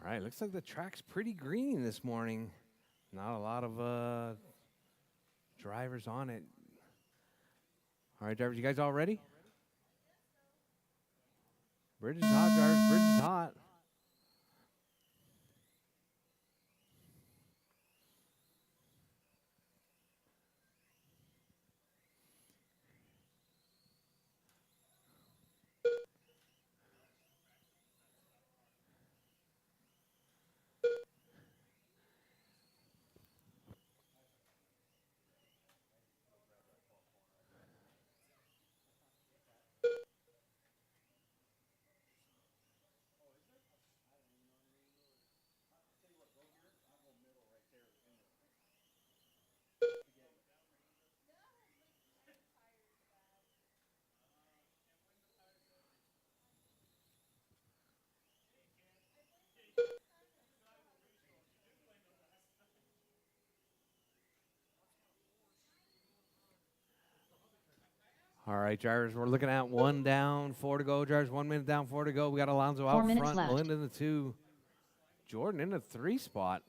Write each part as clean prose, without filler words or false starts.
All right, looks like the track's pretty green this morning. Not a lot of drivers on it. All right, drivers, you guys all ready? Bridge is hot, drivers. Bridge is hot. All right, drivers, we're looking at 1 down, 4 to go. Drivers, 1 minute down, 4 to go. We got Alonso out front, left. Melinda in the 2, Jordan in the 3 spot.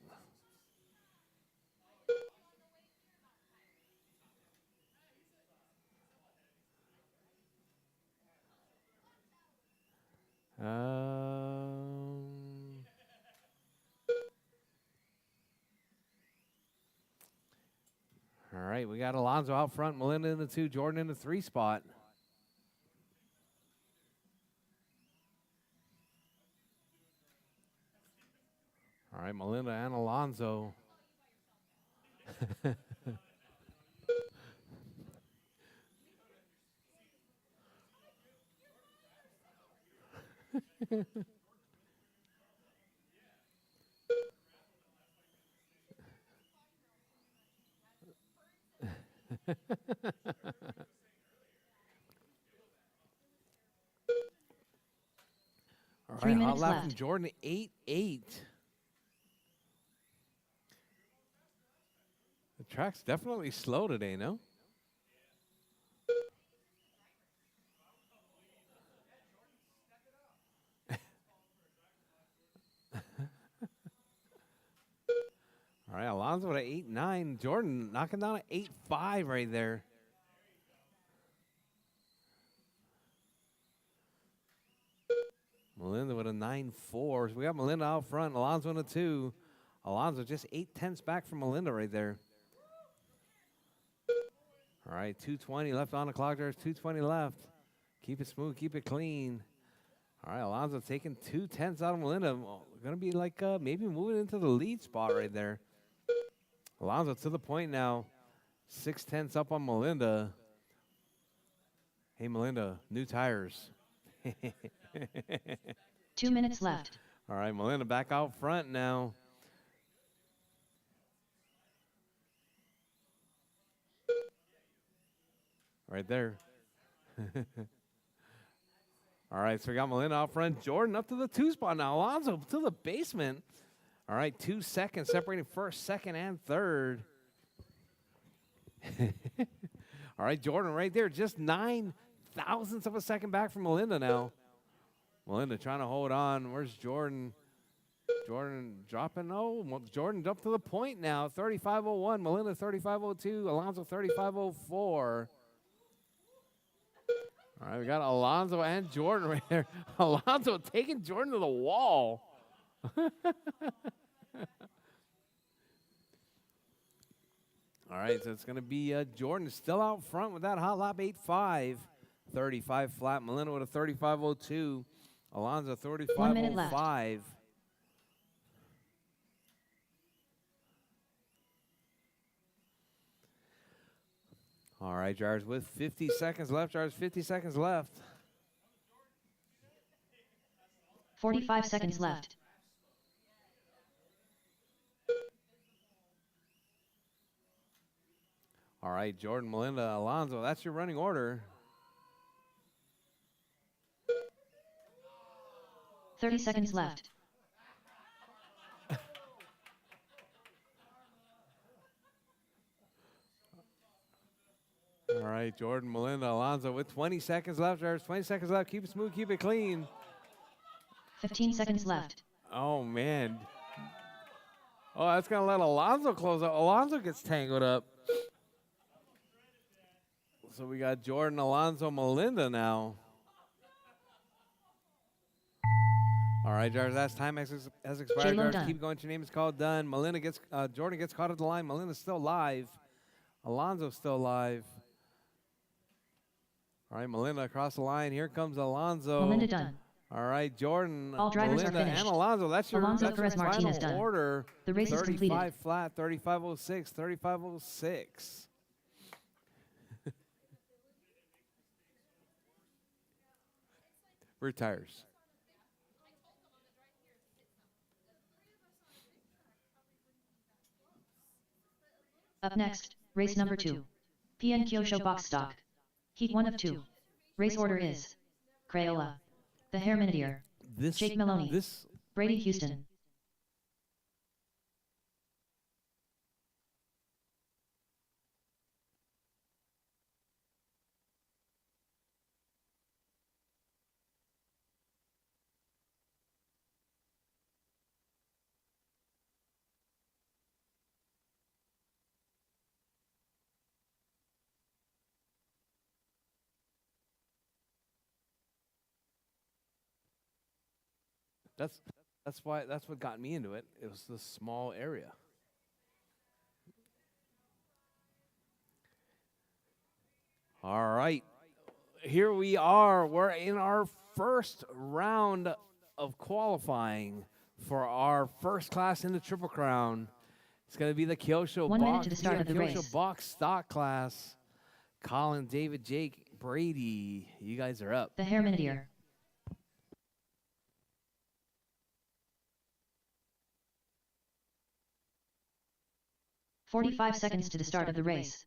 All right, we got Alonso out front, Melinda in the 2, Jordan in the 3 spot. All right, Melinda and Alonso. All 3 right, minutes hot lap left. from Jordan, 8-8. The track's definitely slow today, no? All right, Alonso at 8-9. Jordan knocking down at 8-5 right there. Melinda with a 9-4. So we got Melinda out front. Alonso in a 2. Alonso just 8/10 back from Melinda right there. All right, 2:20 left on the clock. There's 2:20 left. Keep it smooth, keep it clean. All right, Alonso taking 2/10 out of Melinda. Going to be like maybe moving into the lead spot right there. Alonso to the point now. 6/10 up on Melinda. Hey, Melinda, new tires. 2 minutes left. All right, Melinda back out front now. Right there. All right, so we got Melinda out front. Jordan up to the 2 spot now. Alonso to the basement. All right, 2 seconds separating first, second, and third. All right, Jordan right there, just 9 thousandths of a second back from Melinda now. Melinda trying to hold on. Where's Jordan? Jordan dropping. Oh, Jordan up to the point now. 35:01. Melinda 35:02. Alonso 35:04. All right, we got Alonso and Jordan right there. Alonso taking Jordan to the wall. All right, so it's going to be Jordan still out front with that hot lap 8.5. 35 flat. Melinda with a 35:02. Alonso 1 minute left. 35:05. All right, drivers, with 50 seconds left. Drivers, 50 seconds left. 45 seconds left. All right, Jordan, Melinda, Alonso, that's your running order. 30 seconds left. All right, Jordan, Melinda, Alonso with 20 seconds left. Drivers, 20 seconds left. Keep it smooth, keep it clean. 15 seconds left. Oh, man. Oh, that's going to let Alonso close up. Alonso gets tangled up. So we got Jordan, Alonso, Melinda now. All right, drivers, that's time has expired. Drivers, keep going. Your name is called. Done. Melinda gets, Jordan gets caught at the line. Melinda's still live. Alonso's still live. All right, Melinda across the line. Here comes Alonso. Melinda done. All right, Jordan, All drivers Melinda, are finished. and Alonso. That's your, Alonso that's your Perez Martinez final done. order. The race is completed. 35 flat, 35.06, 35.06. Retires. Up next, race number 2. PN Kyosho Box Stock. Heat 1 of 2. Race order is Crayola, the Herminidier, Jake Maloney, Brady Houston. That's what got me into it. It was the small area. All right. Here we are. We're in our first round of qualifying for our first class in the Triple Crown. It's going to be the Kyosho 1 minute box, to the start of the Kyosho race. box stock class. Colin, David, Jake, Brady, you guys are up. The Herminidier. "45 seconds to the start of the race.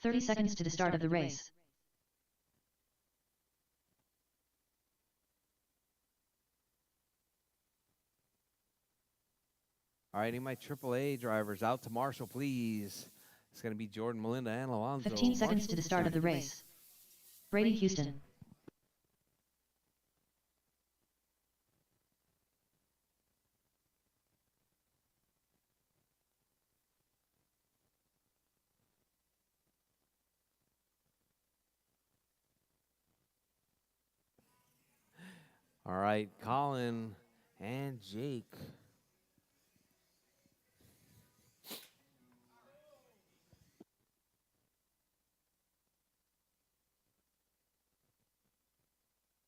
"30 seconds to the start of the race. All right, any of my AAA drivers out to Marshall, please. It's going to be Jordan, Melinda, and Alonso. 15 seconds to the start of the race. Brady Houston. All right, Colin and Jake.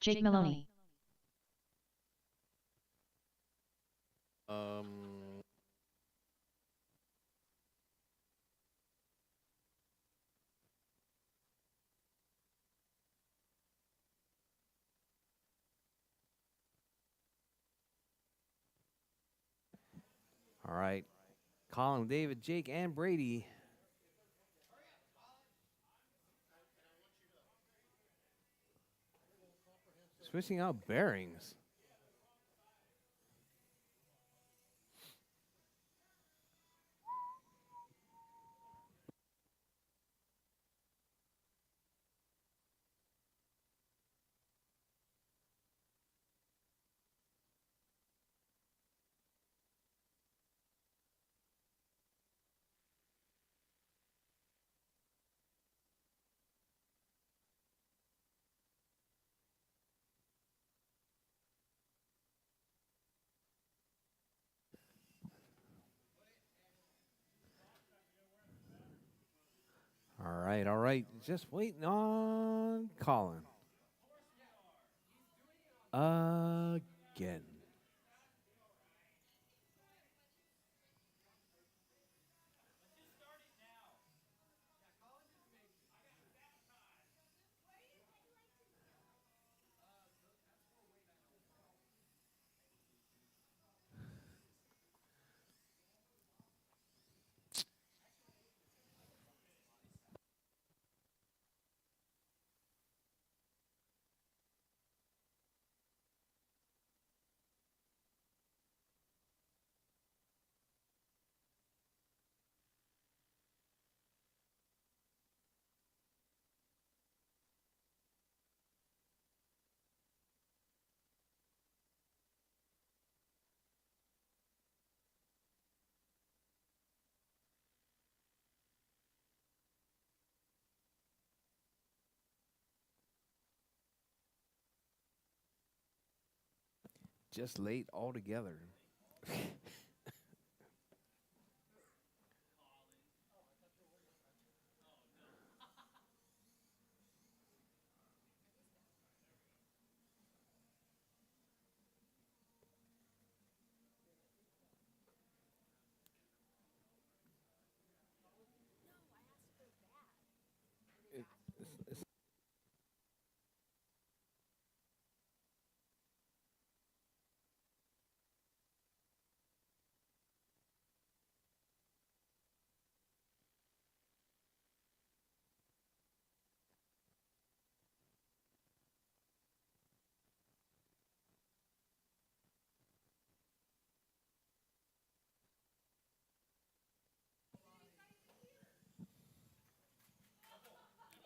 Jake Maloney. All right, Colin, David, Jake, and Brady. Switching out bearings. All right. Just waiting on Colin. Again. just late altogether.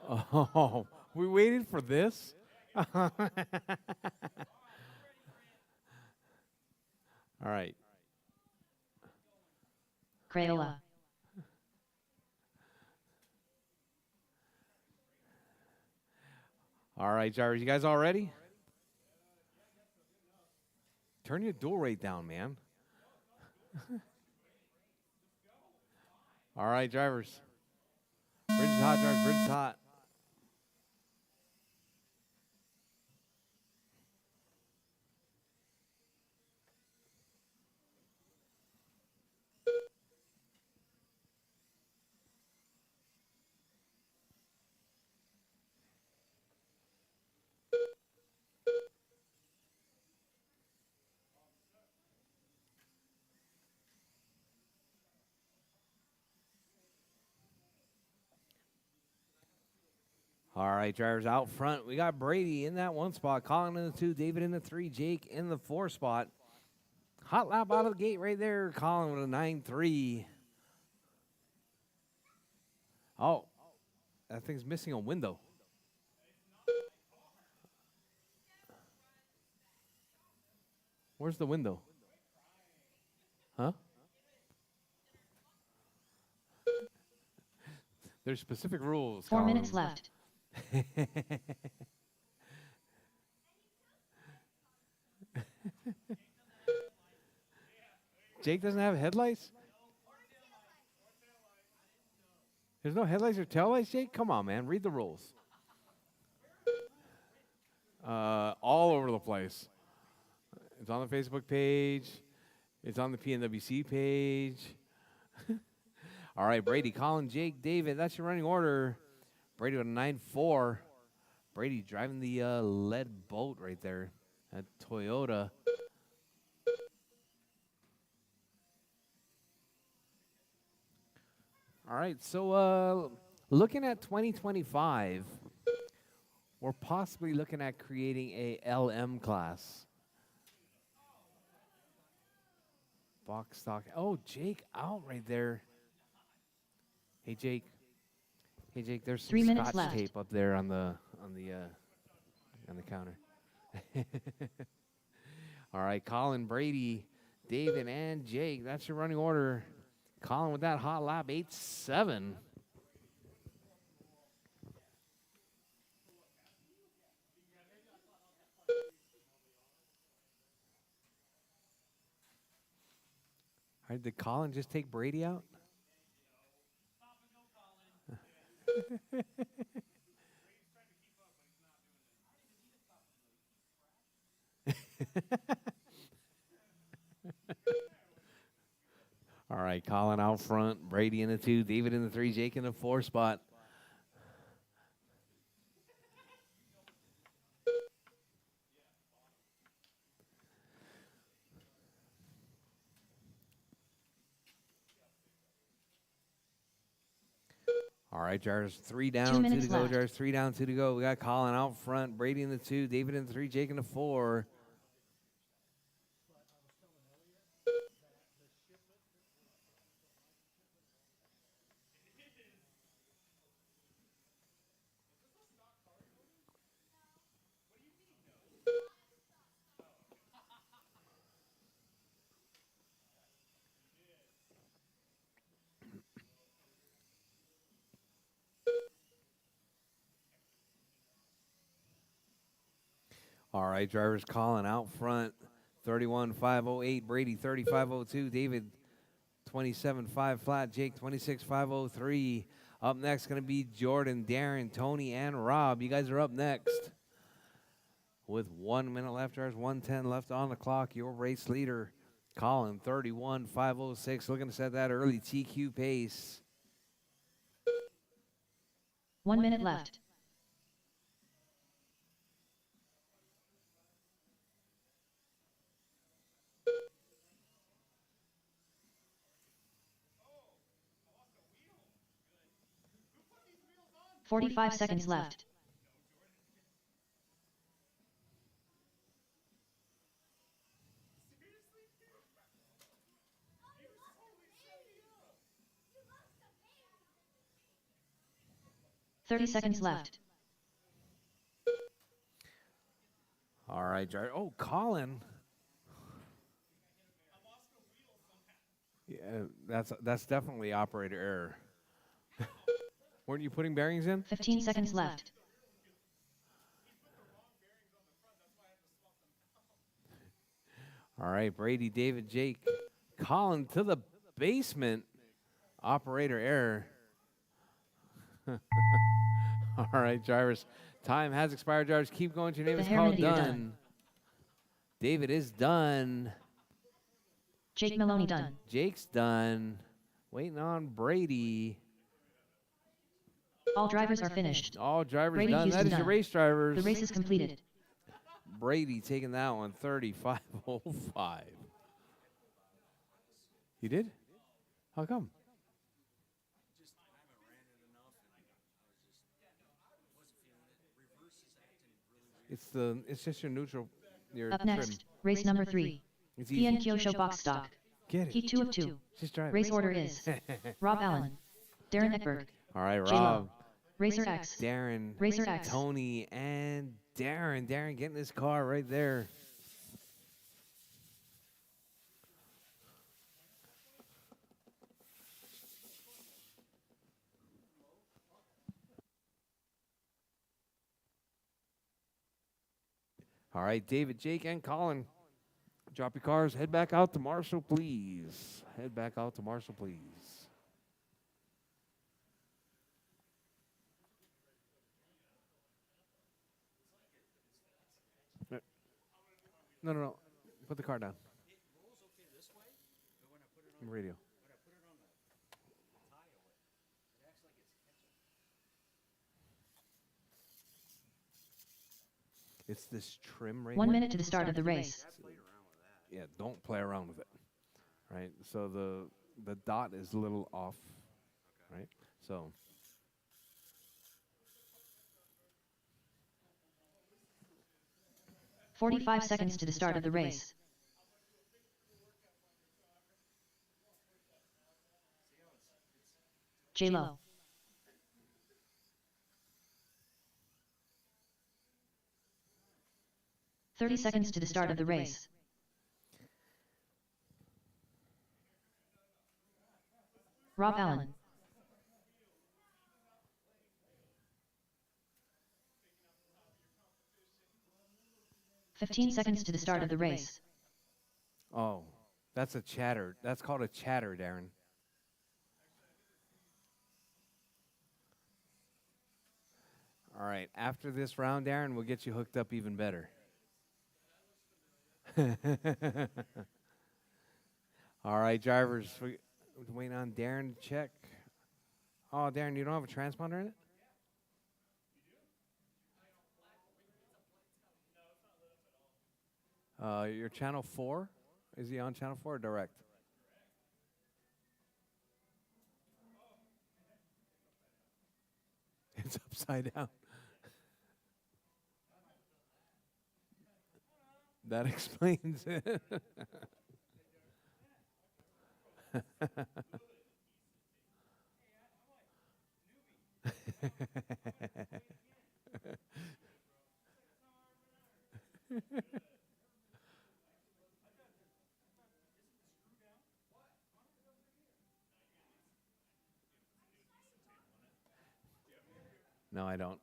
Oh, we waited for this? All right. Crayola. All right, drivers, you guys all ready? Turn your dual rate down, man. All right, drivers. Bridge is hot, drivers. Bridge is hot. All right, drivers out front. We got Brady in that one spot. Colin in the 2, David in the 3, Jake in the 4 spot. Hot lap out of the gate right there. Colin with a 9.3. Oh, that thing's missing a window. Where's the window? Huh? There's specific rules. 4 Colin. minutes left. Jake doesn't have headlights? There's no headlights or taillights, Jake? Come on, man. Read the rules. All over the place. It's on the Facebook page. It's on the PNWC page. All right, Brady, Colin, Jake, David. That's your running order. Brady with a 9.4. Brady driving the lead boat right there at Toyota. All right, so looking at 2025, we're possibly looking at creating a LM class. Box stock. Oh, Jake out right there. Hey, Jake. Hey, Jake. There's some 3 minutes Scotch left. tape up there on the counter. All right, Colin, Brady, David, and Jake. That's your running order. Colin with that hot lap, 8.7. All right, did Colin just take Brady out? All right, Colin out front, Brady in the 2, David in the 3, Jake in the 4 spot. All right, Jars, 3 down, 2 to go. left. Jars, 3 down, 2 to go. We got Colin out front, Brady in the 2, David in the 3, Jake in the 4. All right, drivers, Colin out front, 31,508. Brady 35,02. David 27.5 flat. Jake 26,503. Up next going to be Jordan, Darren, Tony, and Rob. You guys are up next. With 1 minute left, there's 1:10 left on the clock. Your race leader, Colin, 31,506. Looking to set that early TQ pace. 1 minute left. $45 left. $30 left. All right, Jared. Oh, Colin. Yeah, that's definitely operator error. Weren't you putting bearings in? 15 seconds left. All right, Brady, David, Jake, Colin to the basement. Operator error. All right, drivers. Time has expired, drivers. Keep going. Your name is called. Done. David is done. Jake Maloney done. Jake's done. Waiting on Brady. All drivers are finished. All drivers Brady done. Houston That is done. your race, drivers. The race is completed. Brady taking that one, 35.05. You did? How come? It's just your neutral. Your Up next, trim. race number 3. PN Kyosho box stock. Get it. Heat 2 of 2. Just drive. Race order is Rob Allen, Darren Eckberg. All right, Rob. J-Lo, Racer X. Darren. Racer X. Tony and Darren. Darren getting his car right there. All right, David, Jake, and Colin. Drop your cars. Head back out to Marshall, please. Head back out to Marshall, please. No. Put the car down. Radio. It's this trim right 1 minute to the start of the race. Yeah, don't play around with it. Right? So the dot is a little off. Right? So 45 seconds to the start of the race. J-Lo. $30 seconds to the start of the race. Rob Allen. $15 seconds to the start of the race. Oh, that's a chatter. That's called a chatter, Darren. All right, after this round, Darren, we'll get you hooked up even better. All right, drivers, we're waiting on Darren to check. Oh, Darren, you don't have a transponder in it? Your channel 4? Is he on channel 4 or direct? It's upside down. That explains it. No, I don't.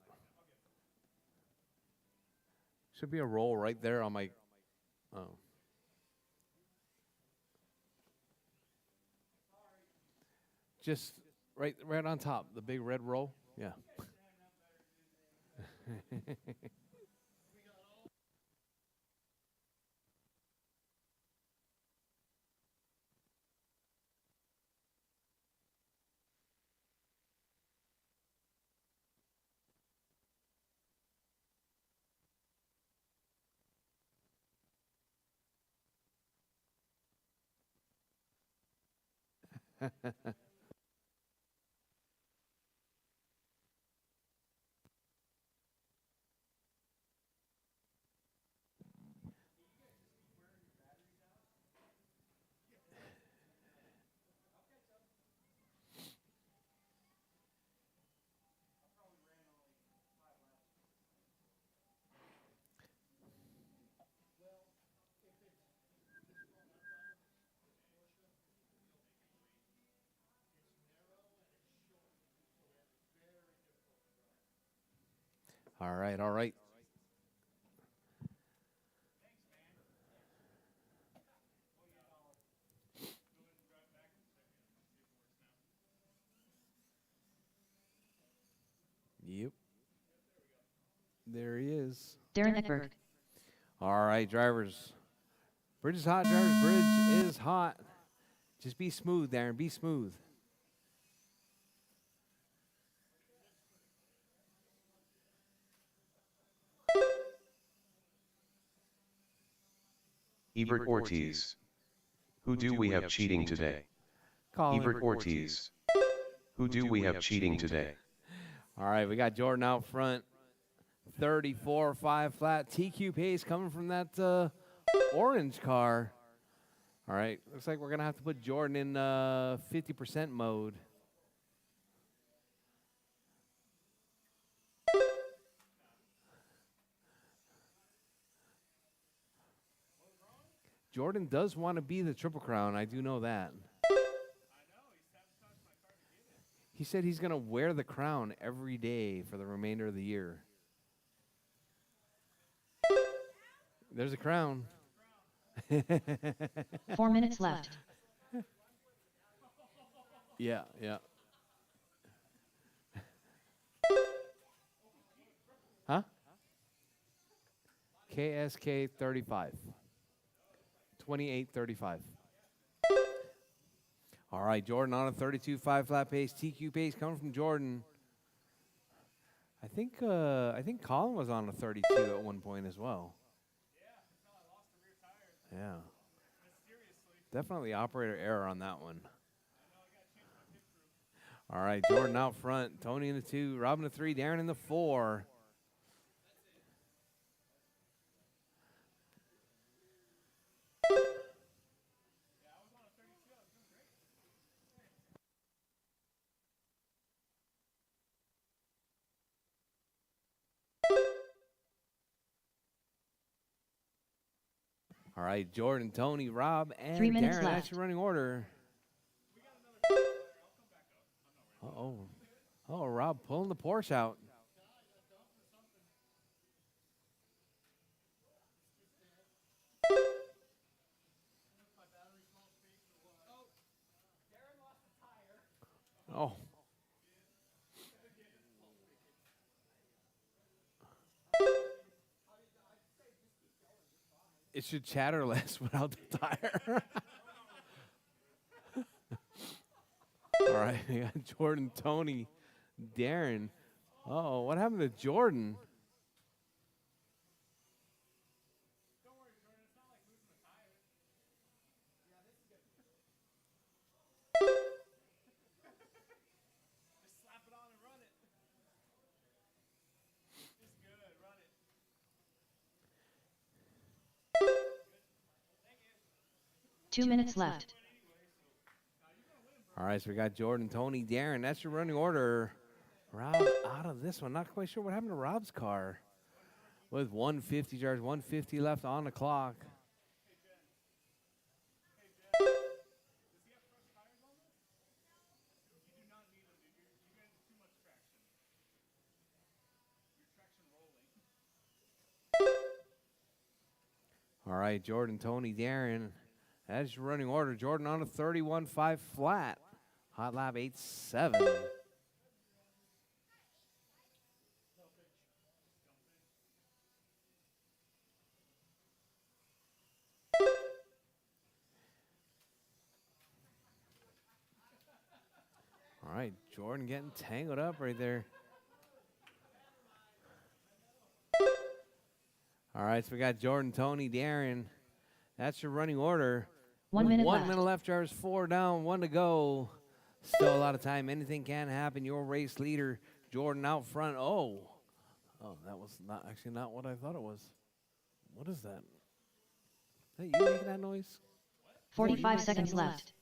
Should be a roll right there on my. Oh. Just right on top, the big red roll. Yeah. All right, all right. Yep. There he is. Darren Eckberg. All right, drivers. Bridge is hot, drivers. Bridge is hot. Just be smooth, Darren. Be smooth. Ebert Ortiz. Who do we have cheating today? Ebert Ortiz. Who do we have cheating today? All right, we got Jordan out front. 34.5 flat. TQ pace coming from that orange car. All right, looks like we're going to have to put Jordan in 50% mode. Jordan does want to be the Triple Crown. I do know that. He said he's going to wear the crown every day for the remainder of the year. There's a crown. 4 minutes left. Yeah, yeah. Huh? KSK 35. 28.35. All right, Jordan on a 32.5 flat pace. TQ pace coming from Jordan. I think Colin was on a 32 at one point as well. Yeah. Definitely operator error on that one. All right, Jordan out front. Tony in the 2, Rob in the 3, Darren in the 4. All right, Jordan, Tony, Rob, and 3 minutes Darren. left. That's your running order. Uh-oh. Oh, Rob pulling the Porsche out. Oh. It should chatter less without the tire. All right, we got Jordan, Tony, Darren. Uh-oh, what happened to Jordan? Two minutes left. All right, so we got Jordan, Tony, Darren. That's your running order. Rob out of this one. Not quite sure what happened to Rob's car. With 150 yards, 150 left on the clock. All right, Jordan, Tony, Darren. That's your running order. Jordan on a 31.5 flat. Hot lap 8.7. All right, Jordan getting tangled up right there. All right, so we got Jordan, Tony, Darren. That's your running order. 1 minute One left. minute left, drivers. 4 down, 1 to go. Still a lot of time. Anything can happen. Your race leader, Jordan, out front. Oh, that was not actually not what I thought it was. What is that? Is that you making that noise? 45 seconds left.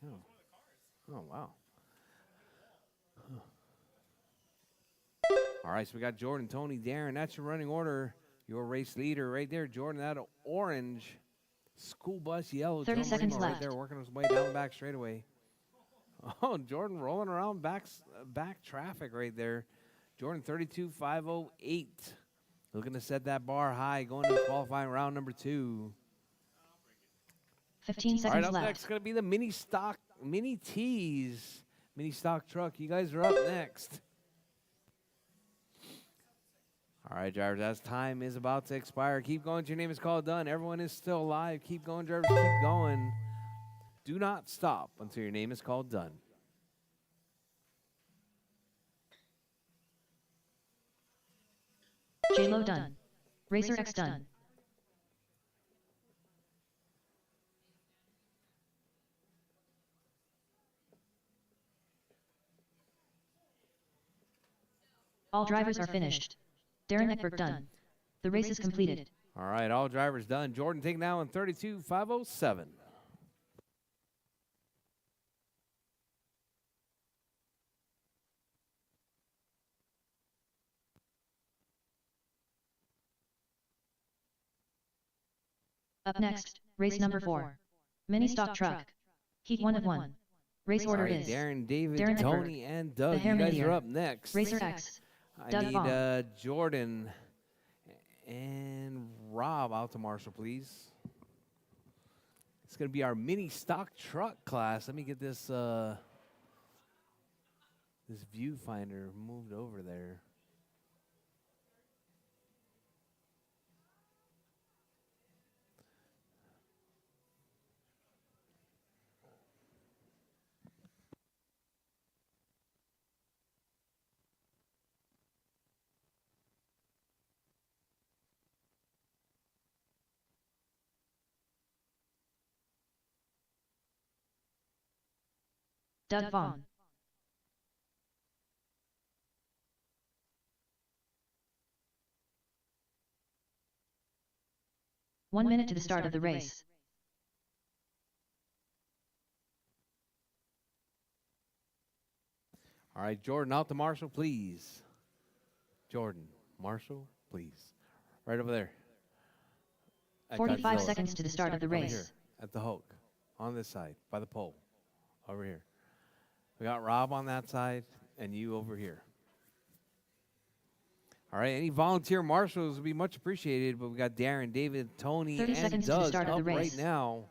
Oh, wow. All right, so we got Jordan, Tony, Darren. That's your running order. Your race leader right there, Jordan. That orange school bus yellow. 30 seconds right left. there, working his way down back straightaway. Oh, Jordan rolling around back traffic right there. Jordan 32.508. Looking to set that bar high going to qualifying round number 2. 15 seconds All right, up left. next is going to be the mini tees, mini stock truck. You guys are up next. All right, drivers, as time is about to expire, keep going. Your name is called done. Everyone is still alive. Keep going, drivers. Keep going. Do not stop until your name is called done. J-Lo done. Rchq done. All drivers are finished. Darren Eckberg done. The race is completed. All right, all drivers done. Jordan taking now in 32.507. Up next, race number 4. Mini stock truck. Heat 1 of 1. Race order is Darren, David, Darren Tony, Eckberg, and Doug. the You guys Hairmanier, are up next. Rchq, I Doug need Vaughn. Jordan and Rob out to Marshall, please. It's going to be our mini stock truck class. Let me get this this viewfinder moved over there. Doug Vaughn. One minute to the start of the race. All right, Jordan out to Marshall, please. Jordan, Marshall, please. Right over there. At 45 Godzilla. seconds to the start of the Over here, race. at the Hulk, on this side, by the pole, over here. We got Rob on that side, and you over here. All right, any volunteer marshals would be much appreciated, but we got Darren, David, Tony, 30 and seconds to the Doug start of up the race. right now.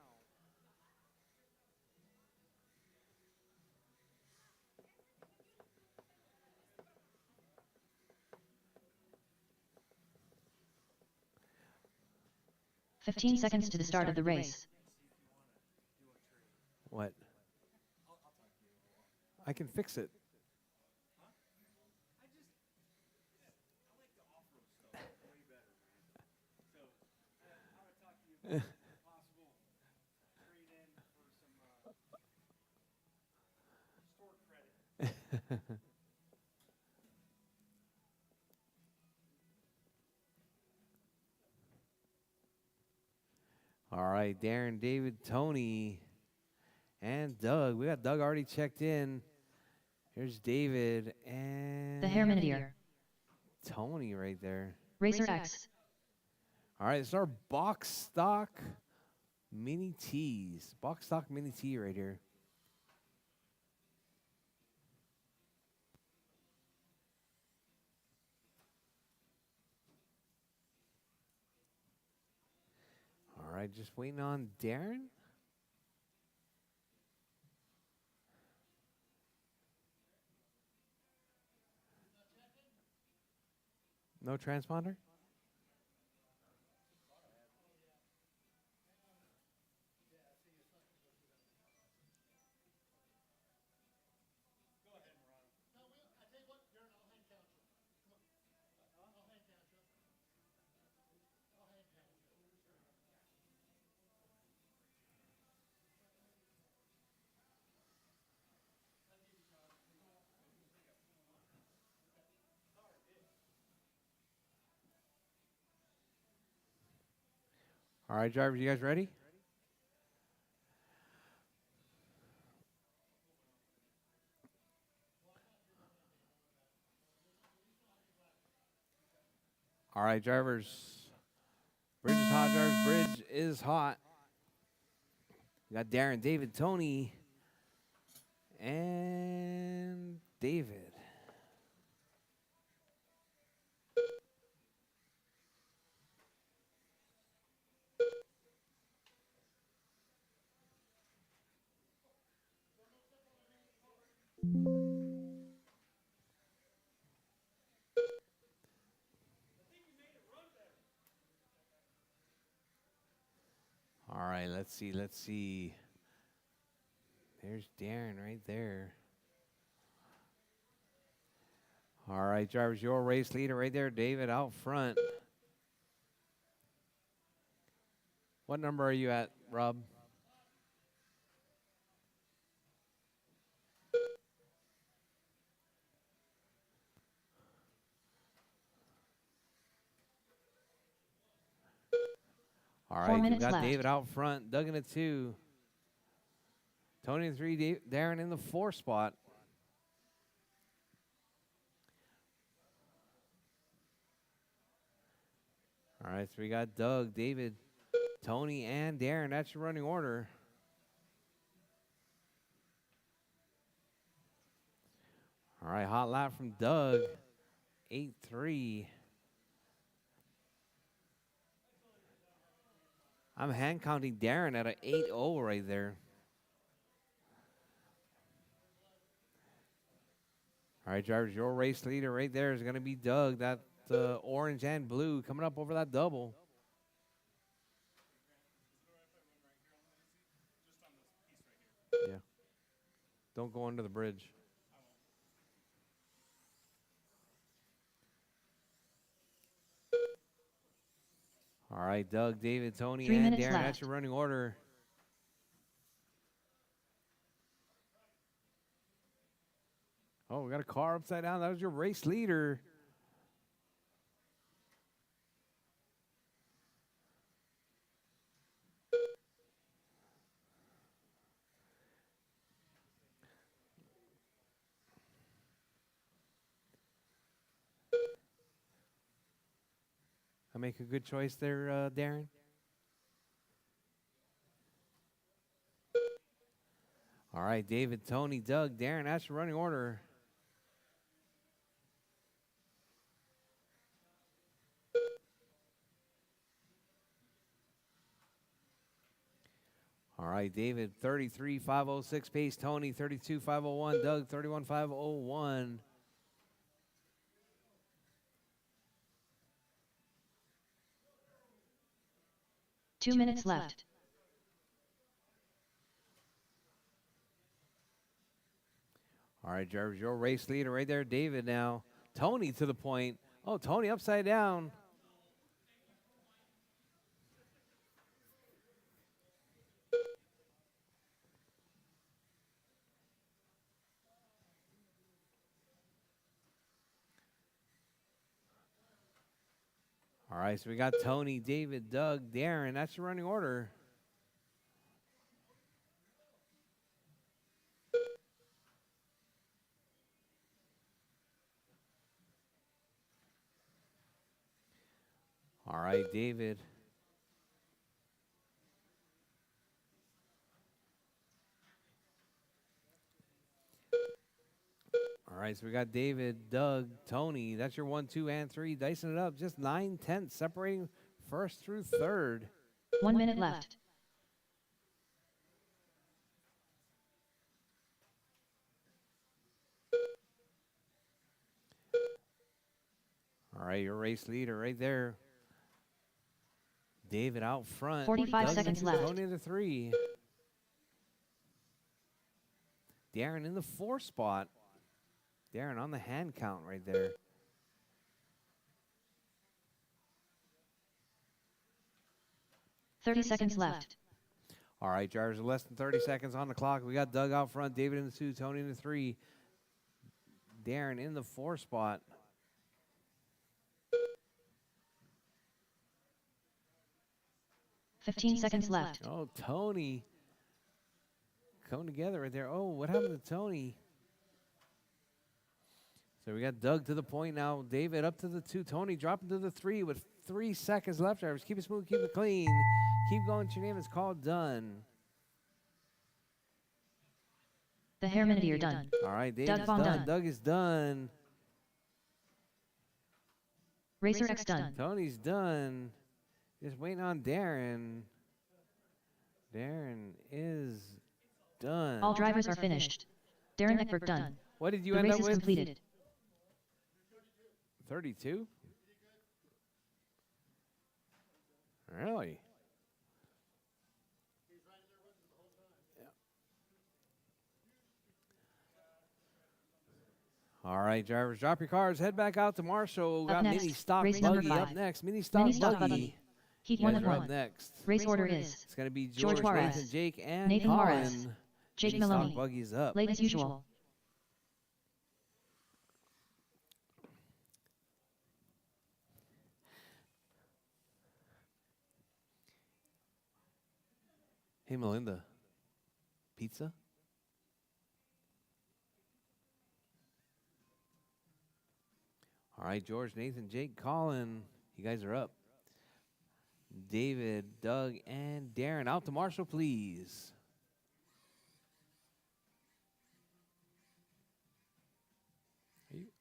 "15 seconds to the start of the race. What? I can fix it. All right, Darren, David, Tony, and Doug. We got Doug already checked in. Here's David and The Hairmanier. Tony right there. Rchq. All right, it's our box stock mini tees. Box stock mini tee right here. All right, just waiting on Darren. No transponder? All right, drivers, you guys ready? All right, drivers. Bridge is hot, drivers. Bridge is hot. We got Darren, David, Tony, and David. All right, let's see. There's Darren right there. All right, drivers, your race leader right there, David, out front. What number are you at, Rob? All right, 4 we minutes got left. David out front, Doug in the 2. Tony in 3, Darren in the 4 spot. All right, so we got Doug, David, Tony, and Darren. That's your running order. All right, hot lap from Doug, 8-3. I'm hand counting Darren at an 8-0 right there. All right, drivers, your race leader right there is going to be Doug. That orange and blue coming up over that double. Yeah. Don't go under the bridge. All right, Doug, David, Tony, 3 and minutes Darren. left. That's your running order. Oh, we got a car upside down. That was your race leader. I make a good choice there, Darren. All right, David, Tony, Doug, Darren. That's your running order. All right, David, 33,506 pace. Tony, 32,501. Doug, 31,501. Two minutes left. All right, drivers, your race leader right there, David now. Tony to the point. Oh, Tony upside down. All right, so we got Tony, David, Doug, Darren. That's your running order. All right, David. All right, so we got David, Doug, Tony. That's your 1, 2, and 3. Dicing it up. Just 9/10 separating first through third. 1 minute left. All right, your race leader right there. David out front. 45 seconds left. Tony in the 3. Darren in the 4 spot. Darren on the hand count right there. $30 seconds left. All right, drivers, less than 30 seconds on the clock. We got Doug out front, David in the 2, Tony in the 3. Darren in the 4 spot. $15 seconds left. Oh, Tony. Coming together right there. Oh, what happened to Tony? So we got Doug to the point now. David up to the 2. Tony dropping to the 3 with 3 seconds left. Drivers, keep it smooth, keep it clean. Keep going. Your name is called. Done. The hair minute, you're done. All right, David's done. Doug is done. Rchq done. Tony's done. Just waiting on Darren. Darren is done. All drivers are finished. Darren Eckberg done. What did you the end race up is with? Completed. 32? Really? All right, drivers, drop your cars. Head back out to Marshall. Got next, Mini Stock race Buggy number 5. up next. Mini Stock Buggy. Heat You 1 guys of are 1. up next. Race order is It's going to be George Juarez, Nathan, Jake, and Nathan Colin. Juarez, Jake Mini Stock Maloney. Buggy's up. Late as usual. Hey, Melinda. Pizza? All right, George, Nathan, Jake, Colin. You guys are up. David, Doug, and Darren. Out to Marshall, please.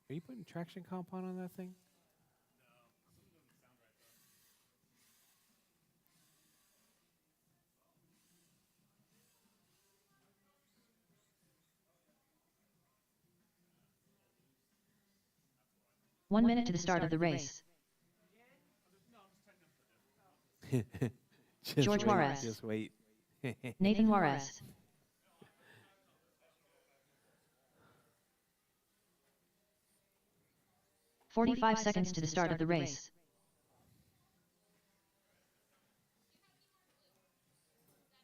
Are you putting traction compound on that thing? One minute to the start of the race. George Juarez. Just wait. Nathan Juarez. $45 seconds to the start of the race.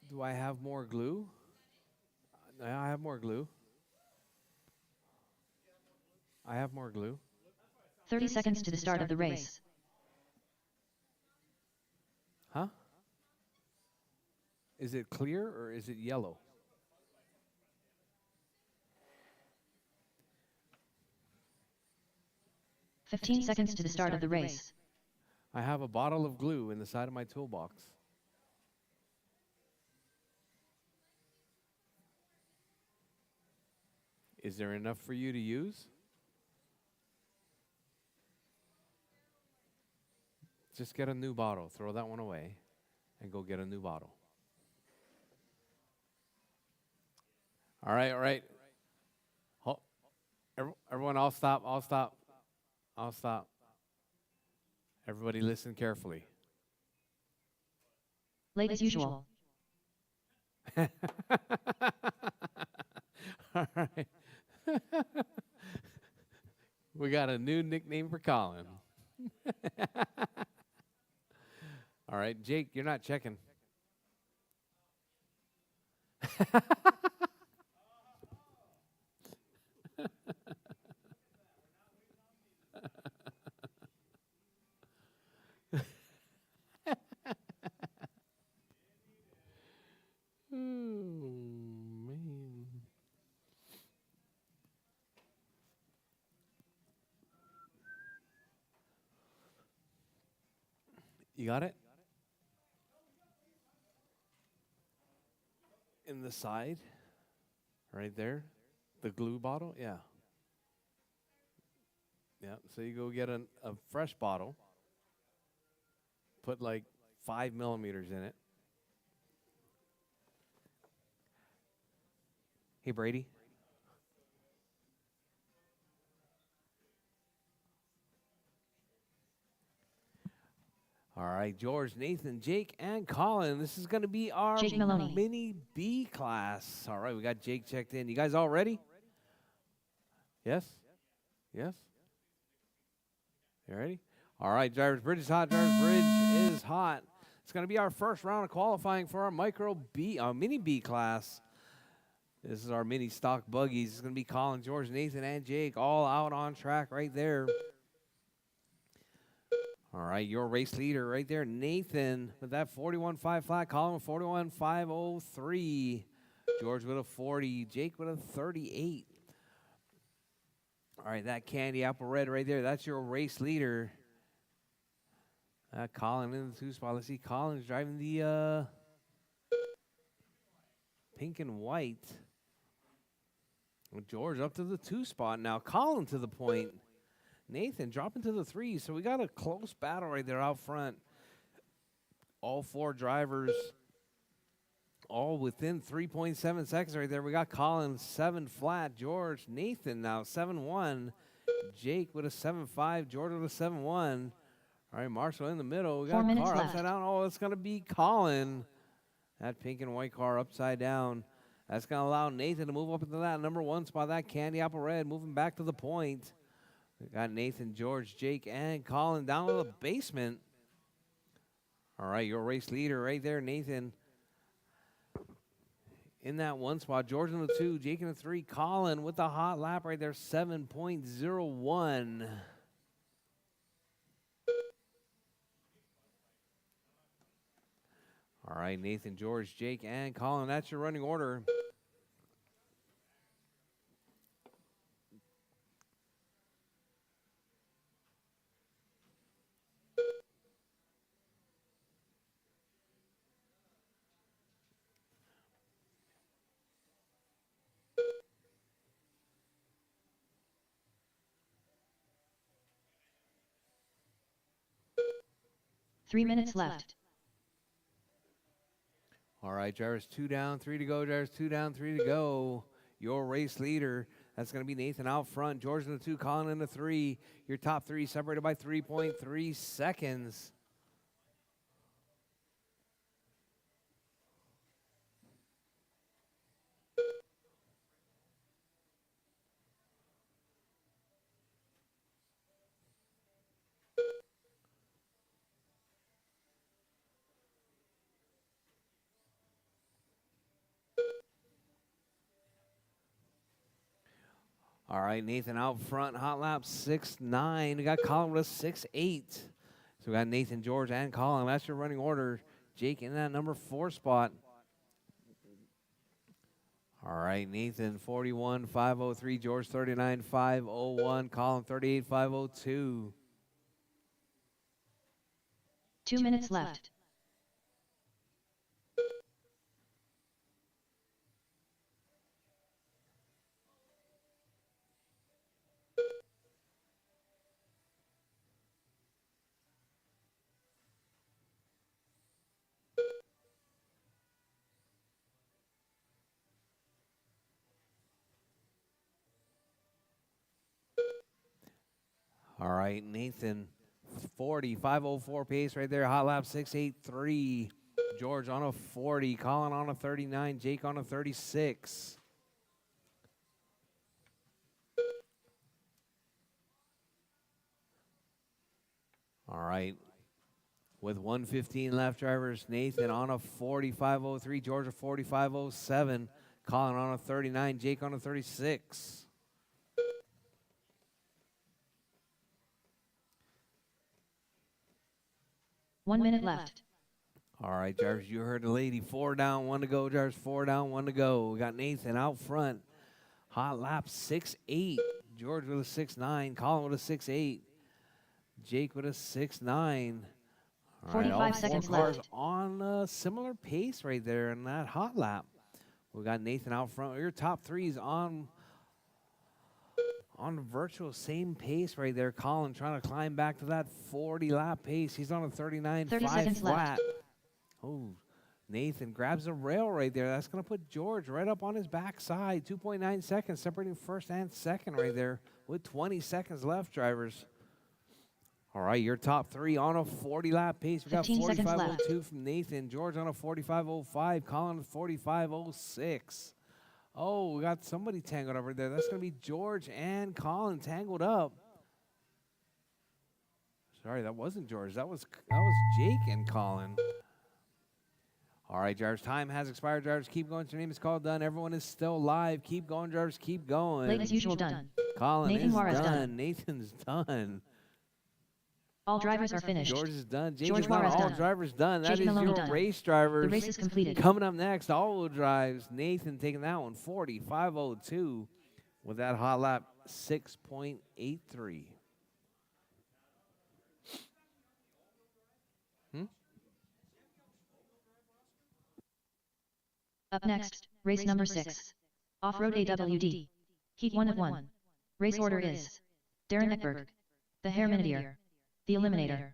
Do I have more glue? I have more glue. I have more glue. 30 seconds to the start of the race. Huh? Is it clear or is it yellow? $15 seconds to the start of the race. I have a bottle of glue in the side of my toolbox. Is there enough for you to use? Just get a new bottle. Throw that one away and go get a new bottle. All right, all right. Oh, everyone, I'll stop. I'll stop. I'll stop. Everybody listen carefully. Late as usual. All right. We got a new nickname for Colin. All right, Jake, you're not checking. Oh, man. You got it? In the side? Right there? The glue bottle? Yeah. Yeah, so you go get a fresh bottle. Put like 5 millimeters in it. Hey, Brady. right, George, Nathan, Jake, and Colin. This is going to be our mini B class. All right, we got Jake checked in. You guys all ready? Yes? Yes? You ready? All right, Drivers Bridge is hot. Drivers Bridge is hot. It's going to be our first round of qualifying for our mini B class. This is our mini stock buggies. It's going to be Colin, George, Nathan, and Jake all out on track right there. All right, your race leader right there, Nathan, with that 41.5 flat. Colin with 41.503. George with a 40. Jake with a 38. All right, that candy apple red right there, that's your race leader. Colin in the 2 spot. Let's see, Colin's driving the pink and white. George up to the 2 spot now. Colin to the point. Nathan dropping to the 3. So we got a close battle right there out front. All 4 drivers all within 3.7 seconds right there. We got Colin 7 flat. George, Nathan now 7-1. Jake with a 7-5. George with a 7-1. All right, Marshall in the middle. We got a car upside down. Oh, it's going to be Colin. That pink and white car upside down. That's going to allow Nathan to move up into that number 1 spot. That candy apple red moving back to the point. We got Nathan, George, Jake, and Colin down to the basement. All right, your race leader right there, Nathan. In that 1 spot, George in the 2, Jake in the 3, Colin with the hot lap right there, 7.01. All right, Nathan, George, Jake, and Colin. That's your running order. Three minutes left. All right, drivers 2 down, 3 to go. Drivers 2 down, 3 to go. Your race leader, that's going to be Nathan out front. George in the 2, Colin in the 3. Your top 3 separated by 3.3 seconds. All right, Nathan out front, hot lap 6.9. We got Colin with a 6.8. So we got Nathan, George, and Colin. That's your running order. Jake in that number 4 spot. All right, Nathan 41.503, George 39.501, Colin 38.502. 2 minutes left. All right, Nathan, 40.504 pace right there. Hot lap 6.83. George on a 40. Colin on a 39. Jake on a 36. All right. With 1:15 left, drivers, Nathan on a 45.03. George a 45.07. Colin on a 39. Jake on a 36. One minute left. All right, drivers, you heard the lady. 4 down, 1 to go. Drivers, 4 down, 1 to go. We got Nathan out front. Hot lap 6.8. George with a 6.9. Colin with a 6.8. Jake with a 6.9. 45 seconds left. On a similar pace right there in that hot lap. We got Nathan out front. Your top 3's on virtual same pace right there. Colin trying to climb back to that 40 lap pace. He's on a 39.5 flat. Oh, Nathan grabs a rail right there. That's going to put George right up on his backside. 2.9 seconds separating first and second right there with 20 seconds left, drivers. All right, your top three on a 40-lap pace. We got 15 seconds 45.02 from Nathan. George on a 45.05. Colin 45.06. Oh, we got somebody tangled over there. That's going to be George and Colin tangled up. Sorry, that wasn't George. That was Jake and Colin. All right, drivers, time has expired. Drivers, keep going. Your name is called. Done. Everyone is still live. Keep going, drivers. Keep going. Late as usual, done. Colin Nathan is Juarez done. Nathan's done. All drivers are finished. George is done. Jake George is not Juarez all done. drivers done. That Jake is Maloney your done. race drivers. The race is completed. Coming up next, all-wheel drives. Nathan taking that one, 45.02 with that hot lap, 6.83. Up next, race number 6. Off-road AWD. Heat 1 of 1. Race order is Darren Eckberg, the Herminier, the Eliminator.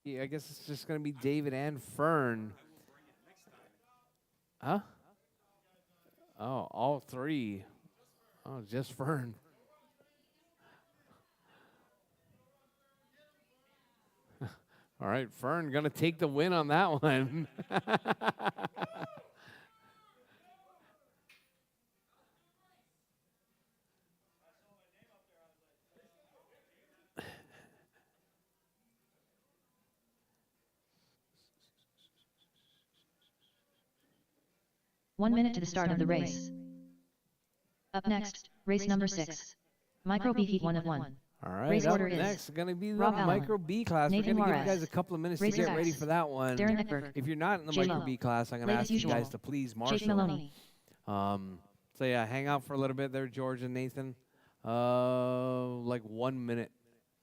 Yeah, I guess it's just going to be David and Fern. Huh? Oh, all three. Oh, just Fern. All right, Fern going to take the win on that one. One minute to the start of the race. Up next, race number 6. Micro B Heat 1 of 1. All right, race order next is going to be the Rob Micro Allen, B class. Nathan We're going to give you Juarez, guys a couple of minutes to Racer get ready X, for that one. Darren Eckberg, If you're not in the J-Lo, Micro B class, I'm going to late as ask you guys usual, to please Jake marshal. Maloney. So yeah, hang out for a little bit there, George and Nathan. Like 1 minute.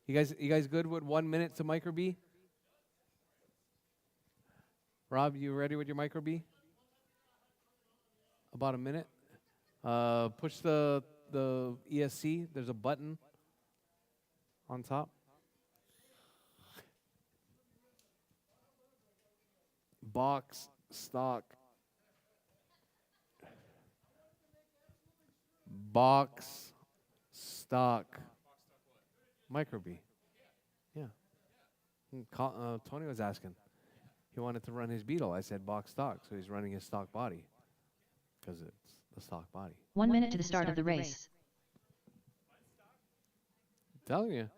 You guys good with 1 minute to Micro B? Rob, you ready with your Micro B? About a minute. Push the ESC. There's a button on top. Box stock. Box stock. Micro B. Yeah. Tony was asking. He wanted to run his Beetle. I said box stock, so he's running his stock body because it's the stock body. 1 minute to the start of the race. I'm telling you,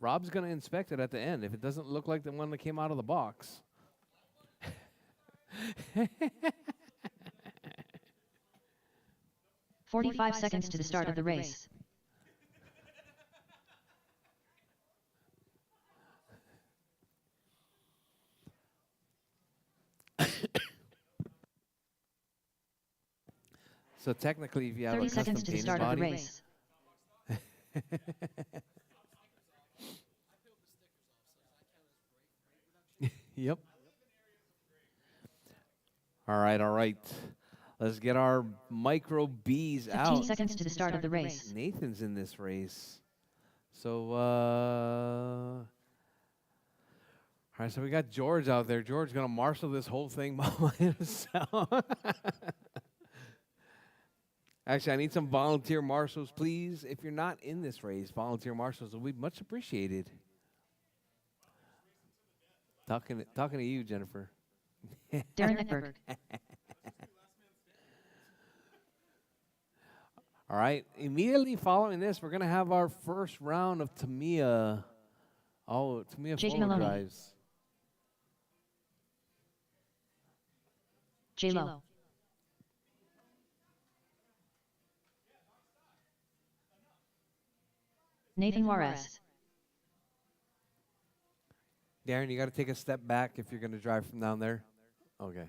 Rob's going to inspect it at the end. If it doesn't look like the one that came out of the box. 45 seconds to the start of the race. So technically, if you have 30 a custom seconds to the painted start of the body, race. Yep. All right. Let's get our Micro Bs 15 out. seconds to the start of the race. Nathan's in this race. So, all right, so we got George out there. George's going to marshal this whole thing by himself. Actually, I need some volunteer marshals, please. If you're not in this race, volunteer marshals will be much appreciated. Talking to you, Jennifer. Darren Eckberg. All right. Immediately following this, we're going to have our first round of Tamiya. Oh, Tamiya Jake four-wheel Maloney. drives. J-Lo. Nathan Juarez. Darren, you got to take a step back if you're going to drive from down there. Okay.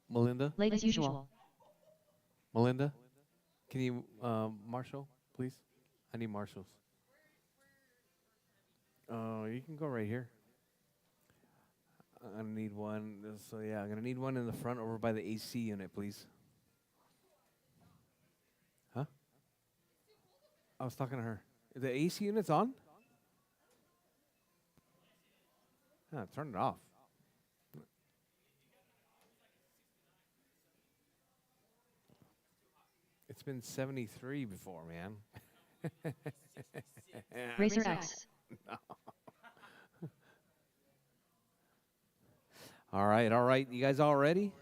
Melinda? Late as usual. Melinda? Can you marshal, please? I need marshals. Oh, you can go right here. I'm going to need one. So, yeah, I'm going to need one in the front over by the AC unit, please. Huh? I was talking to her. The AC unit's on? Yeah, turn it off. It's been 73 before, man. Rchq. No. All right. You guys all ready?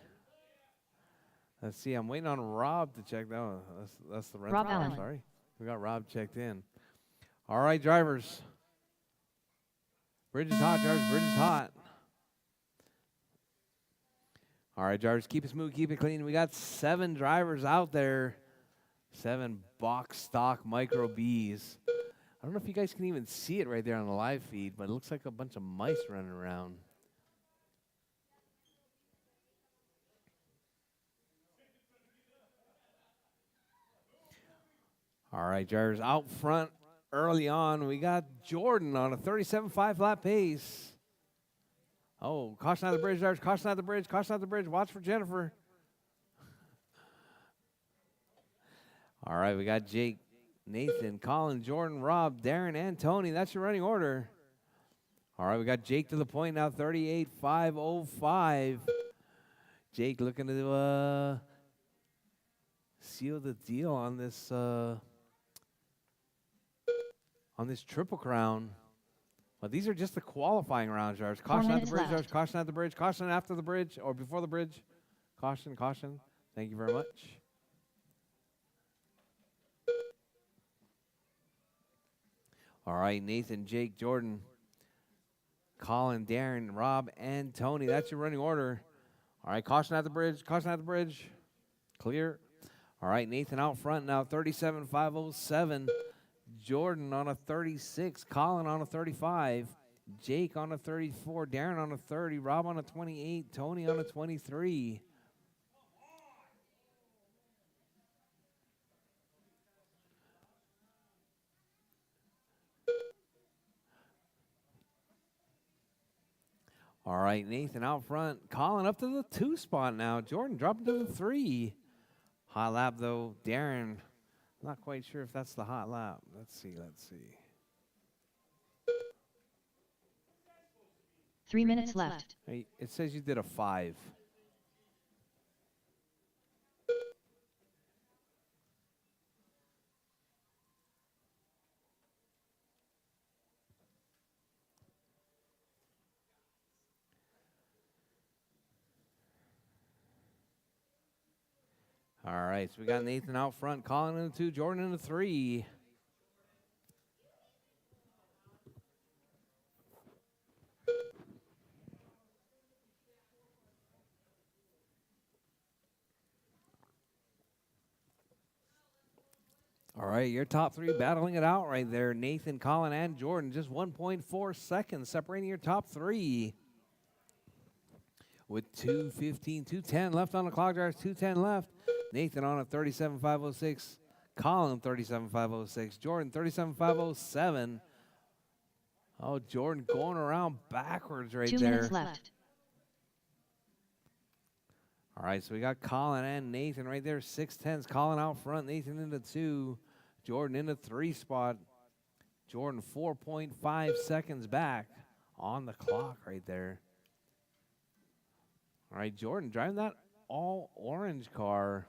Let's see. I'm waiting on Rob to check. No, that's the rental Rob car. Allen. Sorry, we got Rob checked in. All right, drivers. Bridge is hot, drivers. Bridge is hot. All right, drivers. Keep it smooth. Keep it clean. We got 7 drivers out there. 7 box stock micro Bs. I don't know if you guys can even see it right there on the live feed, but it looks like a bunch of mice running around. All right, drivers out front early on. We got Jordan on a 37.5 lap pace. Oh, caution out the bridge, drivers. Caution out the bridge. Caution out the bridge. Watch for Jennifer. All right, we got Jake, Nathan, Colin, Jordan, Rob, Darren, and Tony. That's your running order. All right, we got Jake to the point now, 38.505. Jake looking to seal the deal on this Triple Crown. But these are just the qualifying rounds, drivers. Caution at the bridge, drivers. Caution at the bridge. Caution after the bridge or before the bridge. Caution, caution. Thank you very much. All right, Nathan, Jake, Jordan, Colin, Darren, Rob, and Tony. That's your running order. All right, caution at the bridge. Caution at the bridge. Clear. All right, Nathan out front now, 37.507. Jordan on a 36. Colin on a 35. Jake on a 34. Darren on a 30. Rob on a 28. Tony on a 23. All right, Nathan out front. Colin up to the 2 spot now. Jordan dropping to the 3. Hot lap, though. Darren, not quite sure if that's the hot lap. Let's see. 3 minutes left. Hey, it says you did a 5. All right, so we got Nathan out front, Colin in the 2, Jordan in the 3. All right, your top 3 battling it out right there. Nathan, Colin, and Jordan. Just 1.4 seconds separating your top 3. With 2:15, 2:10 left on the clock, drivers. 2:10 left. Nathan on a 37.506. Colin 37.506. Jordan 37.507. Oh, Jordan going around backwards right 2 there. 2 minutes left. All right, so we got Colin and Nathan right there. 6:10s. Colin out front. Nathan in the 2. Jordan in the 3 spot. Jordan 4.5 seconds back on the clock right there. All right, Jordan driving that all orange car.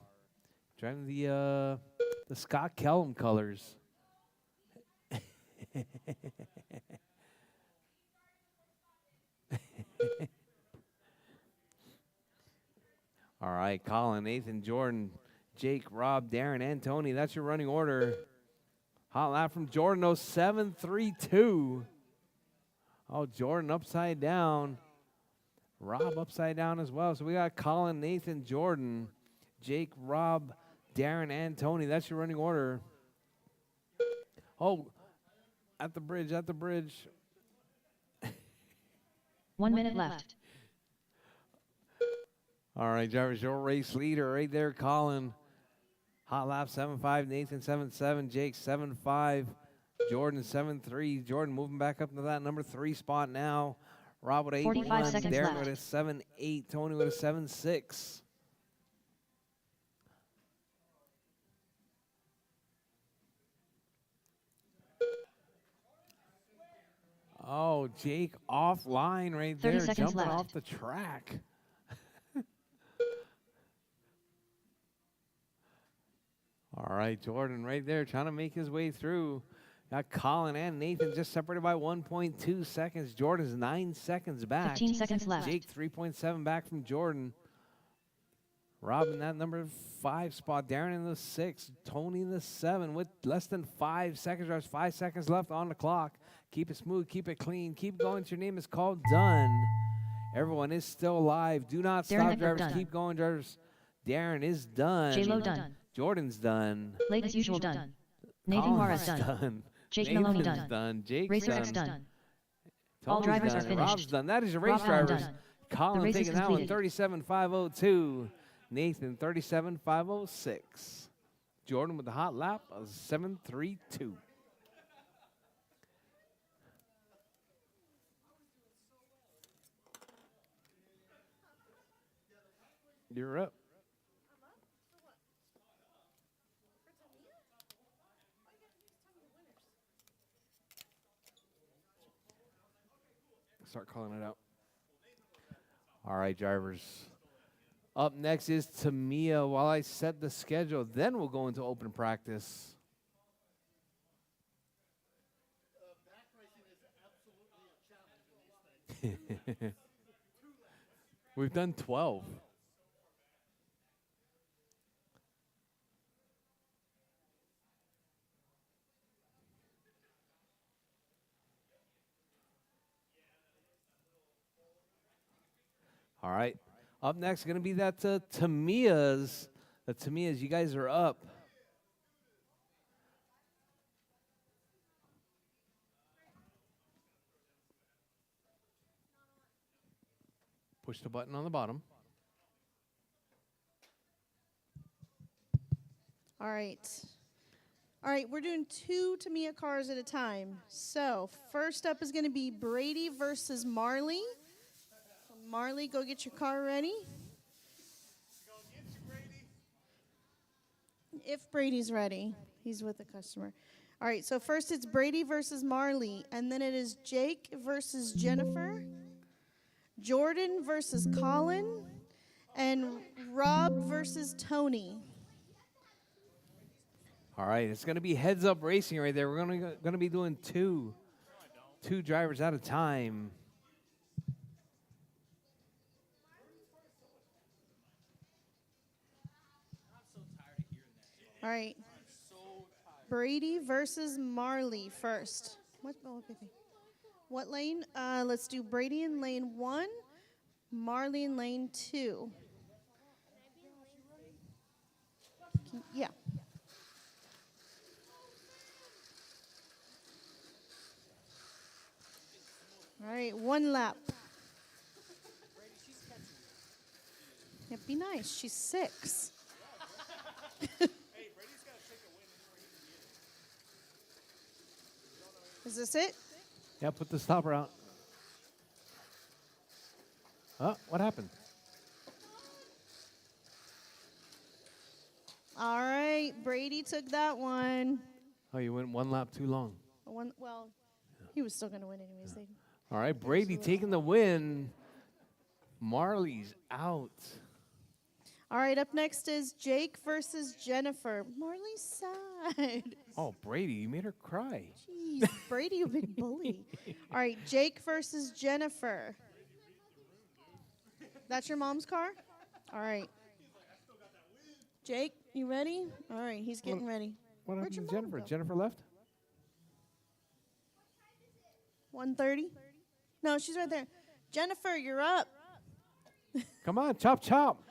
Driving the Scott Kellum colors. All right, Colin, Nathan, Jordan, Jake, Rob, Darren, and Tony. That's your running order. Hot lap from Jordan, 0732. Oh, Jordan upside down. Rob upside down as well. So we got Colin, Nathan, Jordan, Jake, Rob, Darren, and Tony. That's your running order. Oh, at the bridge. 1 minute left. All right, drivers, your race leader right there, Colin. Hot lap 7.5, Nathan 7.7, Jake 7.5, Jordan 7.3. Jordan moving back up to that number 3 spot now. Rob with 8.1, Darren left. with a 7.8, Tony with a 7.6. Oh, Jake offline right 30 there, seconds jumping left. off the track. All right, Jordan right there trying to make his way through. Got Colin and Nathan just separated by 1.2 seconds. Jordan's 9 seconds back. 15 seconds left. Jake 3.7 back from Jordan. Rob in that number 5 spot. Darren in the 6. Tony in the 7 with less than 5 seconds. There's 5 seconds left on the clock. Keep it smooth. Keep it clean. Keep going. Your name is called. Done. Everyone is still alive. Do not Darren stop, drivers. done. Keep going, drivers. Darren is done. J-Lo done. Jordan's done. Late as usual done. Nathan Juarez done. Jake Maloney done. Jake's Rchq done. All drivers done. are finished. Rob's done. That is your race, Rob Allen drivers. done. Colin race is taking that one, completed. 37.502. Nathan, 37.506. Jordan with the hot lap of 7.32. You're up. Start calling it out. All right, drivers. Up next is Tamiya while I set the schedule. Then we'll go into open practice. We've done 12. All right. Up next, going to be that Tamiya's. The Tamiya's, you guys are up. Push the button on the bottom. All right. All right, we're doing 2 Tamiya cars at a time. So first up is going to be Brady versus Marley. So Marley, go get your car ready. If Brady's ready. He's with the customer. All right, so first it's Brady versus Marley, and then it is Jake versus Jennifer, Jordan versus Colin, and Rob versus Tony. All right, it's going to be heads-up racing right there. We're going to be doing two drivers at a time. All right. Brady versus Marley first. What lane? Let's do Brady in lane 1, Marley in lane 2. Yeah. All right, 1 lap. Yeah, be nice. She's 6. Is this it? Yeah, put the stopper out. Oh, what happened? All right, Brady took that one. Oh, you went 1 lap too long. Well, he was still going to win anyways. All right, Brady taking the win. Marley's out. All right, up next is Jake versus Jennifer. Marley's side. Oh, Brady, you made her cry. Jeez, Brady, you big bully. All right, Jake versus Jennifer. That's your mom's car? All right. Jake, you ready? All right, he's getting ready. What Where'd happened your to mom Jennifer? go? Jennifer left? 1:30? No, she's right there. Jennifer, you're up. Come on, chop, chop.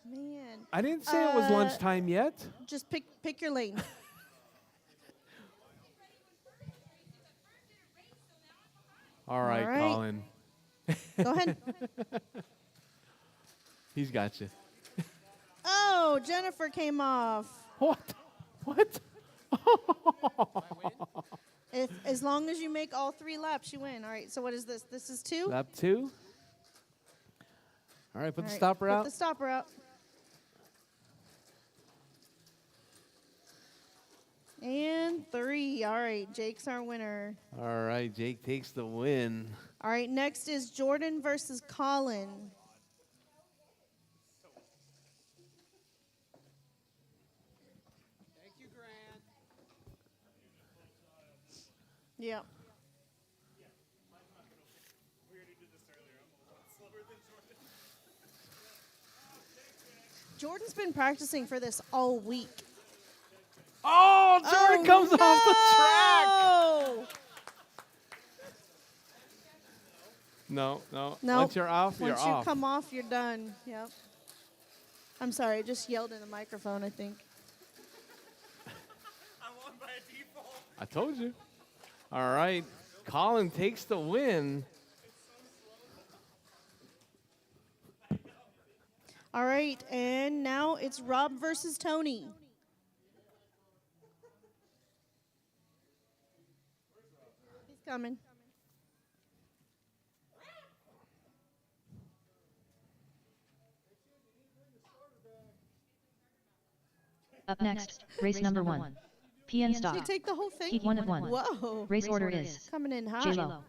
Man. I didn't say it was lunchtime yet. Just pick your lane. All right, right. Colin. Go ahead. He's got you. Oh, Jennifer came off. What? What? As long as you make all 3 laps, you win. All right, so what is this? This is 2? Lap 2. All right, put All the right, stopper out. Put the stopper out. And 3. All right, Jake's our winner. All right, Jake takes the win. All right, next is Jordan versus Colin. Thank you, Grant. Yep. We already did this earlier. I'm a lot slower than Jordan. Jordan's been practicing for this all week. Oh, Jordan comes off the track. No. Once you're off, you're off. Once you come off, you're done. Yep. I'm sorry, I just yelled in the microphone, I think. I won by default. I told you. All right, Colin takes the win. All right, and now it's Rob versus Tony. He's coming. Up next, race number 1. PN Did you stock. take the whole thing? Heat 1 of 1. Whoa. Race order is Coming in hot. J-Lo,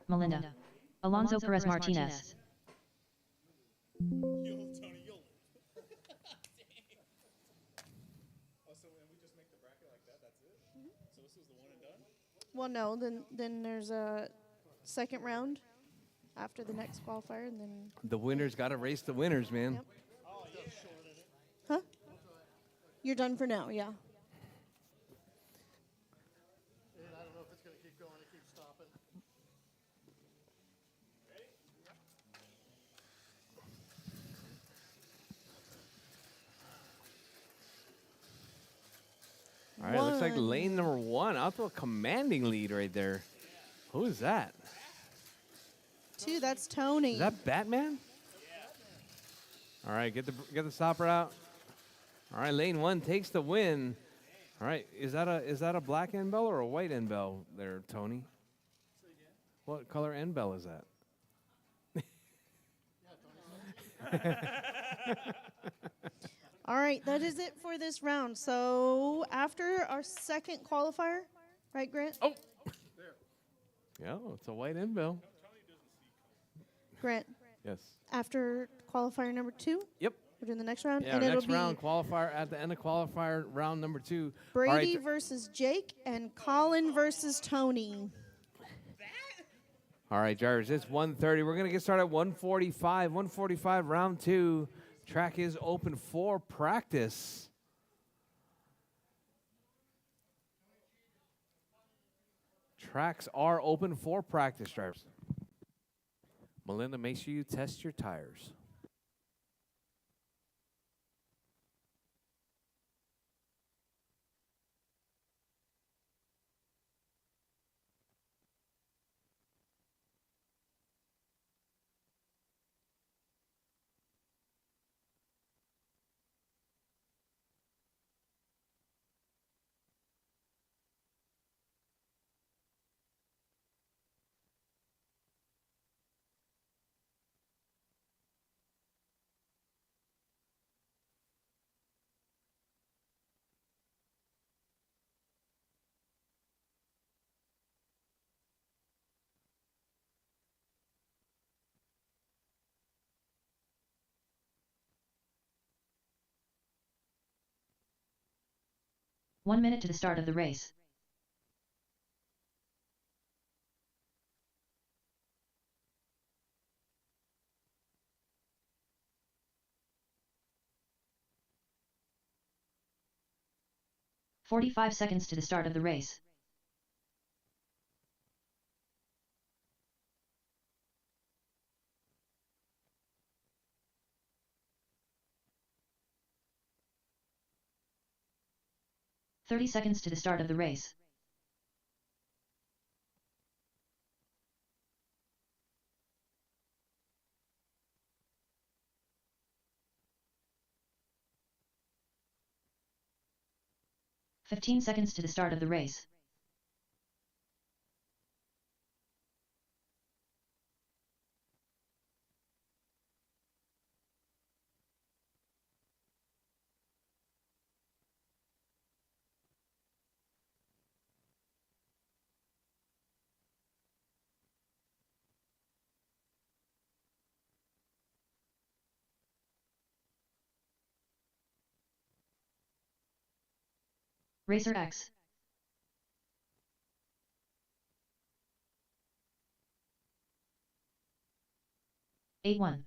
Melinda, Alonso Perez Martinez. Tony, yo. Oh, so and we just make the bracket like that? That's it? So this is the one and done? Well, no, then there's a second round after the next qualifier, and then... The winners got to race the winners, man. Yep. Huh? You're done for now, yeah. I don't know if it's going to keep going or keep stopping. All right, looks like lane number 1 out to a commanding lead right there. Who is that? 2, that's Tony. Is that Batman? All right, get the stopper out. All right, lane 1 takes the win. All right, is that a black end bell or a white end bell there, Tony? What color end bell is that? All right, that is it for this round. So after our second qualifier, right, Grant? Oh, yeah, it's a white end bell. Grant, Yes. after qualifier number 2, Yep. we're doing the next round, Yeah, and our it'll next be round qualifier at the end of qualifier round number 2. Brady versus Jake and Colin versus Tony. All right, drivers, it's 1:30. We're going to get started at 1:45. 1:45, round 2. Track is open for practice. Tracks are open for practice, drivers. Melinda, make sure you test your tires. One minute to the start of the race. "45 seconds to the start of the race. "30 seconds to the start of the race. "15 seconds to the start of the race. Racer X. 8-1.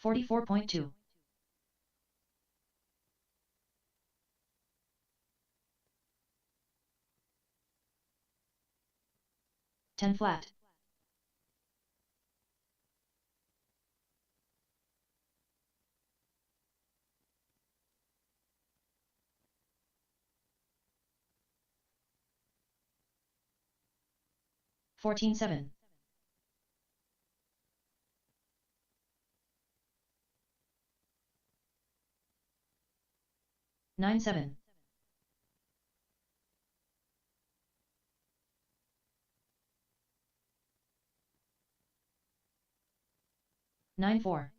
44.2. 10 flat. 14-7. 9-7. 9-4.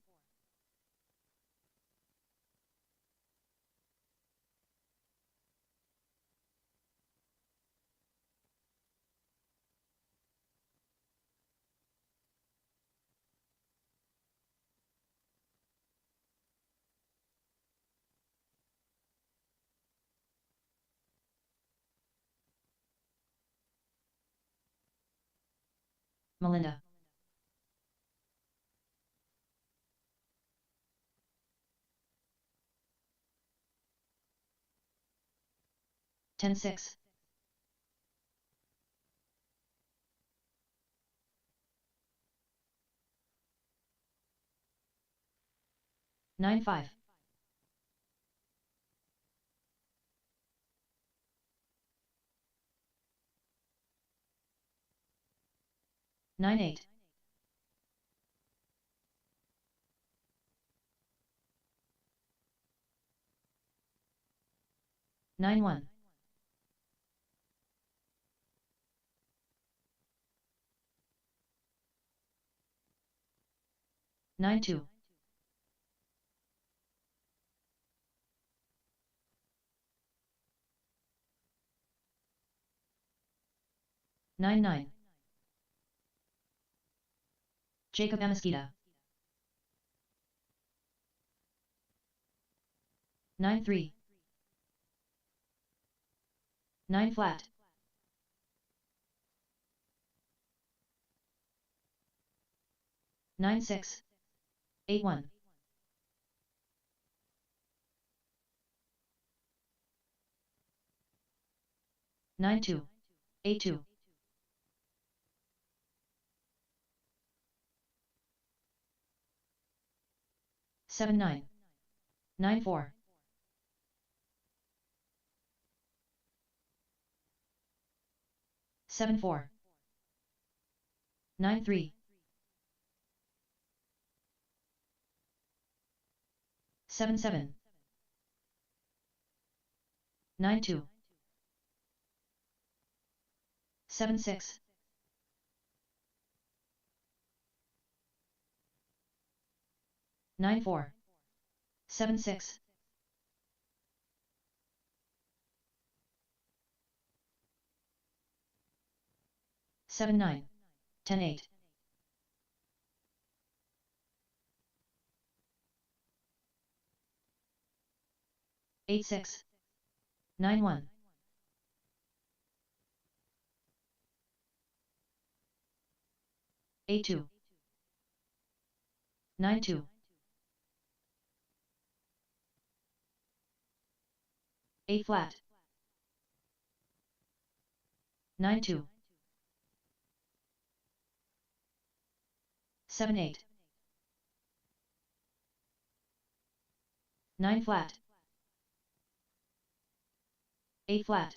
Melinda. 10-6. 9-5. 9-8. 9-1. 9-2. 9-9. Jacob Amesquita. 9-3. 9 flat. 9-6. 8-1. 9-2. 8-2. 7-9. 9-4. 7-4. 9-3. 7-7. 9-2. 7-6. 9-4. 7-6. 7-9. 10-8. 8-6. 9-1. 8-2. 9-2. 8 flat. 9-2. 7-8. 9 flat. 8 flat.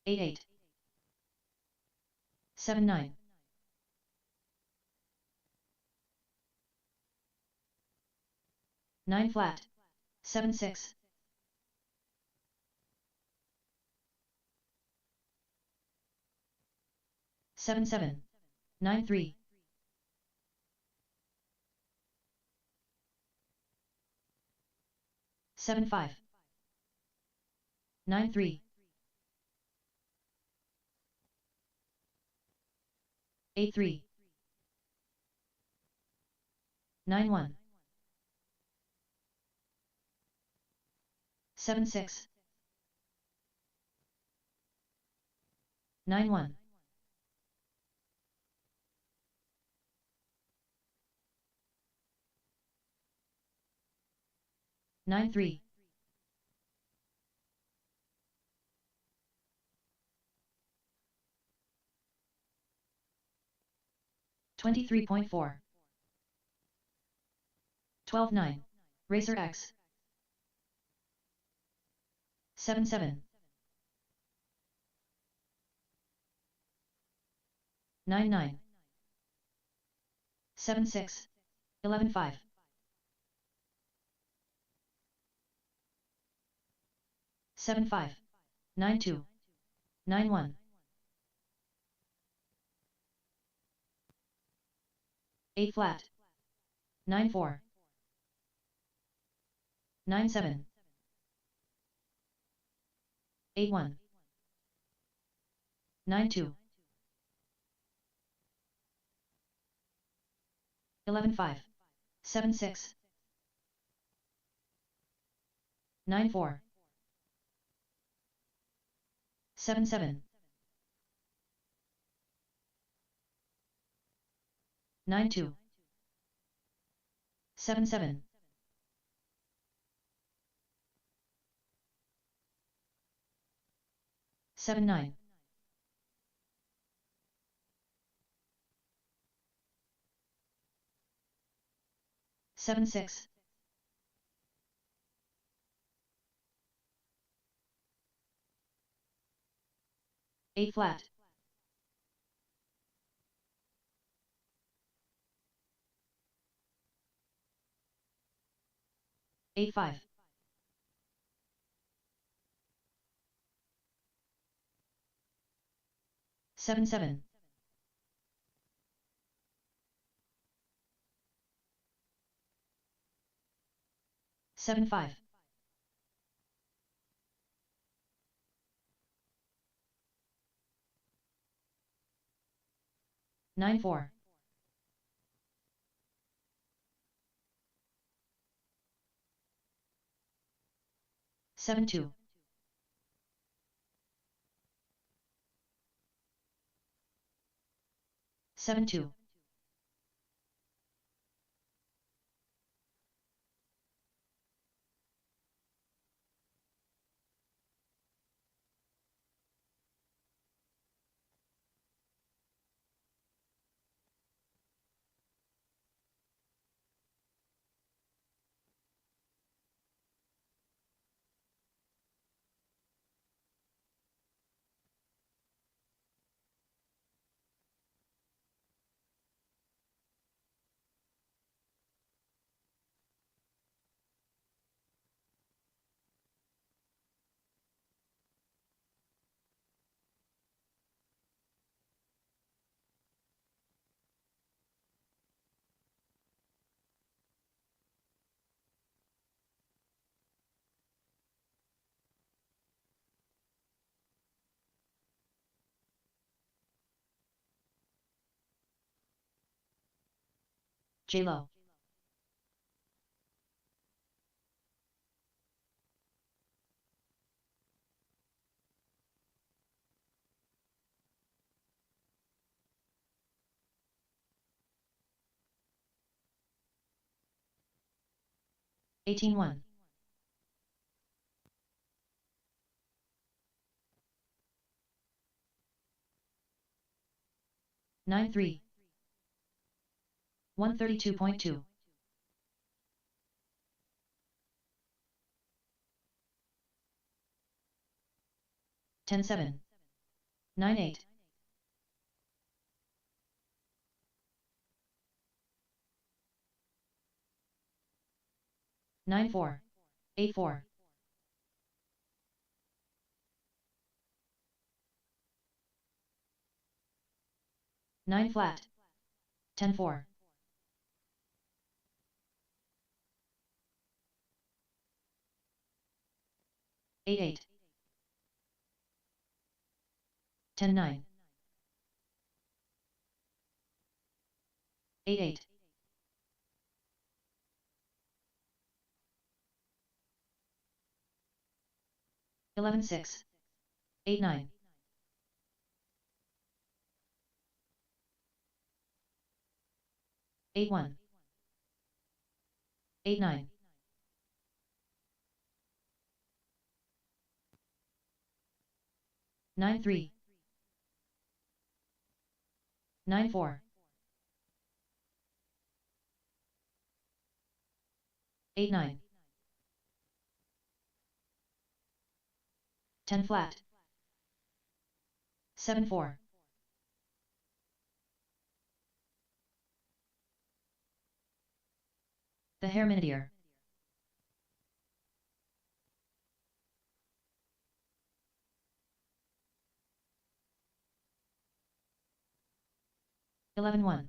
8-8. 7-9. 9 flat. 7-6. 7-7. 9-3. 7-5. 9-3. 8-3. 9-1. 7-6. 9-1. 9-3. 23.4. 12-9. Rchq. 7-7. 9-9. 7-6. 11-5. 7-5. 9-2. 9-1. 8 flat. 9-4. 9-7. 8-1. 9-2. 11-5. 7-6. 9-4. 7-7. 9-2. 7-7. 7-9. 7-6. 8 flat. 8-5. 7-7. 7-5. 9-4. 7-2. 7-2. J-Lo. 18-1. 9-3. 132.2. 10-7. 9-8. 9-4. 8-4. 9 flat. 10-4. 8-8. 10-9. 8-8. 11-6. 8-9. 8-1. 8-9. 9-3. 9-4. 8-9. 10 flat. 7-4. 'The Herminideer. 11-1.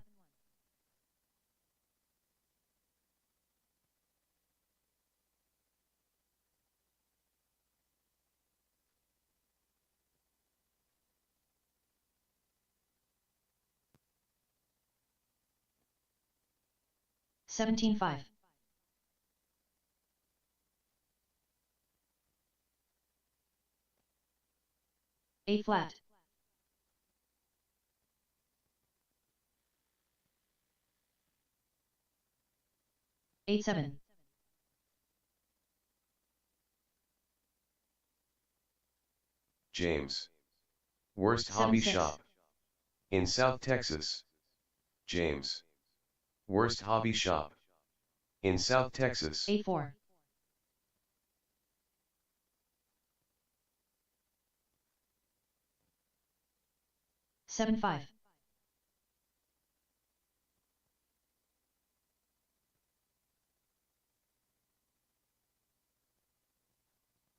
17-5. 8 flat. 8-7. James. Worst hobby 7-6. shop. In South Texas. James. Worst hobby shop. In South Texas. 8-4. 7-5.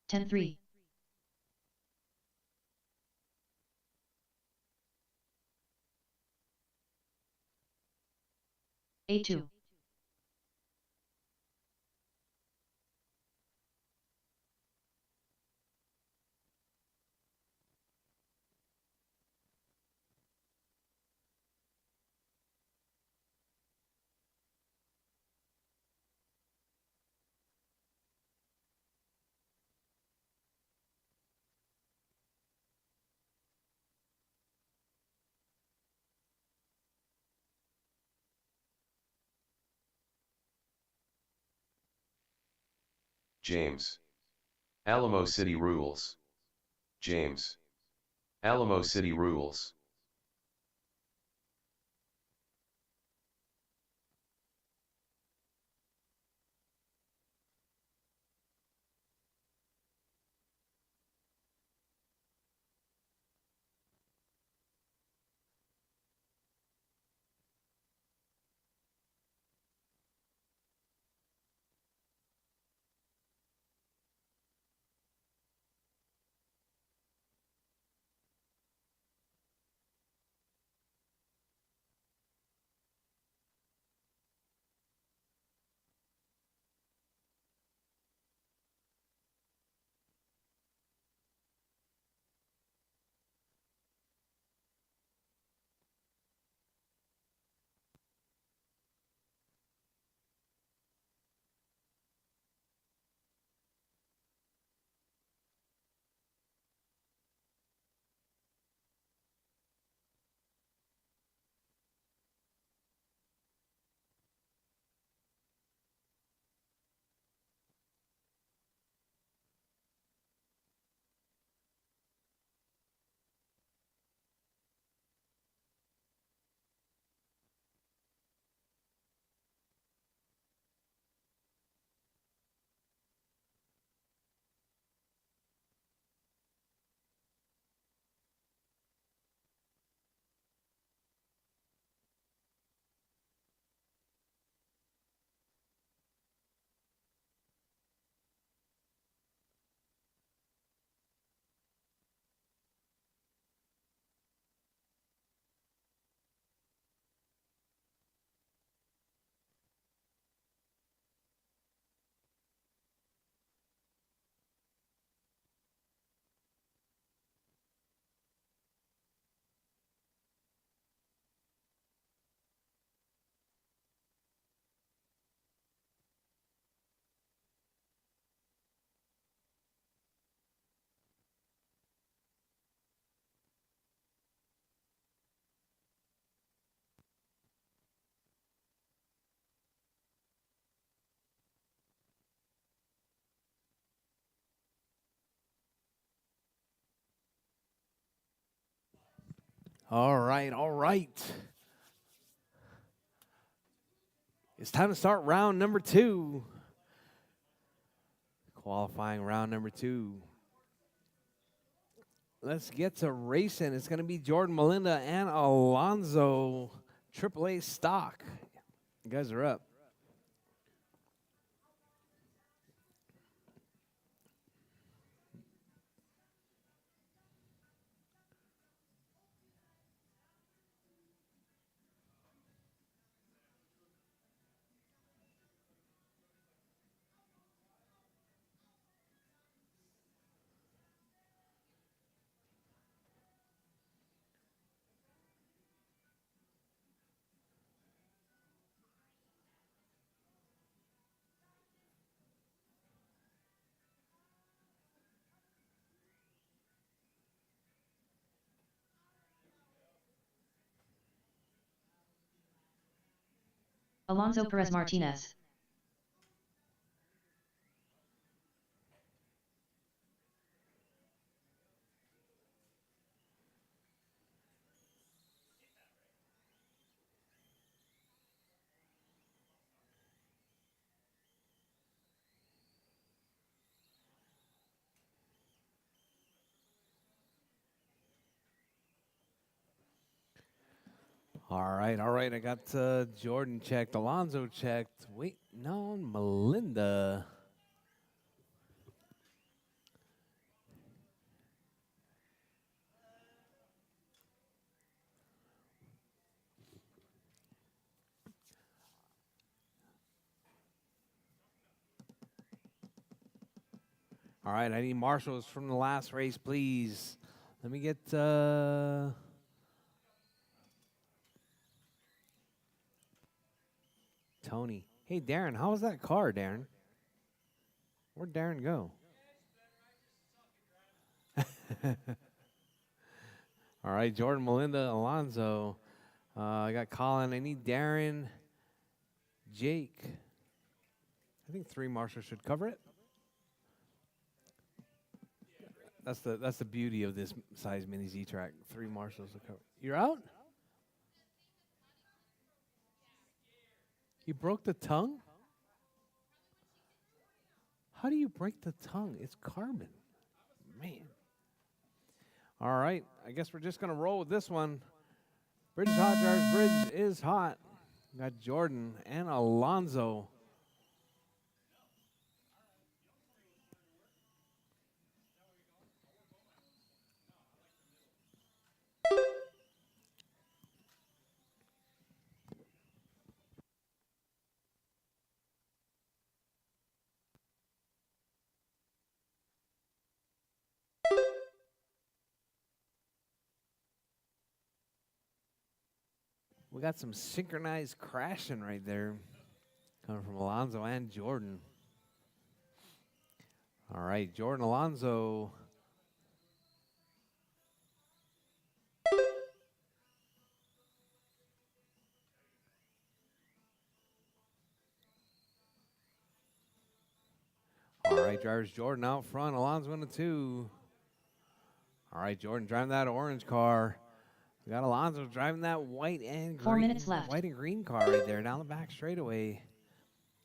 10-3. 8-2. James. Alamo City rules. James. Alamo City rules. All right, all right. It's time to start round number 2. Qualifying round number 2. Let's get to racing. It's going to be Jordan, Melinda, and Alonzo. AAA stock. You guys are up. Alonso Perez Martinez. All right, all right. I got Jordan checked, Alonzo checked. Wait, no, Melinda. All right, I need marshals from the last race, please. Let me get Tony. Hey, Darren, how was that car, Darren? Where'd Darren go? All right, Jordan, Melinda, Alonzo. I got Colin. I need Darren, Jake. I think 3 marshals should cover it. That's the beauty of this size mini Z-Track. 3 marshals to cover. You're out? You broke the tongue? How do you break the tongue? It's carbon. Man. All right. I guess we're just going to roll with this one. Bridge is hot, drivers. Bridge is hot. Got Jordan and Alonzo. We got some synchronized crashing right there coming from Alonzo and Jordan. All right, Jordan, Alonzo. All right, drivers, Jordan out front, Alonzo in the 2. All right, Jordan driving that orange car. We got Alonzo driving that white and green. 4 minutes left. White and green car right there down the back straightaway.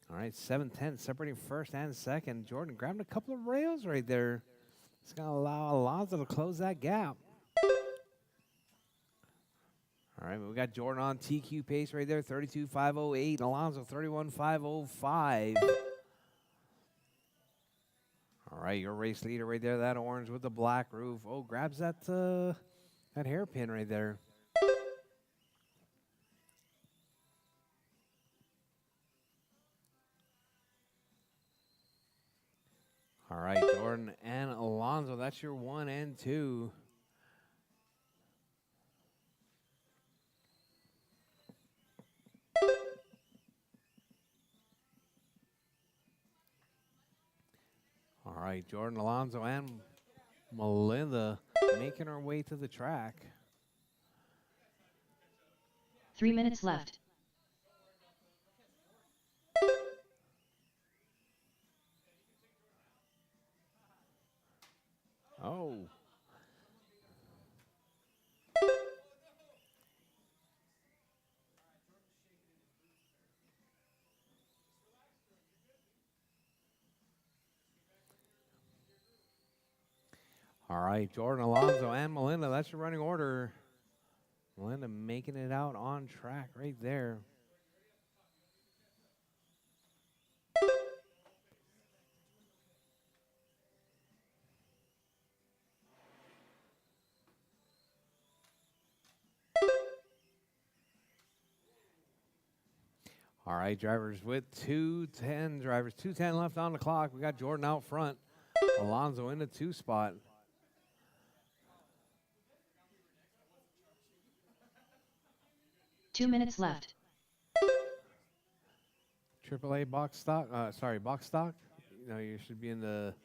All right, 7-10 separating first and second. Jordan grabbing a couple of rails right there. It's going to allow Alonzo to close that gap. All right, we got Jordan on TQ pace right there, 32.508. Alonzo 31.505. All right, your race leader right there, that orange with the black roof. Oh, grabs that that hairpin right there. All right, Jordan and Alonzo, that's your 1 and 2. All right, Jordan, Alonzo, and Melinda making our way to the track. 3 minutes left. Oh. All right, Jordan, Alonso, and Melinda. That's your running order. Melinda making it out on track right there. All right, drivers with 2:10. Drivers 2:10 left on the clock. We got Jordan out front. Alonso in the 2 spot. Two minutes left. AAA box stock. Sorry, box stock. No, you should be in the.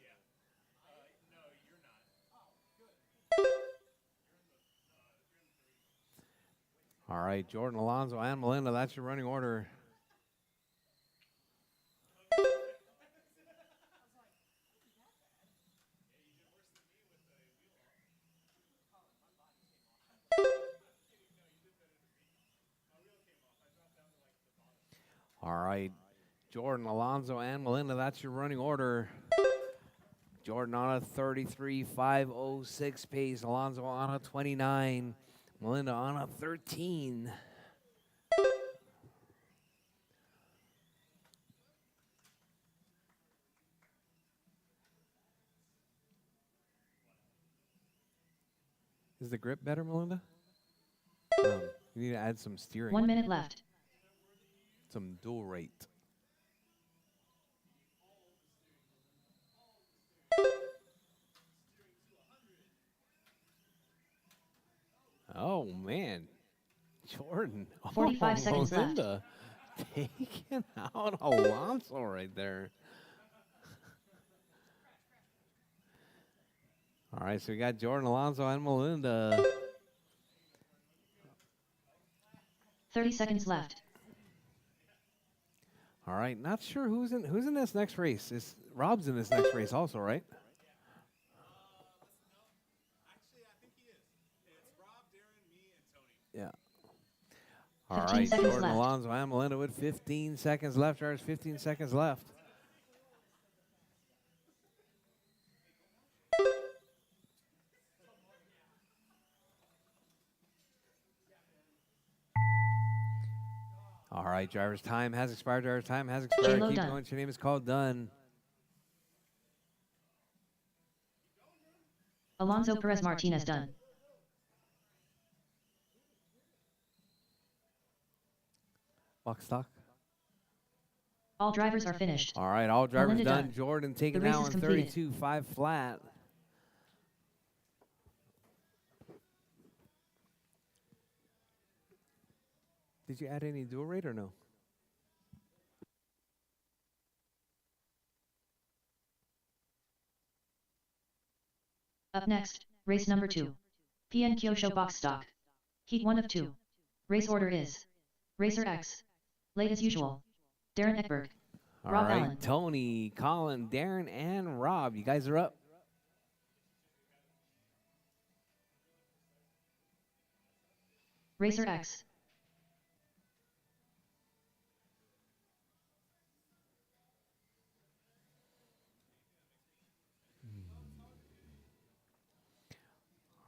All right, Jordan, Alonso, and Melinda. That's your running order. All right, Jordan, Alonso, and Melinda. That's your running order. Jordan on a 33.506 pace. Alonso on a 29. Melinda on a 13. Is the grip better, Melinda? You need to add some steering. 1 minute left. Some dual rate. Oh, man. Jordan. 45 seconds left. Melinda taking out Alonso right there. All right, so we got Jordan, Alonso, and Melinda. 30 seconds left. All right, not sure who's in this next race. Rob's in this next race also, right? Actually, I think he is. It's Rob, Darren, me, and Tony. Yeah. All 15 right, seconds Jordan, left. Alonso, and Melinda with 15 seconds left. There's 15 seconds left. All right, driver's time has expired. Driver's time has expired. J-Lo Keep done. going. Your name is called done. Alonso Perez Martinez done. Box stock. All drivers are finished. All right, all drivers Melinda done. done. Jordan taking The race now is on completed. 32.5 flat. Did you add any dual rate or no? Up next, race number 2. PN Kyosho box stock. Heat 1 of 2. Race order is Racer X. Late as usual. Darren Ekberg. All Rob right, Allen. Tony, Colin, Darren, and Rob. You guys are up. Racer X.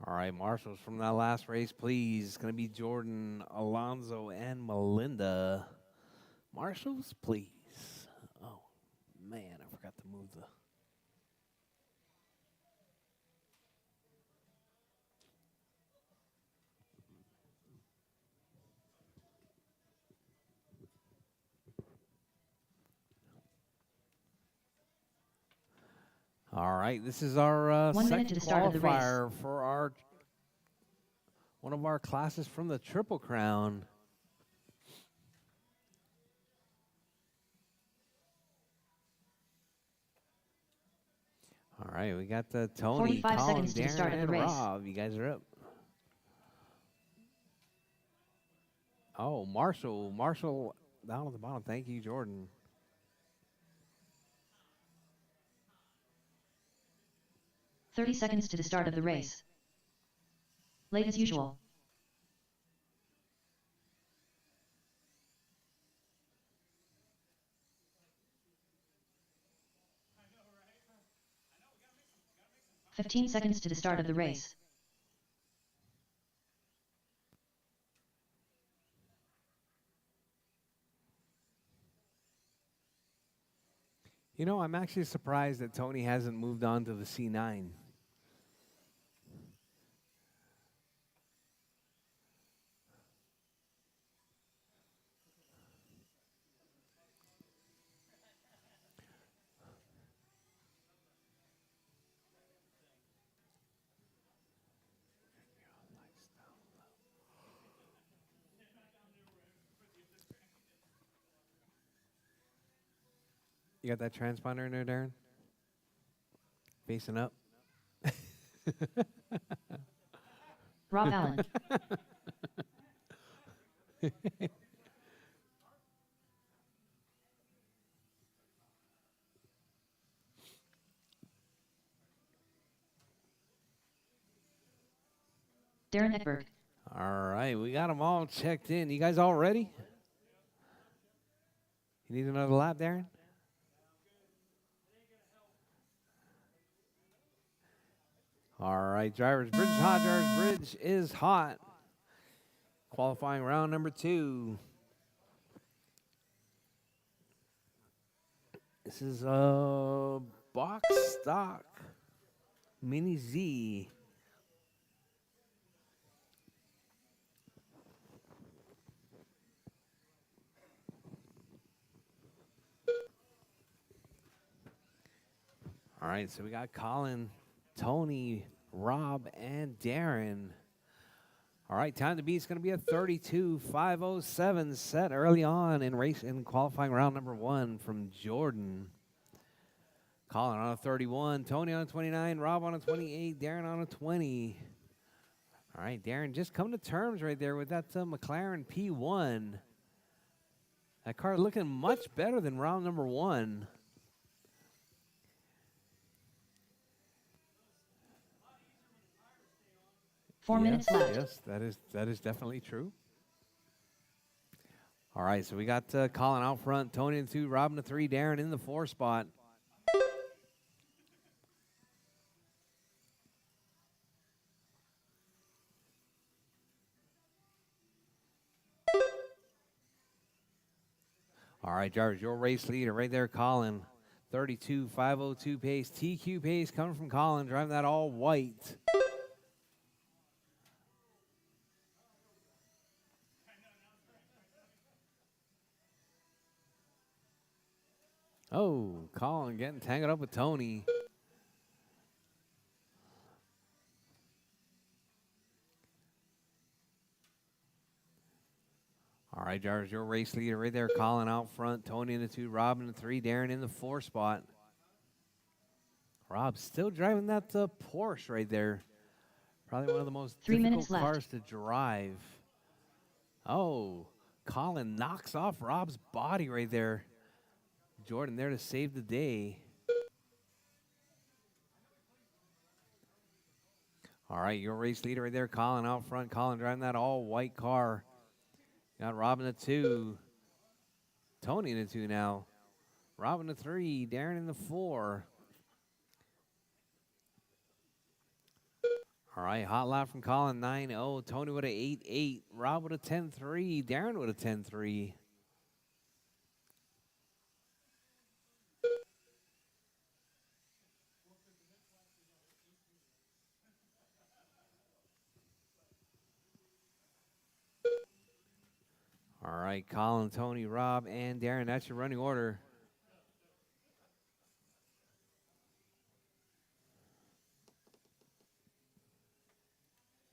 All right, marshals from that last race, please. It's going to be Jordan, Alonso, and Melinda. Marshals, please. Oh, man, I forgot to move the... All right, this is our 1 minute second to the start of the race. qualifier for one of our classes from the Triple Crown. All right, we got Tony, 45 Colin, seconds to the Darren, start of the and race. Rob. You guys are up. Oh, Marshall down at the bottom. Thank you, Jordan. "30 seconds to the start of the race. Late as usual. 15 seconds to the start of the race. You know, I'm actually surprised that Tony hasn't moved on to the C9. You got that transponder in there, Darren? Facing up? Rob Allen. Darren Eckberg. All right, we got them all checked in. You guys all ready? You need another lap, Darren? All right, drivers, bridge is hot. Drivers, bridge is hot. Qualifying round number 2. This is a box stock Mini Z. All right, so we got Colin, Tony, Rob, and Darren. All right, time to beat is going to be a 32.507 set early on in qualifying round number 1 from Jordan. Colin on a 31, Tony on a 29, Rob on a 28, Darren on a 20. All right, Darren, just come to terms right there with that McLaren P1. That car looking much better than round number 1. Four minutes left. Yes, that is definitely true. All right, so we got Colin out front, Tony in 2, Rob in the 3, Darren in the 4 spot. All right, drivers, your race leader right there, Colin. 32.502 pace, TQ pace coming from Colin, driving that all white. Oh, Colin getting tangled up with Tony. All right, drivers, your race leader right there, Colin out front, Tony in the 2, Rob in the 3, Darren in the 4 spot. Rob still driving that Porsche right there. Probably one of the most 3 difficult minutes left. cars to drive. Oh, Colin knocks off Rob's body right there. Jordan there to save the day. All right, your race leader right there, Colin out front. Colin driving that all-white car. Got Rob in the 2. Tony in the 2 now. Rob in the 3. Darren in the 4. All right, hot lap from Colin, 9-0. Tony with a 8-8. Rob with a 10-3. Darren with a 10-3. All right, Colin, Tony, Rob, and Darren. That's your running order.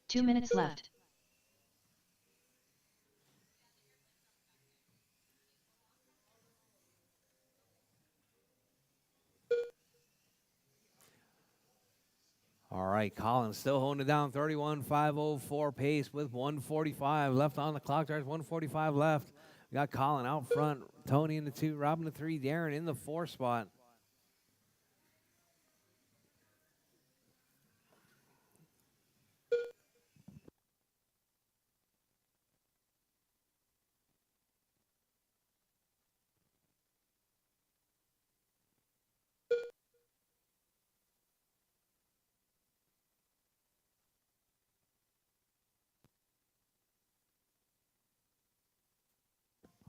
Two minutes left. All right, Colin still holding it down, 31.504 pace with 145 left on the clock. There's 145 left. We got Colin out front, Tony in the 2, Rob in the 3, Darren in the 4 spot.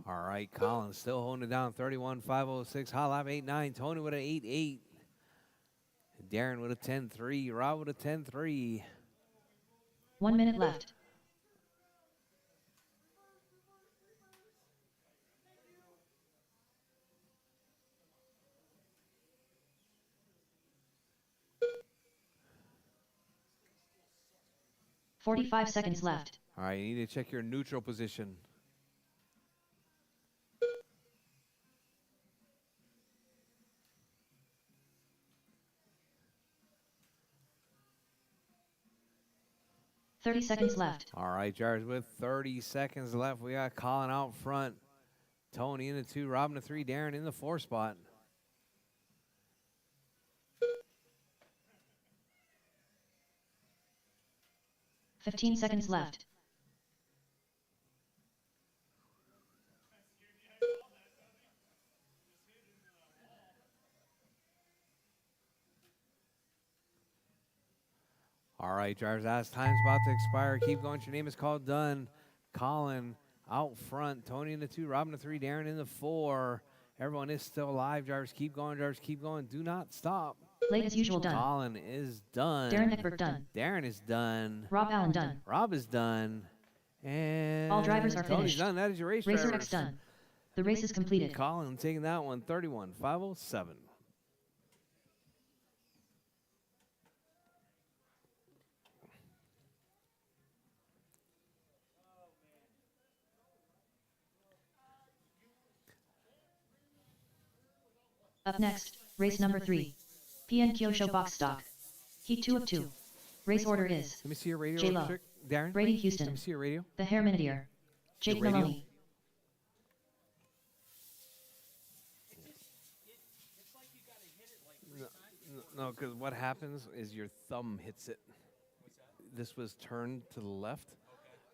All right, Collins still holding it down, 31.506. Hot lap 8.9. Tony with an 8.8. Darren with a 10.3. Rob with a 10.3. 1 minute left. $45 left. All right, you need to check your neutral position. $30 left. All right, drivers, with 30 seconds left, we got Colin out front. Tony in the 2, Rob in the 3, Darren in the 4 spot. $15 left. All right, drivers, as time's about to expire. Keep going. Your name is called. Done. Colin out front. Tony in the 2, Rob in the 3, Darren in the 4. Everyone is still alive. Drivers, keep going. Drivers, keep going. Do not stop. Late as usual, done. Colin is done. Darren Eckberg, done. Darren is done. Rob Allen, done. Rob is done. And all drivers are Tony's finished. done. That is your race, Racer drivers. X done. The race is completed. Colin taking that one, 31.507. Up next, race number 3. PN Kyosho Box Stock. Heat 2 of 2. Race order is Let me see your radio. J-Lo, Trick. Darren. Brady Houston, Let me see your radio. the Hair Minutier, Jake radio? Maloney. No, because what happens is your thumb hits it. This was turned to the left,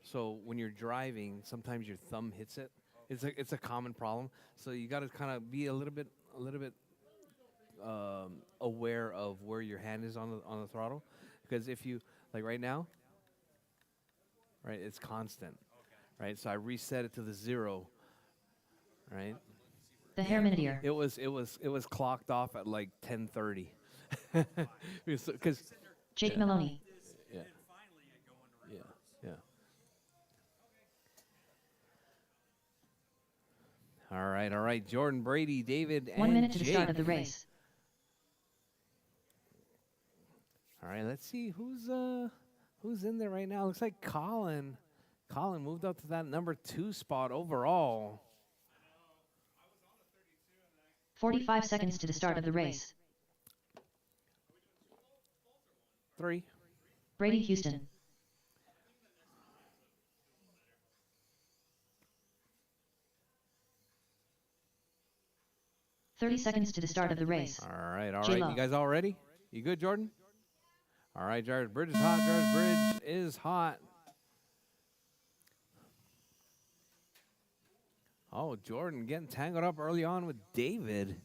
so when you're driving, sometimes your thumb hits it. It's a common problem. So you got to kind of be a little bit aware of where your hand is on the throttle, because if you like right now, right, it's constant, right. So I reset it to the 0, right. The Hair Minutier. It was clocked off at like 10:30. Because Jake Maloney. Yeah. Yeah. All right. Jordan, Brady, David, 1 and minute to the Jake. start of the race. All right, let's see who's in there right now. Looks like Colin. Colin moved up to that number 2 spot overall. 45 seconds to the start of the race. 3. Brady Houston. $30 seconds to the start of the race. All right. J-Lo. You guys all ready? You good, Jordan? All right, Jarvis Bridge is hot. Jarvis Bridge is hot. Oh, Jordan getting tangled up early on with David.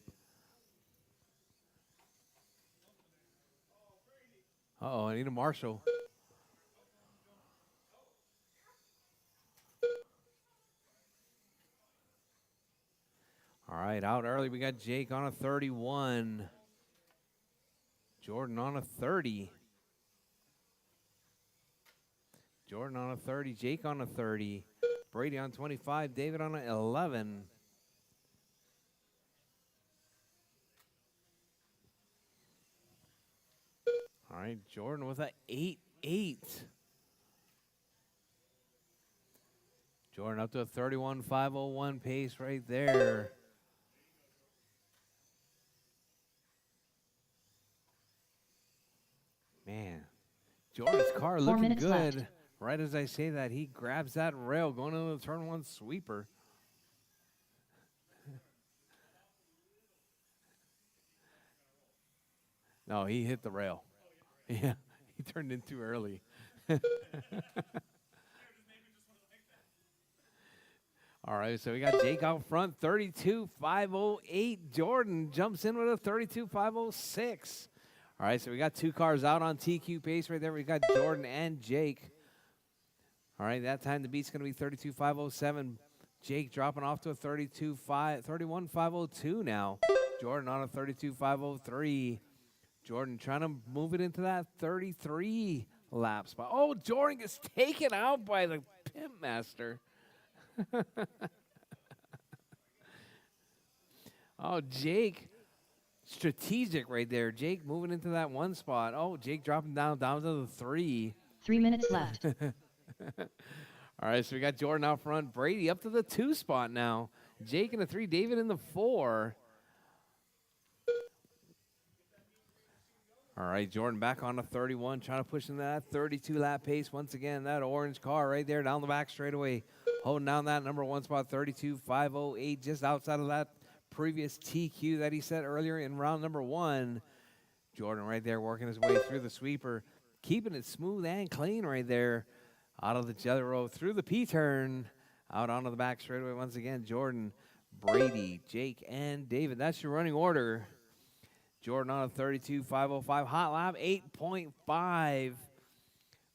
Uh-oh, I need a marshal. All right, out early. We got Jake on a 31. Jordan on a 30. Jordan on a 30. Jake on a 30. Brady on 25. David on a 11. All right, Jordan with a 8-8. Jordan up to a 31.501 pace right there. Man, Jordan's car 4 looking minutes good. left. Right as I say that, he grabs that rail going into the turn 1 sweeper. No, he hit the rail. Yeah, he turned in too early. All right, so we got Jake out front, 32.508. Jordan jumps in with a 32.506. All right, so we got 2 cars out on TQ pace right there. We got Jordan and Jake. All right, that time the beat's going to be 32.507. Jake dropping off to a 31.502 now. Jordan on a 32.503. Jordan trying to move it into that 33 lap spot. Oh, Jordan gets taken out by the pit master. Oh, Jake, strategic right there. Jake moving into that one spot. Oh, Jake dropping down to the 3. 3 minutes left. All right, so we got Jordan out front. Brady up to the 2 spot now. Jake in the 3, David in the 4. All right, Jordan back on the 31, trying to push in that 32-lap pace. Once again, that orange car right there down the back straightaway, holding down that number 1 spot, 32.508, just outside of that previous TQ that he set earlier in round number 1. Jordan right there working his way through the sweeper, keeping it smooth and clean right there. Out of the jelly roll, through the P-turn, out onto the back straightaway once again. Jordan, Brady, Jake, and David. That's your running order. Jordan on a 32.505. Hot lap, 8.5.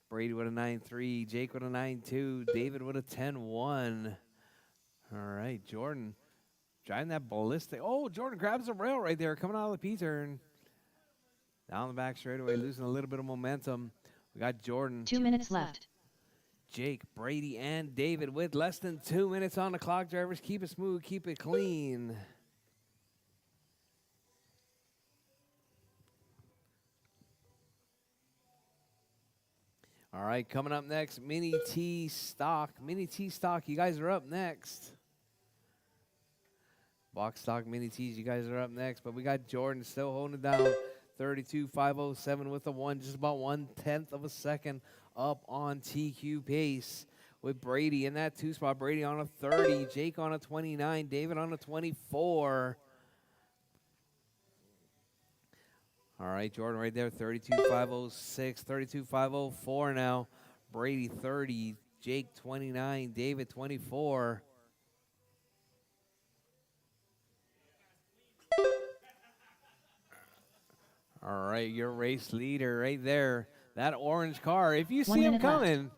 Brady with a 9.3. Jake with a 9.2. David with a 10.1. All right, Jordan driving that ballistic. Oh, Jordan grabs the rail right there, coming out of the P-turn. Down the back straightaway, losing a little bit of momentum. We got Jordan. 2 minutes left. Jake, Brady, and David with less than 2 minutes on the clock. Drivers, keep it smooth, keep it clean. All right, coming up next, Mini T Stock. Mini T Stock, you guys are up next. Box Stock, Mini T's, you guys are up next. But we got Jordan still holding it down. 32.507 with a 1, just about 1/10 of a second up on TQ pace. With Brady in that 2 spot. Brady on a 30, Jake on a 29, David on a 24. All right, Jordan right there, 32.506, 32.504 now. Brady 30, Jake 29, David 24. All right, your race leader right there. That orange car. If you see him coming,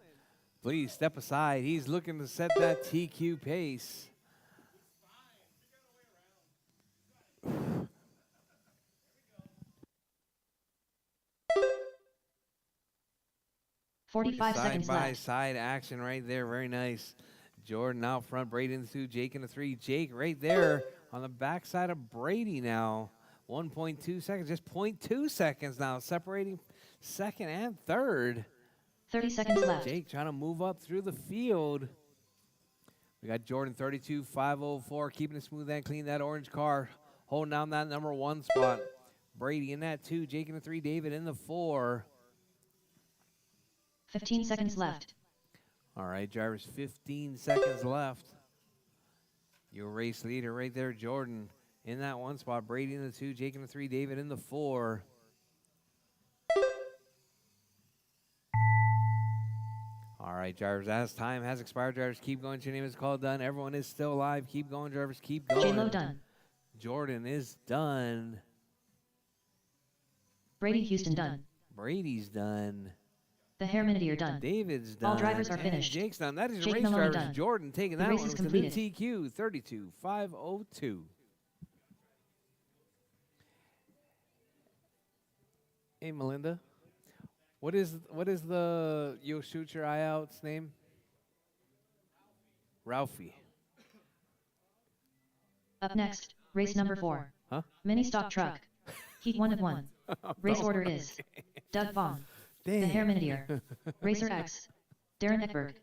please step aside. He's looking to set that TQ pace. Forty-five seconds left. Side-by-side action right there. Very nice. Jordan out front. Brady in the 2. Jake in the 3. Jake right there on the backside of Brady now. 1.2 seconds. Just 0.2 seconds now. Separating second and third. 30 seconds left. Jake trying to move up through the field. We got Jordan 32.504. Keeping it smooth and clean. That orange car holding down that number 1 spot. Brady in that 2. Jake in the 3. David in the 4. 15 seconds left. All right, drivers, 15 seconds left. Your race leader right there, Jordan, in that 1 spot. Brady in the 2, Jake in the 3, David in the 4. All right, drivers, as time has expired, drivers, keep going. Your name is called done. Everyone is still alive. Keep going, drivers, keep going. J-Lo done. Jordan is done. Brady Houston done. Brady's done. The Herminidier done. David's done. All drivers are finished. Jake's done. That is Jake race Maloney drivers. done. Jordan taking The that race one is with the new completed. TQ 32.502. Hey, Melinda. What is the You'll Shoot Your Eye Out's name? Ralphie. Up next, race number 4. Huh? Mini stock truck. Heat 1 of 1. Race order is Doug Vaughn. The Herminidier. Racer X. Darren Eckberg.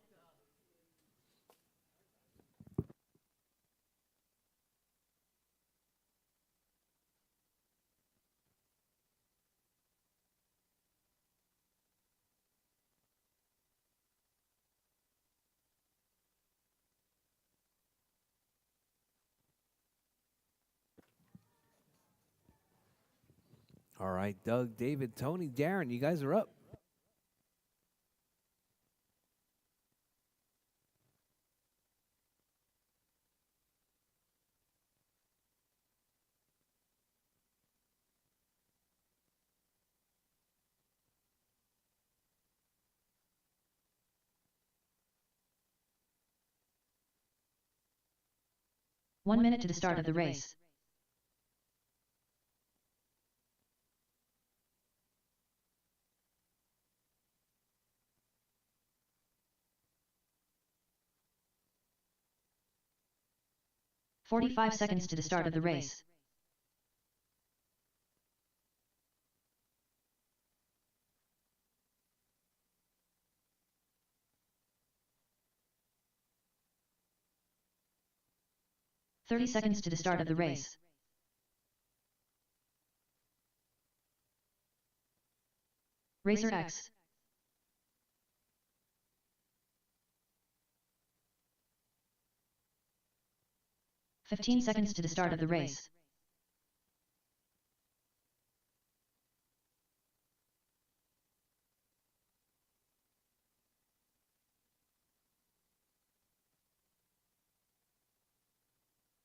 All right, Doug, David, Tony, Darren, you guys are up. 1 minute to the start of the race. "45 seconds to the start of the race. "30 seconds to the start of the race. Racer X. "15 seconds to the start of the race.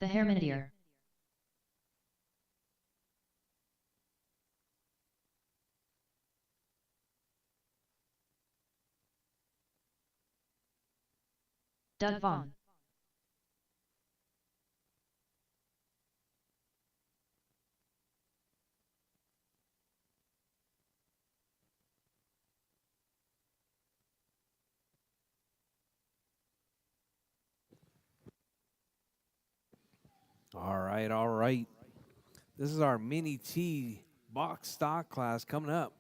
The Herminidier. Doug Vaughn. All right, all right. This is our Mini T box stock class coming up.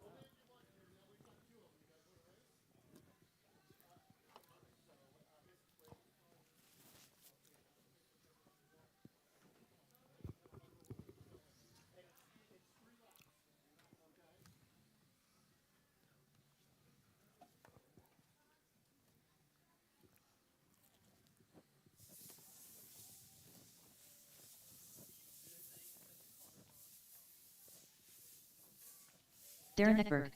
Darren Eckberg.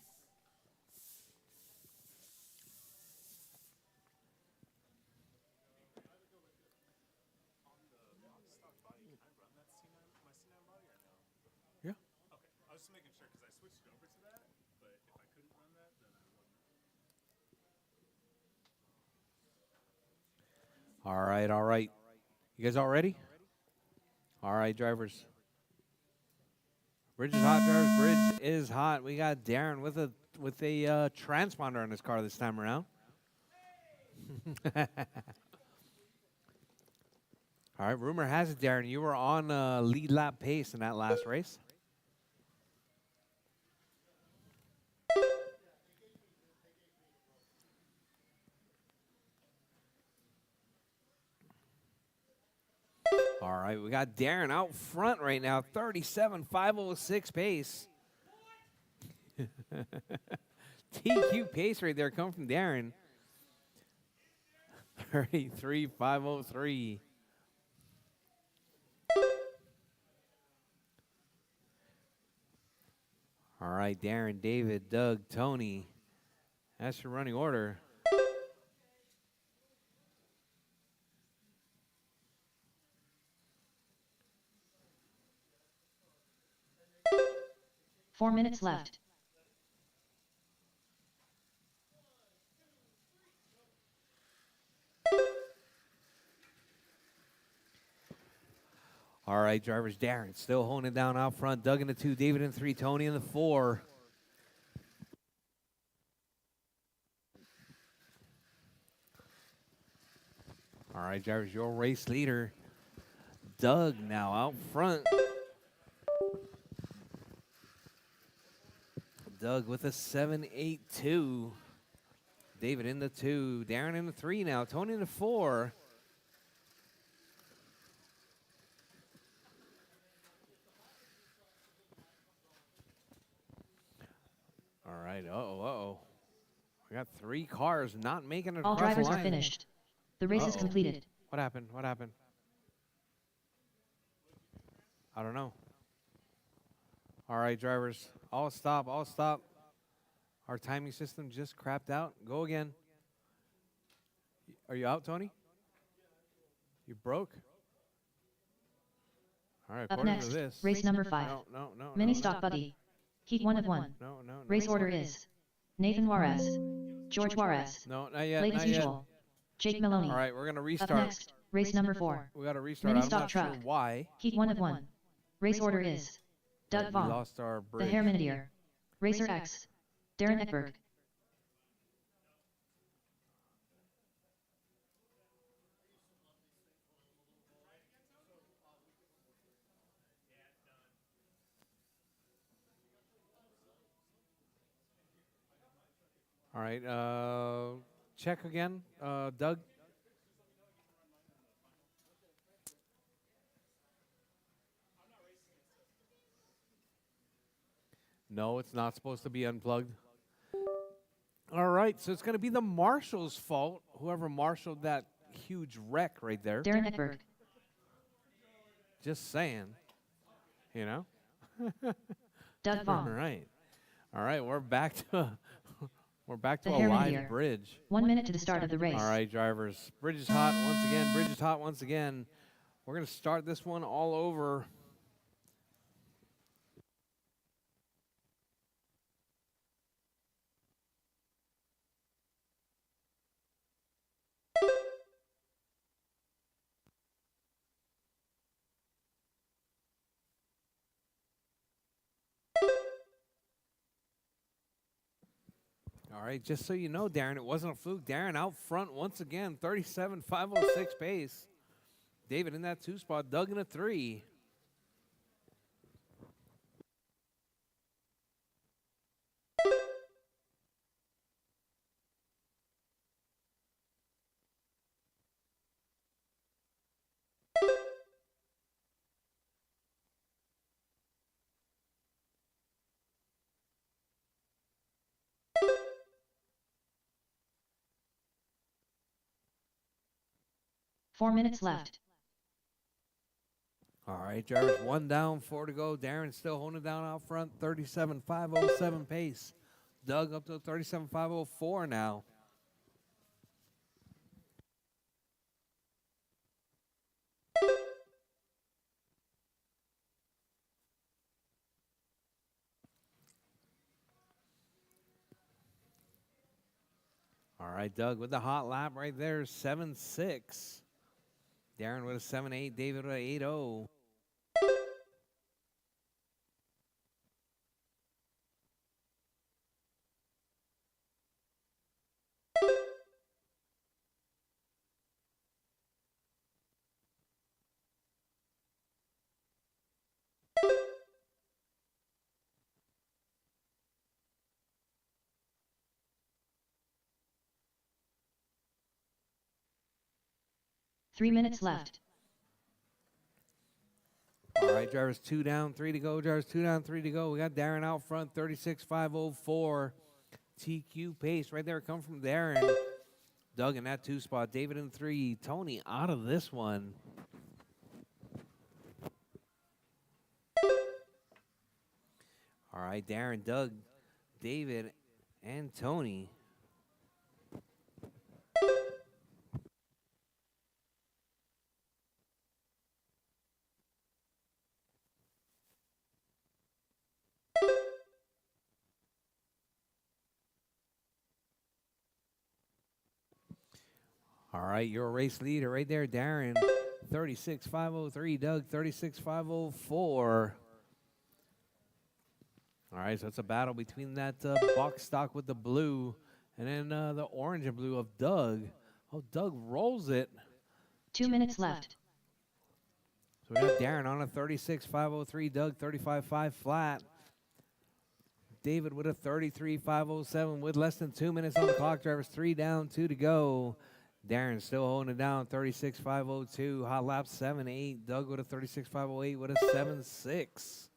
Yeah. Okay, I was just making sure because I switched over to that, but if I couldn't run that, then I wouldn't. All right, all right. You guys all ready? All right, drivers. Bridge is hot, drivers. Bridge is hot. We got Darren with a transponder on his car this time around. All right, rumor has it, Darren, you were on lead lap pace in that last race. All right, we got Darren out front right now, 37.506 pace. TQ pace right there coming from Darren. 33.503. All right, Darren, David, Doug, Tony. That's your running order. "4 minutes left. All right, drivers, Darren still holding it down out front. Doug in the 2, David in 3, Tony in the 4. All right, drivers, your race leader. Doug now out front. Doug with a 7.82. David in the 2. Darren in the 3 now. Tony in the 4. All right, uh-oh. We got 3 cars not making it All across the drivers line. are finished. The race is completed. What happened? What happened? I don't know. All right, drivers, all stop, all stop. Our timing system just crapped out. Go again. Are you out, Tony? You broke? All right, Up according next, to this. race number 5. No. Mini Stock Buddy. Heat 1 of 1. No. Race order is Nathan Juarez, George Juarez. No, not yet. Late not as yet. usual. Jake Maloney. All right, we're going to Up restart. next, Race number 4. We got to restart. Mini I'm stock not truck. sure why. Heat 1 of 1. Race order is Doug We Vaughn, lost our the bridge. Herminier, Racer X, Darren Eckberg. All right. Check again, Doug. No, it's not supposed to be unplugged. All right, so it's going to be the marshal's fault. Whoever marshaled that huge wreck right there. Darren Eckberg. Just saying. You know? Doug All Vaughn. right. All right, we're back to we're back to The a live Herminier. bridge. 1 minute to the start of the race. All right, drivers. Bridge is hot once again. Bridge is hot once again. We're going to start this one all over. All right, just so you know, Darren, it wasn't a fluke. Darren out front once again, 37.506 pace. David in that 2 spot, Doug in a 3. Four minutes left. All right, drivers, 1 down, 4 to go. Darren still holding it down out front, 37.507 pace. Doug up to 37.504 now. All right, Doug with the hot lap right there, 7.6. Darren with a 7.8, David with a 8.0. Three minutes left. All right, drivers, 2 down, 3 to go. Drivers, 2 down, 3 to go. We got Darren out front, 36.504. TQ pace right there, come from Darren. Doug in that 2 spot. David in 3. Tony out of this one. All right, Darren, Doug, David, and Tony. All right, your race leader right there, Darren, 36.503. Doug, 36.504. All right, so it's a battle between that box stock with the blue and then the orange and blue of Doug. Oh, Doug rolls it. 2 minutes left. So we got Darren on a 36.503. Doug, 35.5 flat. David with a 33.507 with less than 2 minutes on the clock. Drivers 3 down, 2 to go. Darren still holding it down, 36.502. Hot lap 7.8. Doug with a 36.508 with a 7.6.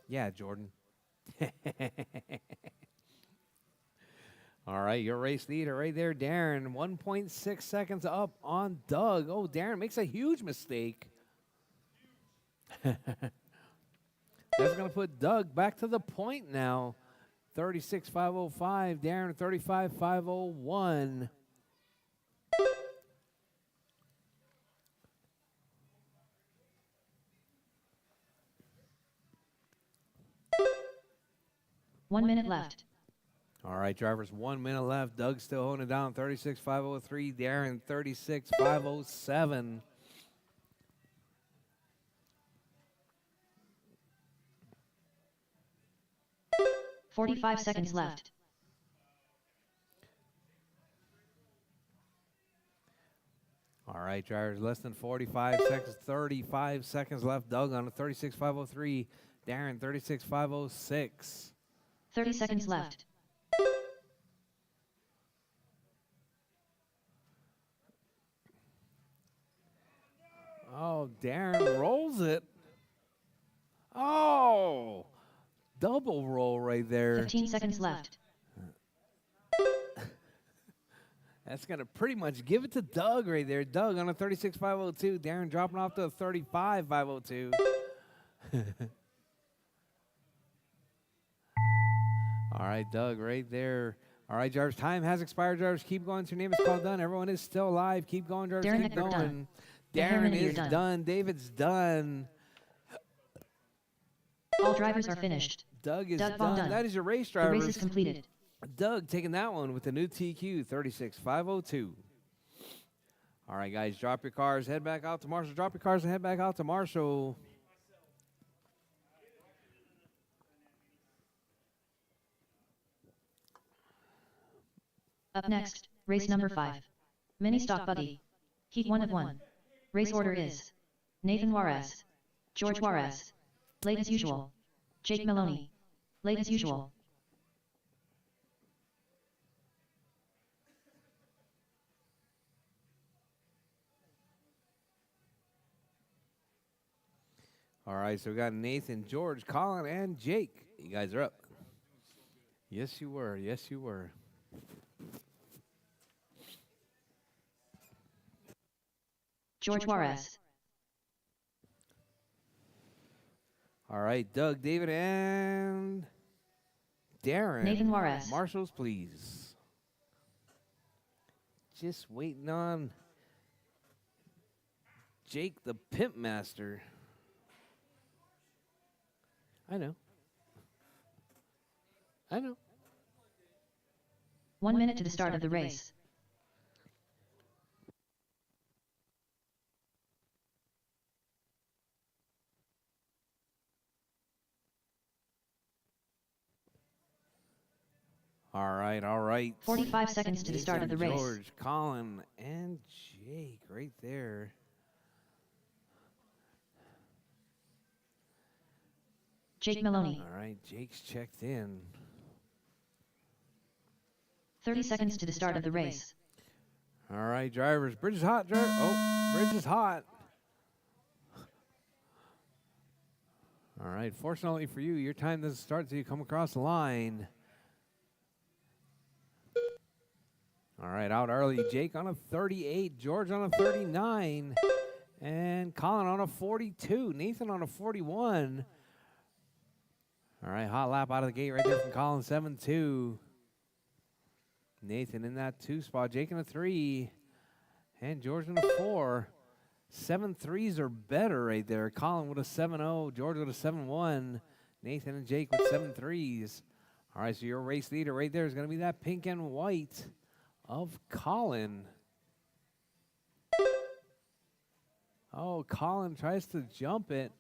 Yeah, Jordan. All right, your race leader right there, Darren. 1.6 seconds up on Doug. Oh, Darren makes a huge mistake. That's going to put Doug back to the point now. 36.505. Darren, 35.501. 1 minute left. All right, drivers, 1 minute left. Doug still holding it down, 36,503. Darren, 36,507. 45 seconds left. All right, drivers, less than 45 seconds, 35 seconds left. Doug on a 36,503. Darren, 36,506. 30 seconds left. Oh, Darren rolls it. Oh, double roll right there. 15 seconds left. That's going to pretty much give it to Doug right there. Doug on a 36,502. Darren dropping off to a 35,502. All right, Doug right there. All right, drivers, time has expired. Drivers, keep going. Your name is called done. Everyone is still alive. Keep going, drivers. Darren, keep you're going. done. Darren is done. done. David's done. All drivers are finished. Doug is Doug done. That is your race, The drivers. race is completed. Doug taking that one with the new TQ 36,502. All right, guys, drop your cars, head back out to Marshall. Drop your cars and head back out to Marshall. Up next, race number 5. Mini Stock Buggy. Heat 1 of 1. Race order is Nathan Juarez, George Juarez. Late as usual. Jake Maloney. Late as usual. All right, so we got Nathan, George, Colin, and Jake. You guys are up. Yes, you were. Yes, you were. George Juarez. All right, Doug, David, and Darren. Nathan Juarez. Marshals, please. Just waiting on Jake, the Pimp Master. I know. 1 minute to the start of the race. All right. 45 seconds to the start of the race. George, Colin, and Jake right there. Jake Maloney. All right, Jake's checked in. 30 seconds to the start of the race. All right, drivers. Bridge is hot. Bridge is hot. All right, fortunately for you, your time doesn't start until you come across the line. All right, out early. Jake on a 38. George on a 39. And Colin on a 42. Nathan on a 41. All right, hot lap out of the gate right there from Colin, 7-2. Nathan in that 2 spot. Jake in a 3. And George in a 4. 7 threes or better right there. Colin with a 7-0. George with a 7-1. Nathan and Jake with 7 threes. All right, so your race leader right there is going to be that pink and white of Colin. Oh, Colin tries to jump it.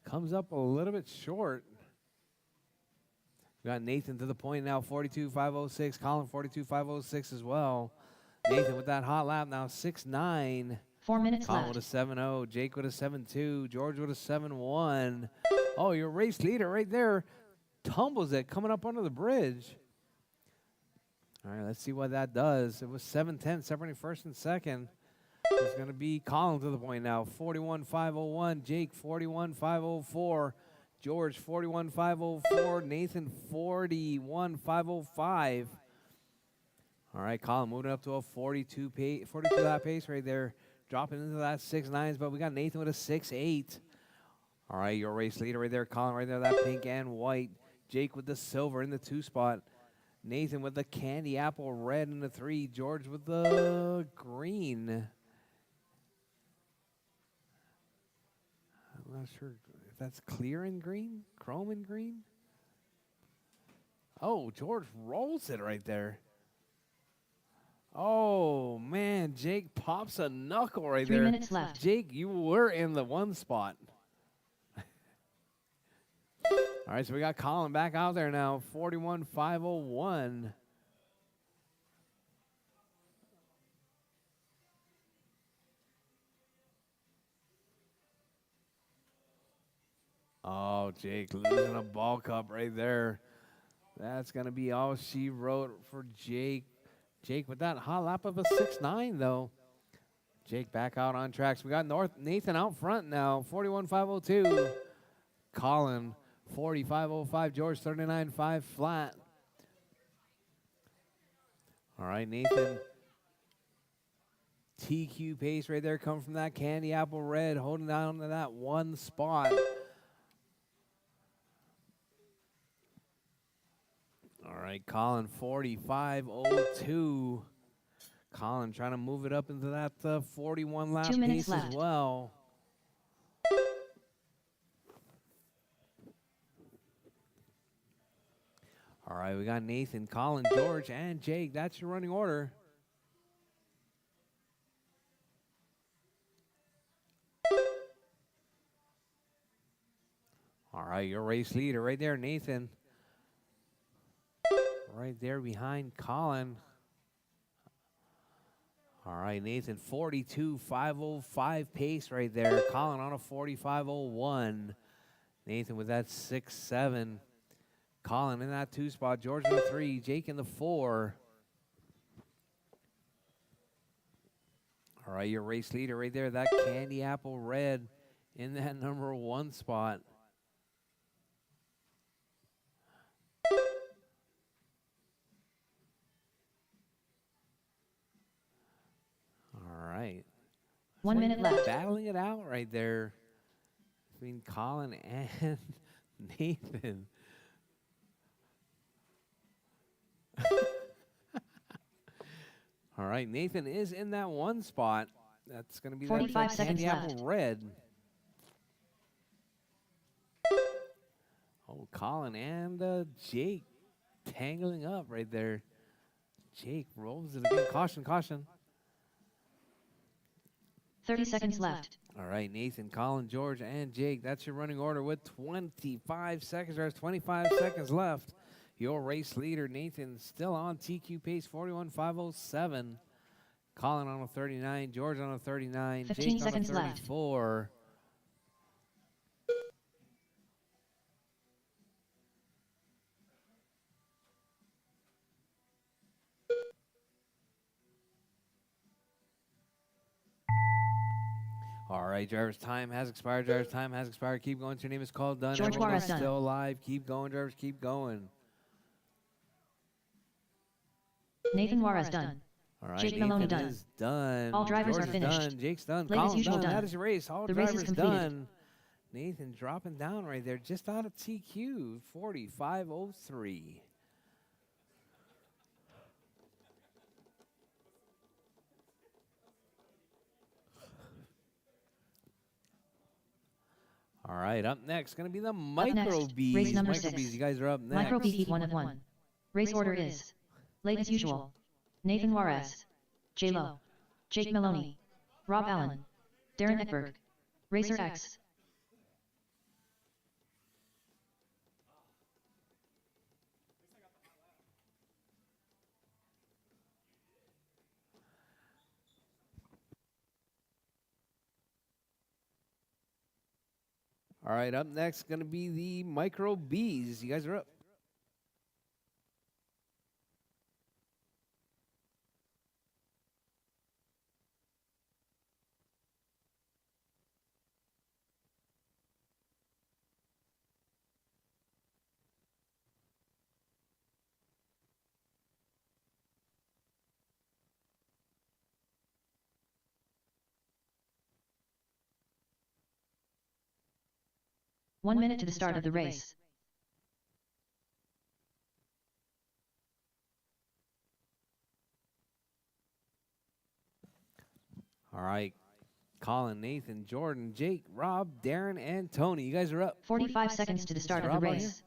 Comes up a little bit short. We got Nathan to the point now, 42.506. Colin, 42.506 as well. Nathan with that hot lap now, 6-9. 4 minutes Colin left. with a 7-0. Jake with a 7-2. George with a 7-1. Oh, your race leader right there tumbles it coming up under the bridge. All right, let's see what that does. It was 7-10 separating first and second. It's going to be Colin to the point now, 41.501. Jake, 41.504. George, 41.504. Nathan, 41.505. All right, Colin moving up to a 42 lap pace right there. Dropping into that 6.9s, but we got Nathan with a 6.8. All right, your race leader right there. Colin right there, that pink and white. Jake with the silver in the 2 spot. Nathan with the candy apple red in the 3. George with the green. I'm not sure if that's clear and green, chrome and green. Oh, George rolls it right there. Oh, man, Jake pops a knuckle right 3 there. minutes left. Jake, you were in the one spot. All right, so we got Colin back out there now, 41.501. Oh, Jake losing a ball cup right there. That's going to be all she wrote for Jake. Jake with that hot lap of a 6.9, though. Jake back out on tracks. We got Nathan out front now, 41.502. Colin, 45.05. George, 39.5 flat. All right, Nathan. TQ pace right there, coming from that candy apple red, holding down to that one spot. All right, Colin, 45.02. Colin trying to move it up into that 41 lap 2 minutes pace left. as well. All right, we got Nathan, Colin, George, and Jake. That's your running order. All right, your race leader right there, Nathan. Right there behind Colin. All right, Nathan, 42.505 pace right there. Colin on a 45.01. Nathan with that 6.7. Colin in that 2 spot. George in the 3. Jake in the 4. All right, your race leader right there. That candy apple red in that number 1 spot. All right. 1 minute left. Battling it out right there between Colin and Nathan. All right, Nathan is in that 1 spot. That's going to be 45 that seconds candy apple left. red. Oh, Colin and Jake tangling up right there. Jake rolls it again. Caution, caution. 30 seconds left. All right, Nathan, Colin, George, and Jake. That's your running order with 25 seconds. There's 25 seconds left. Your race leader, Nathan, still on TQ pace, 41.507. Colin on a 39, George on a 39, 15 Jake on a seconds left. 34. All right, driver's time has expired. Driver's time has expired. Keep going. Your name is called. Done. George Everyone Juarez is done. still alive. Keep going, drivers. Keep going. Nathan Juarez done. All right, Jake Nathan Maloney done. is done. All drivers George are is finished. done. Jake's done. Late as Colin's usual done. done. That is your race. All The race drivers is completed. done. Nathan dropping down right there, just out of TQ, 45.03. All right, up next, going to be the Micro Bees. Race number Micro 6. Bees, you guys are up next. Micro B Heat 1 of 1. Race order is: late as usual, Nathan Juarez, J Lo, Jake Maloney, Rob Allen, Darren Eckberg, Racer X. All right, up next, going to be the Micro Bees. You guys are up. One minute to the start of the race. All right, Colin, Nathan, Jordan, Jake, Rob, Darren, and Tony. You guys are up. 45 seconds to the start of the Rob on race.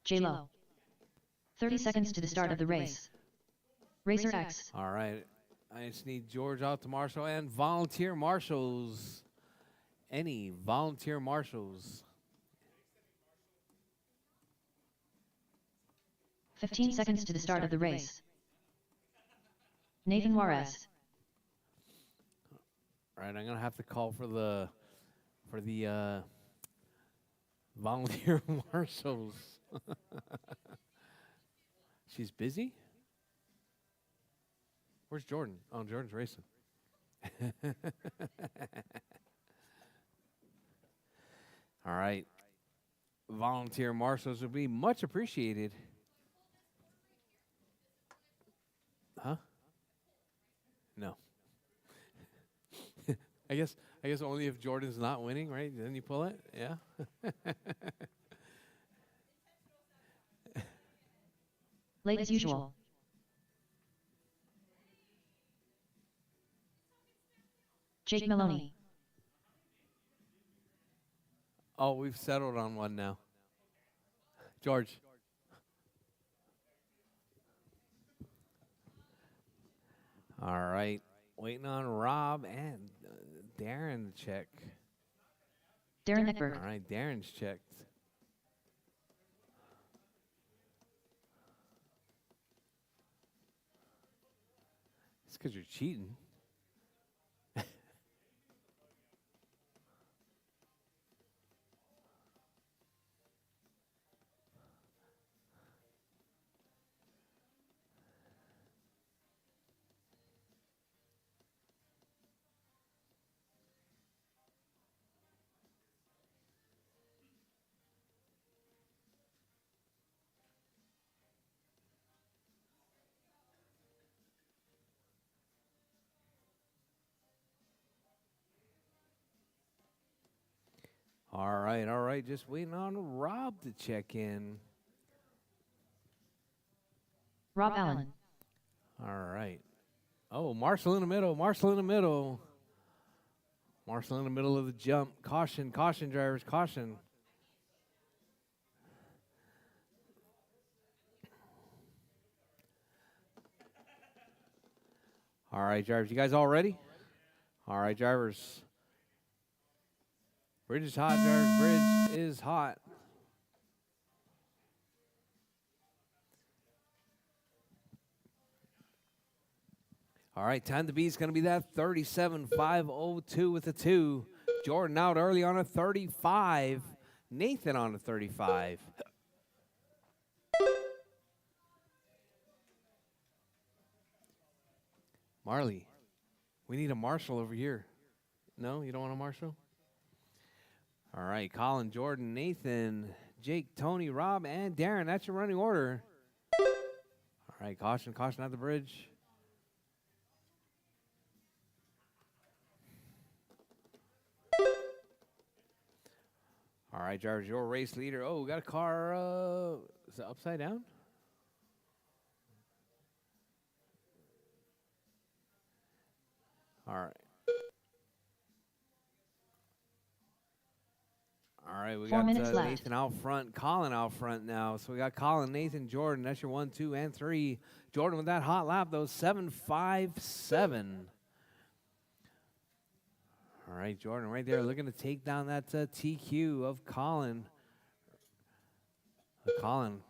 J-Lo. 30 seconds to the start of the race. Racer X. All right. I just need George out to marshal and volunteer marshals. Any volunteer marshals? 15 seconds to the start of the race. Nathan Juarez. All right, I'm gonna have to call for the volunteer marshals. She's busy? Where's Jordan? Oh, Jordan's racing. All right. Volunteer marshals would be much appreciated. Huh? No. I guess only if Jordan's not winning, right? Then you pull it? Yeah. Late as usual. Jake Maloney. Oh, we've settled on one now. George. All right. Waiting on Rob and Darren to check. Darren Eckberg. All right, Darren's checked. It's because you're cheating. All right. Just waiting on Rob to check in. Rob Allen. All right. Oh, Marshall in the middle. Marshall in the middle. Marshall in the middle of the jump. Caution, drivers, caution. All right, drivers. You guys all ready? All right, drivers. Bridge is hot, drivers. Bridge is hot. All right, time to beat is going to be that 37.502 with a 2. Jordan out early on a 35. Nathan on a 35. Marley, we need a marshal over here. No, you don't want a marshal? All right, Colin, Jordan, Nathan, Jake, Tony, Rob, and Darren. That's your running order. All right, caution at the bridge. All right, drivers, your race leader. Oh, we got a car. Is it upside down? All right. All right, we 4 got minutes left. Nathan out front, Colin out front now. So we got Colin, Nathan, Jordan. That's your 1, 2, and 3. Jordan with that hot lap, though, 7.57. All right, Jordan right there looking to take down that TQ of Colin. Colin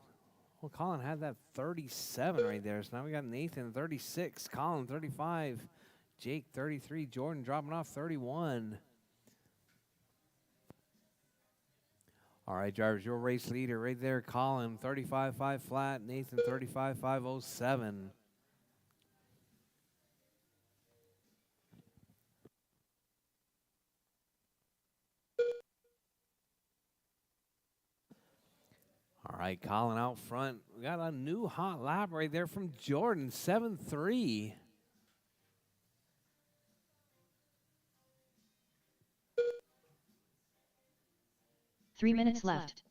had that 37 right there. So now we got Nathan, 36. Colin, 35. Jake, 33. Jordan dropping off 31. All right, drivers, your race leader right there, Colin, 35.5 flat. Nathan, 35.507. All right, Colin out front. We got a new hot lap right there from Jordan, 7.3. Three minutes left.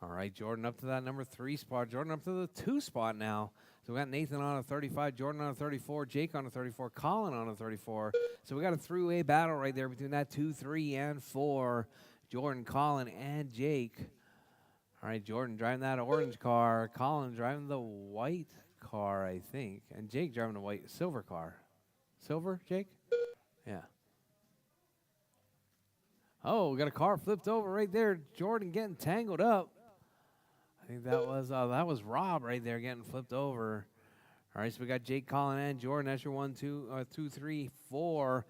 All right, Jordan up to that number 3 spot. Jordan up to the 2 spot now. So we got Nathan on a 35, Jordan on a 34, Jake on a 34, Colin on a 34. So we got a three-way battle right there between that 2, 3, and 4. Jordan, Colin, and Jake. All right, Jordan driving that orange car. Colin driving the white car, I think. And Jake driving the silver car. Silver, Jake? Yeah. Oh, we got a car flipped over right there. Jordan getting tangled up. I think that was Rob right there getting flipped over. All right, so we got Jake, Colin, and Jordan. That's your 1, 2, 3, 4.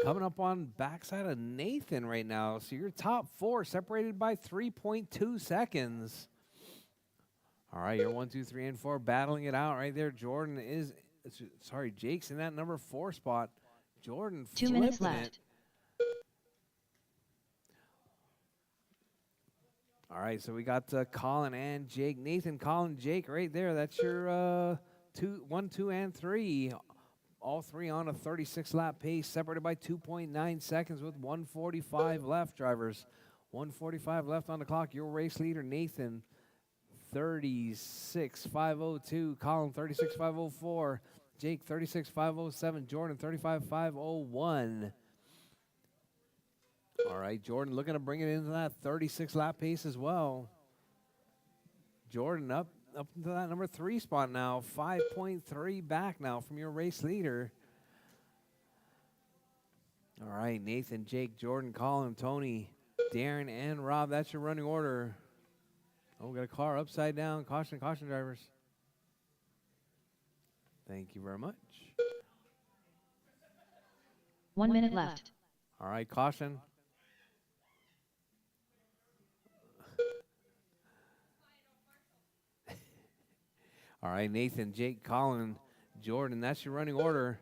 Coming up on backside of Nathan right now. So your top 4 separated by 3.2 seconds. All right, your 1, 2, 3, and 4 battling it out right there. Jake's in that number 4 spot. Jordan 2 minutes left. It. All right, so we got Colin and Jake. Nathan, Colin, Jake right there. That's your 1, 2, and 3. All 3 on a 36-lap pace, separated by 2.9 seconds with 1:45 left, drivers. 1:45 left on the clock. Your race leader, Nathan, 36.502. Colin, 36.504. Jake, 36.507. Jordan, 35.501. All right, Jordan looking to bring it into that 36-lap pace as well. Jordan up into that number 3 spot now. 5.3 back now from your race leader. All right, Nathan, Jake, Jordan, Colin, Tony, Darren, and Rob. That's your running order. Oh, we got a car upside down. Caution, caution, drivers. Thank you very much. 1 minute left. All right, caution. All right, Nathan, Jake, Colin, Jordan. That's your running order.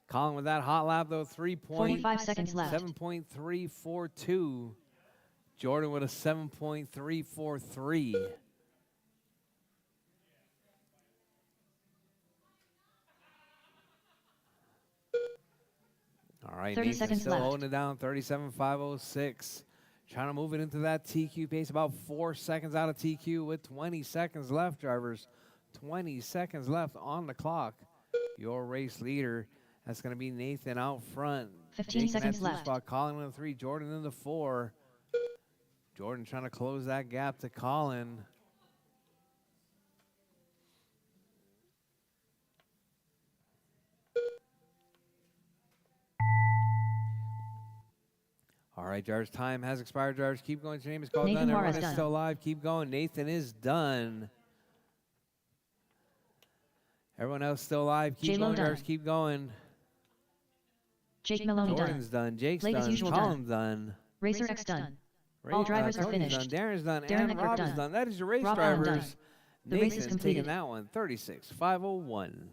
Colin with that hot lap, though, 45 seconds left. 7.342. Jordan with a 7.343. All right, 30 Nathan seconds still left. holding it down, 37.506. Trying to move it into that TQ pace, about 4 seconds out of TQ with 20 seconds left, drivers. 20 seconds left on the clock. Your race leader, that's going to be Nathan out front. 15 seconds left. Spot. Colin in the 3, Jordan in the 4. Jordan trying to close that gap to Colin. All right, drivers, time has expired. Drivers, keep going. Your name is called. Nathan done. Everyone is done. still alive. Keep going. Nathan is done. Everyone else still alive. Keep J-Lo going, done. drivers. Keep going. Jake Maloney Jordan's done. Jake's Blake as done. usual Colin's done. Racer X done. All drivers are Tony's finished. done. Darren's done. Darren And Eckert Rob is done. done. That is your race Rob Allen drivers. done. The race is Nathan's completed. taking that one. 36.501.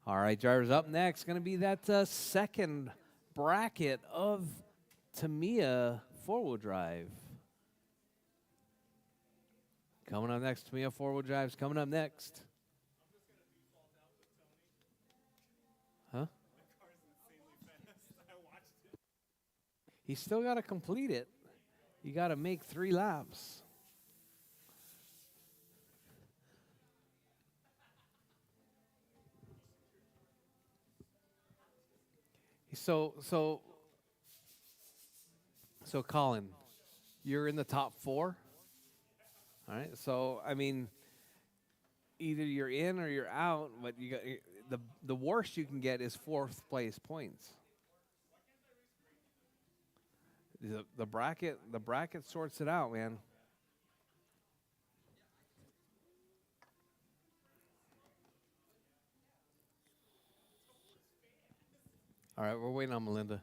All right, drivers, up next going to be that second bracket of Tamiya four-wheel drive. Coming up next, Tamiya four-wheel drive's coming up next. Huh? He's still got to complete it. You got to make 3 laps. So Colin, you're in the top 4. All right. So I mean, either you're in or you're out. But you got the worst you can get is 4th place points. The bracket sorts it out, man. All right, we're waiting on Melinda.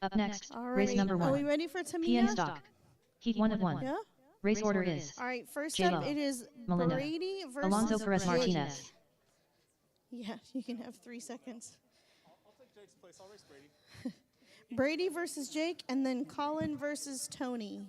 Up next, All race right. number Are we 1. ready for Tamina? PN stock. Heat 1 of 1. Yeah? Race order is All right, first J-Lo, up, it is Melinda, Brady versus Alonso Perez Jake. Martinez. Yeah, you can have 3 seconds. I'll take Jake's place. I'll race Brady. Brady versus Jake, and then Colin versus Tony.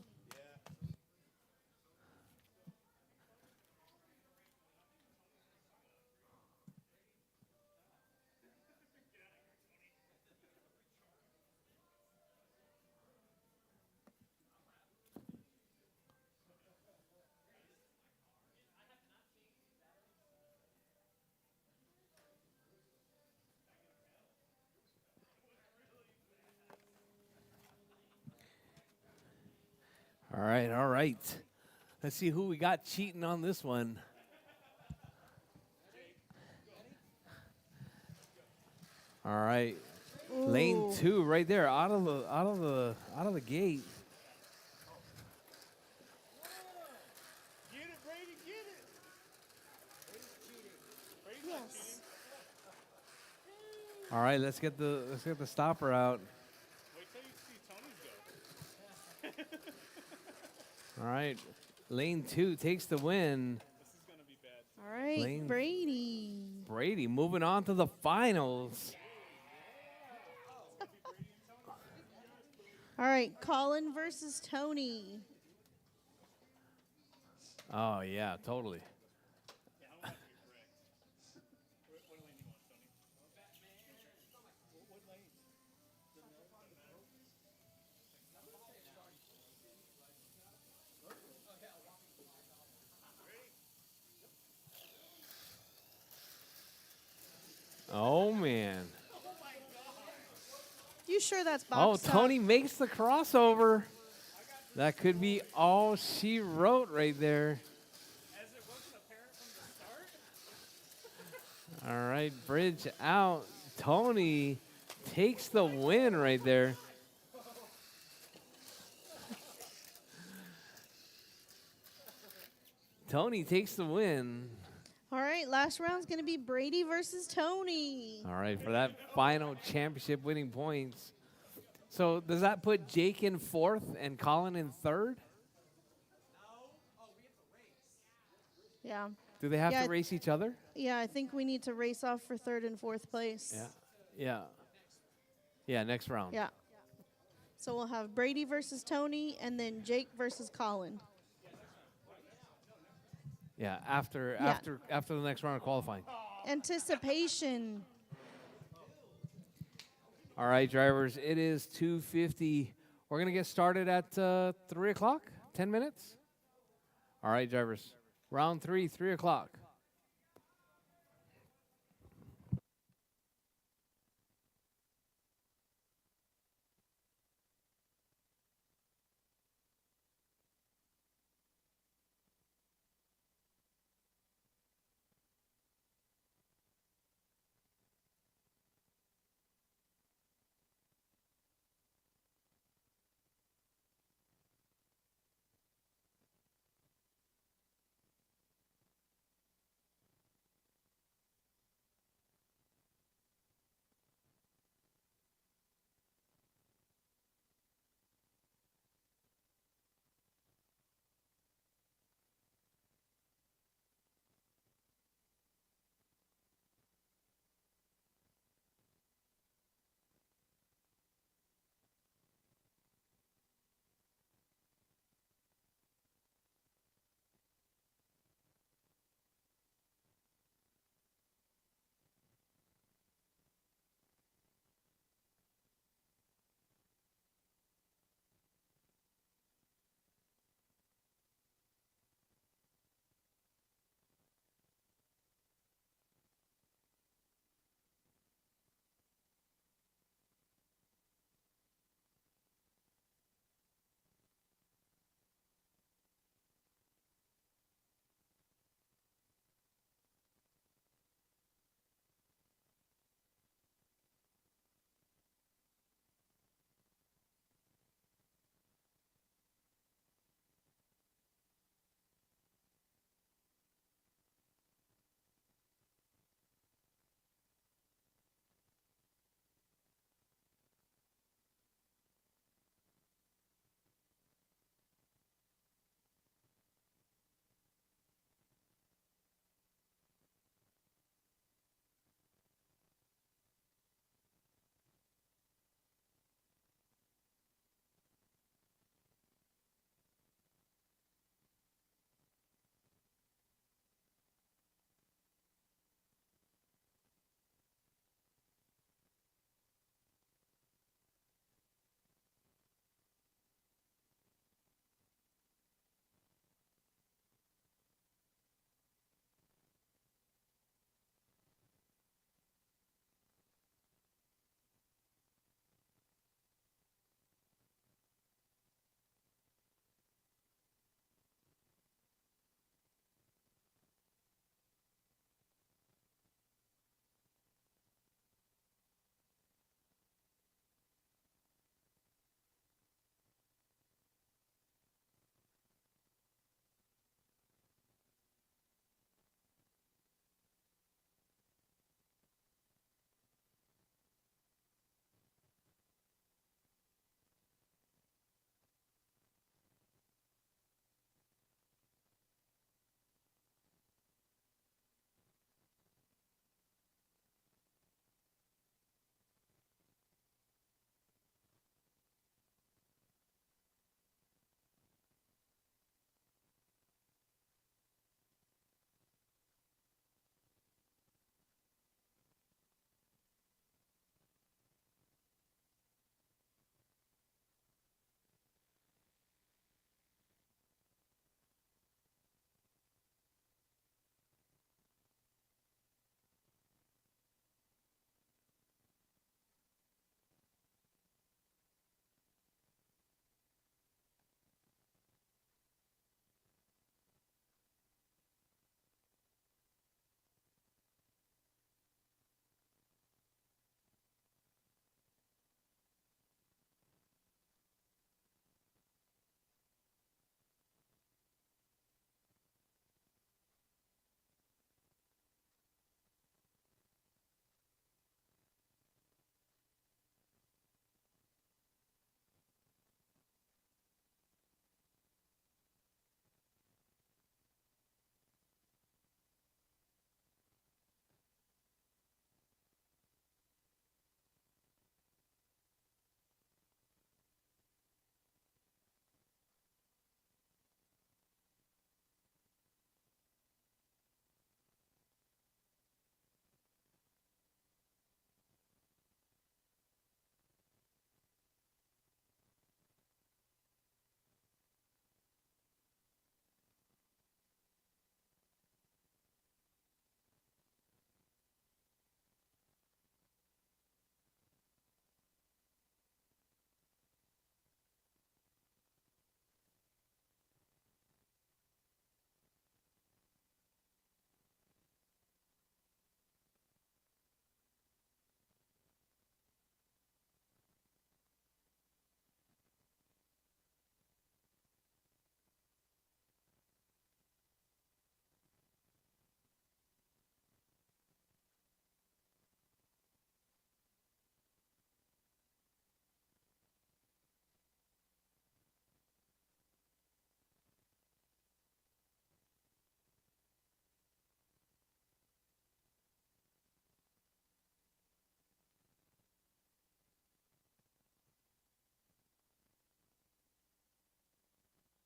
All right, all right. Let's see who we got cheating on this one. All right. Ooh. Lane 2 right there out of the gate. Get it, Brady, get it. Brady's not Yes. cheating. All right, let's get the stopper out. Wait till you see Tony's go. All right. Lane 2 takes the win. This is going to be bad. All right, Lane- Brady. Brady moving on to the finals. All right, Colin versus Tony. Oh yeah, totally. Yeah, I want to be wrecked. What lane do you want, Tony? What lane? Oh man. You sure that's Oh, boxed Tony up? makes the crossover. That could be all she wrote right there. As it wasn't apparent from the start. All right, bridge out. Tony takes the win right there. Tony takes the win. All right, last round's going to be Brady versus Tony. All right, for that final championship winning points. So does that put Jake in 4th and Colin in 3rd? Yeah. Do they have Yeah. to race each other? Yeah, I think we need to race off for 3rd and 4th place. Yeah. Yeah. Yeah, next round. Yeah. So we'll have Brady versus Tony, and then Jake versus Colin. Yeah, after the next round of qualifying. Anticipation. All right, drivers, it is 2:50. We're going to get started at 3 o'clock, 10 minutes. All right, drivers, round 3, 3 o'clock.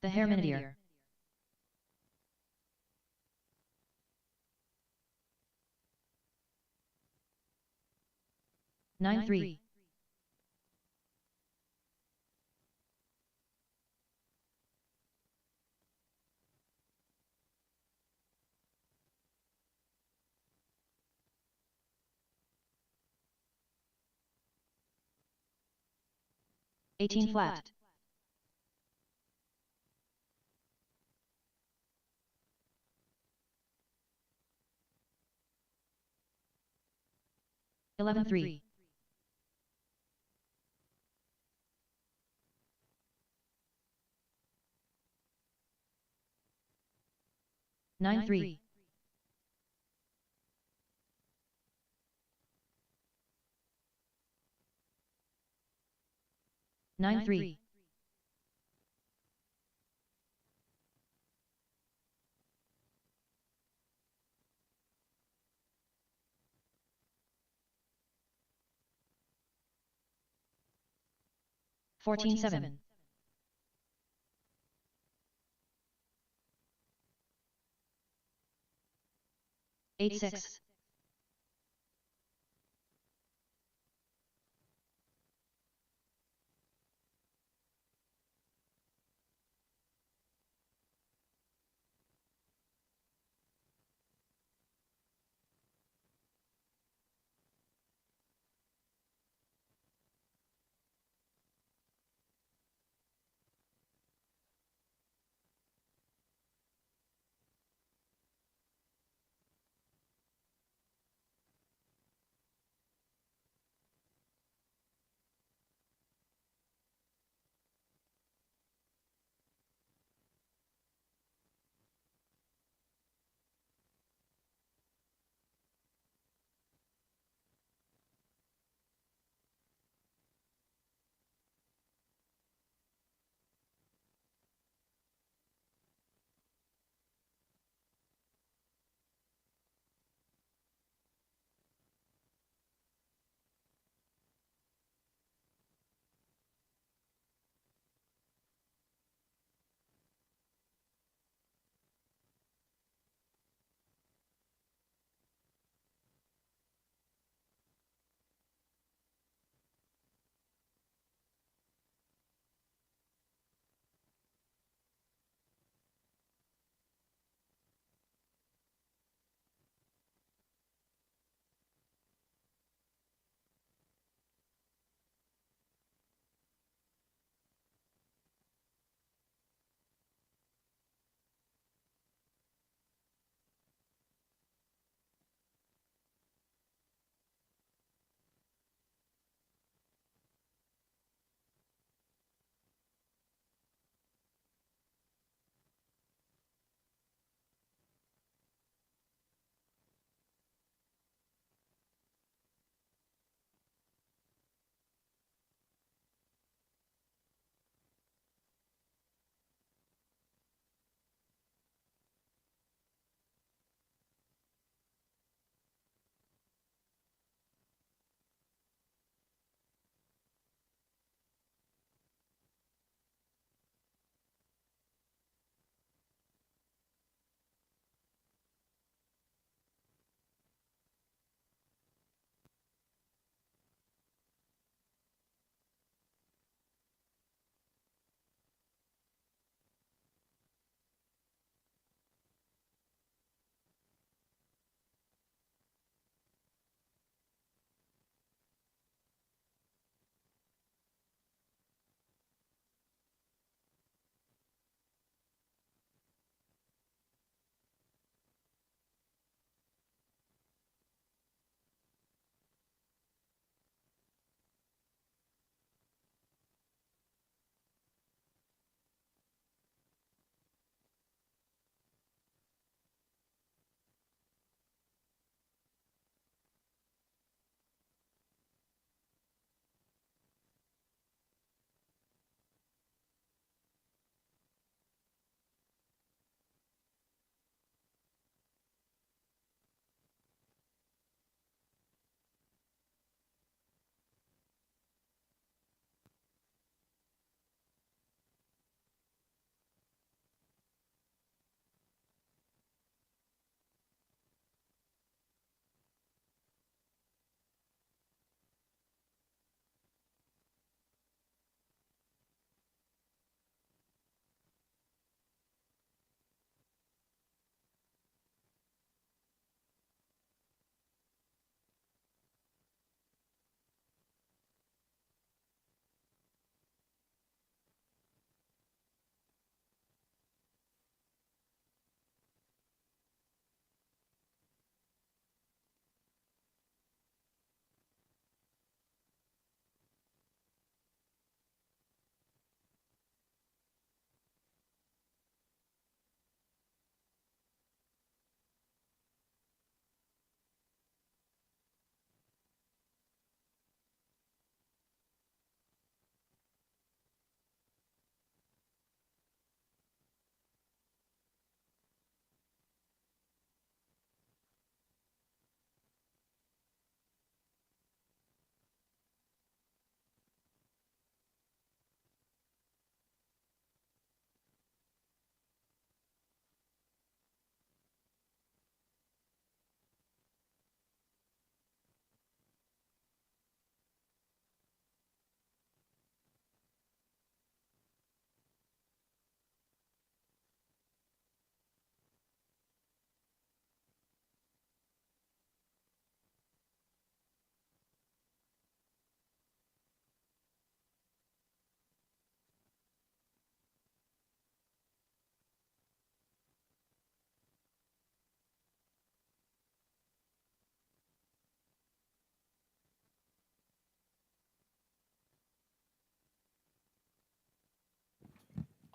The Herminideer. Nine three. Eighteen flat. Eleven three. Nine three. Nine three. Fourteen seven. Eight six.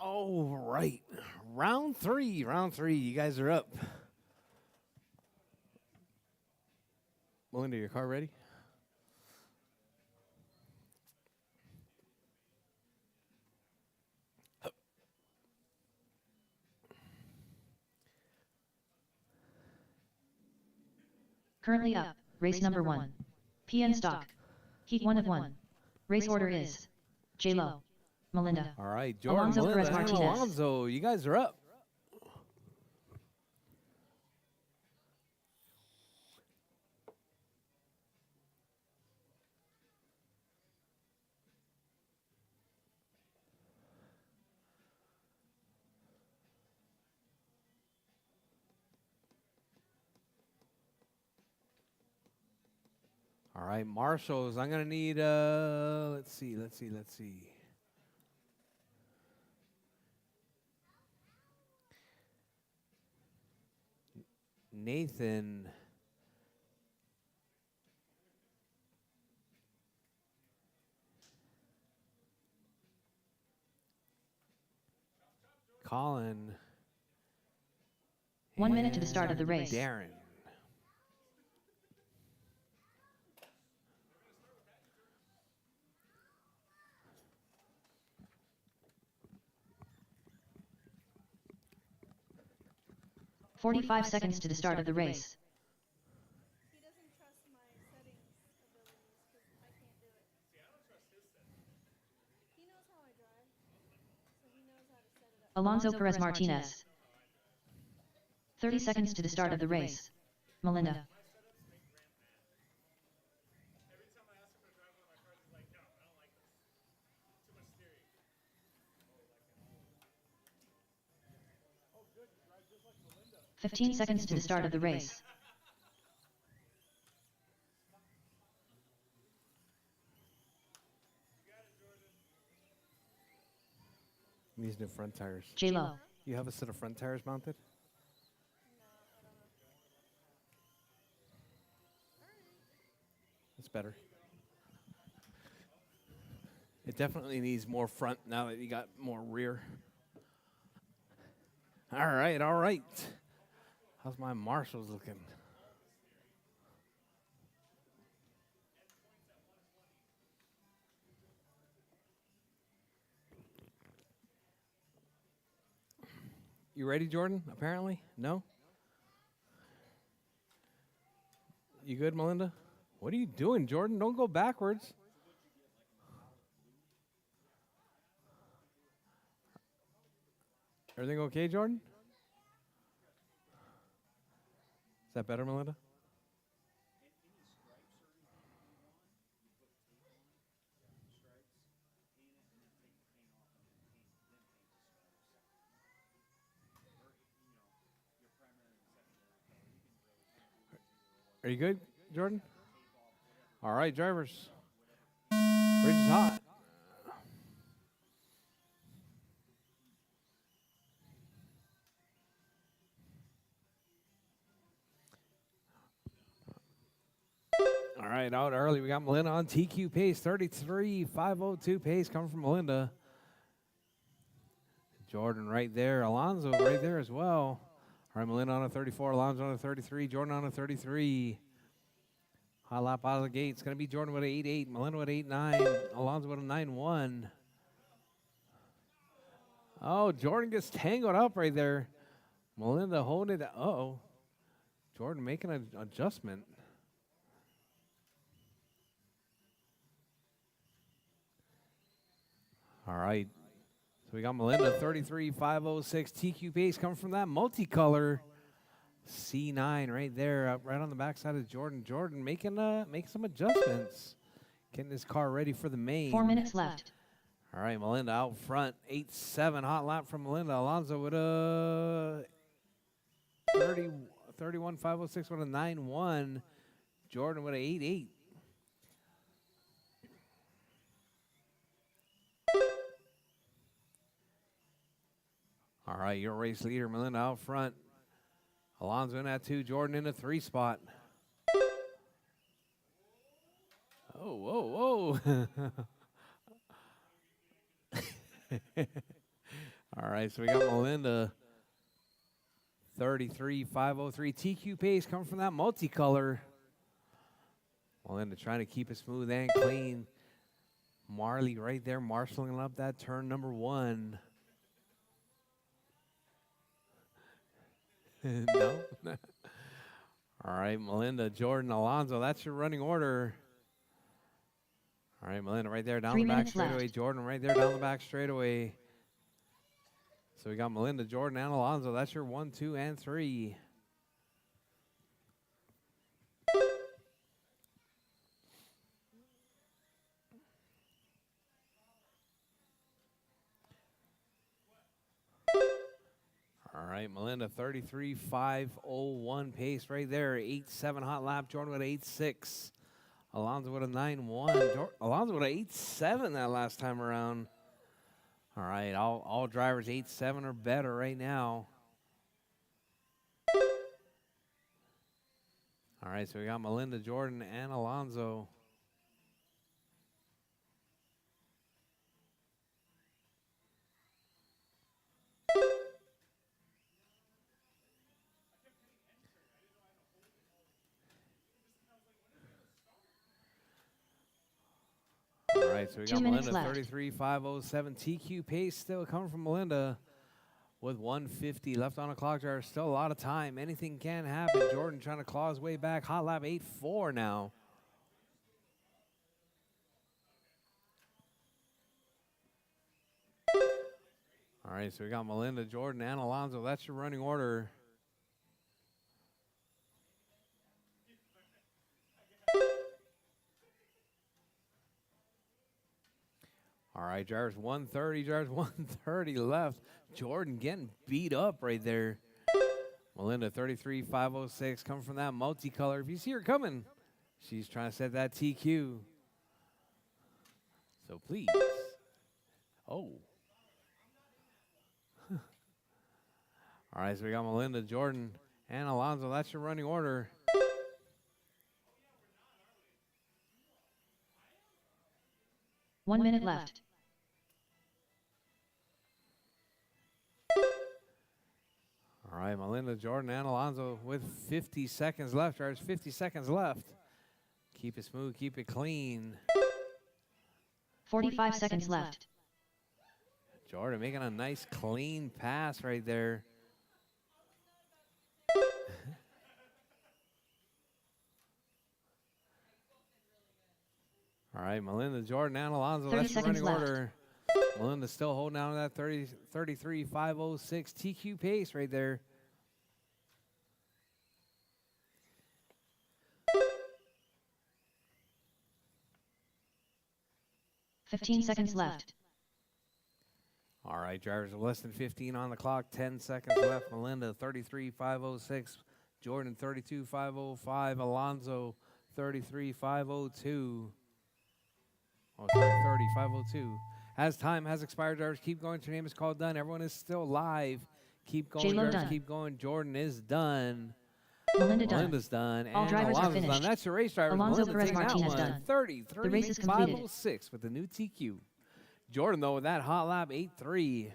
All right. Round three. Round three. You guys are up. Melinda, your car ready? Currently up, race number 1. PN stock. Heat 1 of 1. Race order is J-Lo, Melinda. All right, Jordan, Alonso Melinda, Perez and Martinez. Alonso, you guys are up. All right, marshals, I'm going to need, let's see. Nathan. Colin. 1 minute to the start of the race. Darren. "45 seconds to the start of the race. He doesn't trust my settings abilities because I can't do it. See, I don't trust his settings. He knows how I drive, so he knows how to set it up. Alonso Perez Martinez. 30 seconds to the start of the race. Melinda. My setups make Grant mad. Every time I ask him to drive one of my cars, he's like, no, I don't like this. Too much steering. 15 seconds to the start of the race. These new front tires. J-Lo. You have a set of front tires mounted? That's better. It definitely needs more front now that you got more rear. All right, all right. How's my marshals looking? You ready, Jordan? Apparently? No? You good, Melinda? What are you doing, Jordan? Don't go backwards. Everything okay, Jordan? Is that better, Melinda? Are you good, Jordan? All right, drivers. Bridge is hot. All right, out early. We got Melinda on TQ pace, 33.502 pace coming from Melinda. Jordan right there. Alonso right there as well. All right, Melinda on a 34, Alonso on a 33, Jordan on a 33. Hot lap out of the gate. It's going to be Jordan with an 8.8, Melinda with 8.9, Alonso with a 9.1. Oh, Jordan gets tangled up right there. Melinda holding it. Uh-oh. Jordan making an adjustment. All right. So we got Melinda, 33.506 TQ pace coming from that multicolor C9 right there, right on the backside of Jordan. Jordan making some adjustments, getting his car ready for the main. 4 minutes left. All right, Melinda out front, 8.7 hot lap from Melinda. Alonso with a 31.506 with a 9.1. Jordan with a 8.8. All right, your race leader, Melinda out front. Alonso in at 2, Jordan in a 3 spot. Oh, whoa, whoa. All All right, so we got Melinda. 33,503. TQ pace coming from that multicolor. Melinda trying to keep it smooth and clean. Marley right there marshaling up that turn number 1. No? All right, Melinda, Jordan, Alonso, that's your running order. All right, Melinda right there down the back straightaway. Jordan right there down the back straightaway. So we got Melinda, Jordan, and Alonso. That's your 1, 2, and 3. All right, Melinda, 33,501 pace right there. 8.7 hot lap. Jordan with 8.6. Alonso with a 9.1. Alonso with a 8.7 that last time around. All right, all drivers 8.7 or better right now. All right, so we got Melinda, Jordan, and Alonso. All right, so we got Melinda, 33,507. TQ pace still coming from Melinda with 150 left on the clock. There's still a lot of time. Anything can happen. Jordan trying to claw his way back. Hot lap 8.4 now. All right, so we got Melinda, Jordan, and Alonso. That's your running order. All right, drivers 130, drivers 130 left. Jordan getting beat up right there. Melinda, 33,506, coming from that multicolor. If you see her coming, she's trying to set that TQ. So please. Oh. All right, so we got Melinda, Jordan, and Alonso. That's your running order. One minute left. All right, Melinda, Jordan, and Alonso with 50 seconds left. There's 50 seconds left. Keep it smooth, keep it clean. 45 seconds left. Jordan making a nice clean pass right there. All right, Melinda, Jordan, and Alonso. That's your running order. Melinda's still holding on to that 33,506 TQ pace right there. $15 seconds left. All right, drivers are less than 15 on the clock. 10 seconds left. Melinda, 33,506. Jordan, 32,505. Alonso, 33,502. Oh, sorry, 30,502. As time has expired, drivers keep going. Your name is called done. Everyone is still live. Keep going, drivers. Done. Keep going. Jordan is done. Melinda's done. All and drivers Alonso's are finished. done. That's your race driver. Alonso Melinda Perez taking Martinez that one. done. 33,506 with the new TQ. Jordan, though, with that hot lap, 8.3.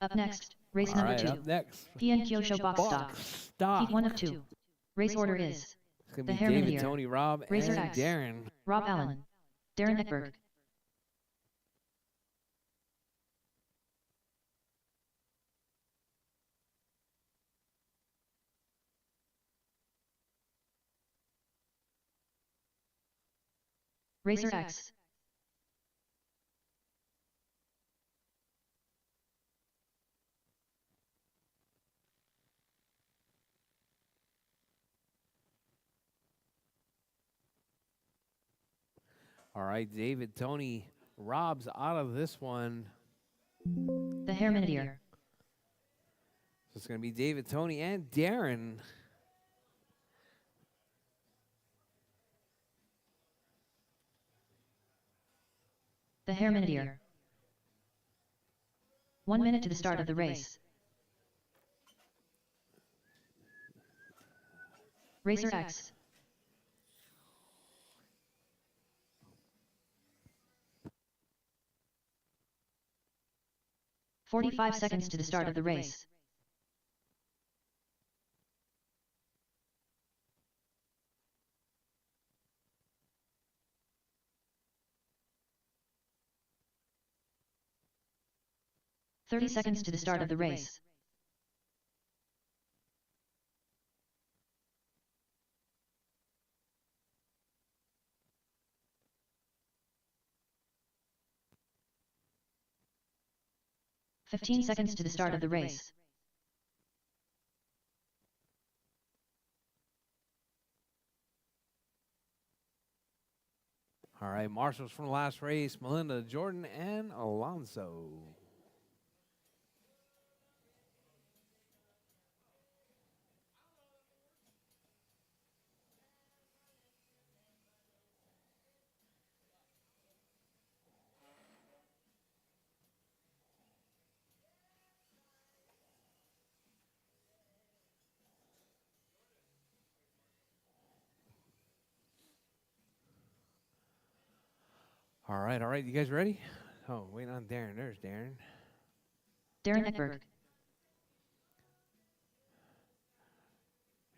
Up next, race number 2. Up next. PN Kyosho box stock. Heat 1 of 2. Race order is the the David, Tony, Rob, Racer and X. Darren. Rob Allen. Darren Eckberg. Racer X. All right, David, Tony, Rob's out of this one. The Herminier. So it's going to be David, Tony, and Darren. The Herminier. 1 minute to the start of the race. Racer X. 45 seconds to the start of the race. "30 seconds to the start of the race. "15 seconds to the start of the race. All right, marshals from the last race, Melinda, Jordan, and Alonso. All right. You guys ready? Oh, waiting on Darren. There's Darren. Darren Eckberg.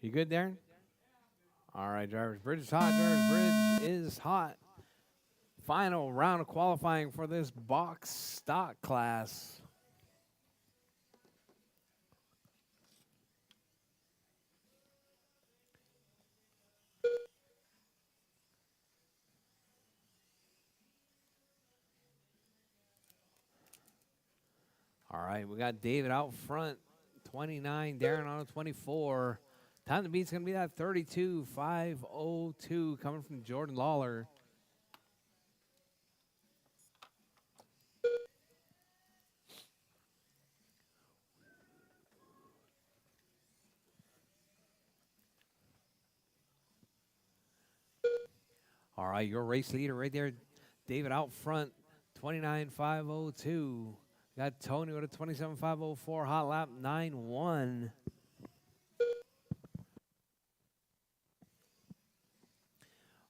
You good, Darren? All right, drivers. Bridge is hot. Drivers, bridge is hot. Final round of qualifying for this box stock class. All right, we got David out front, 29, Darren on a 24. Time to beat's going to be that 32.502 coming from Jordan Lawler. All right, your race leader right there, David out front, 29.502. Got Tony with a 27.504, hot lap 9.1.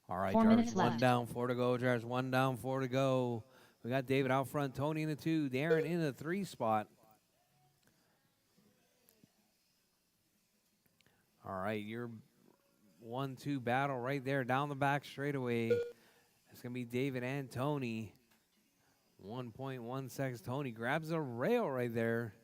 All right, 4 drivers, minutes one left. down, 4 to go. Drivers, 1 down, 4 to go. We got David out front, Tony in the 2, Darren in the 3 spot. All right, your 1-2 battle right there down the back straightaway. It's going to be David and Tony. 1.1 seconds. Tony grabs a rail right there.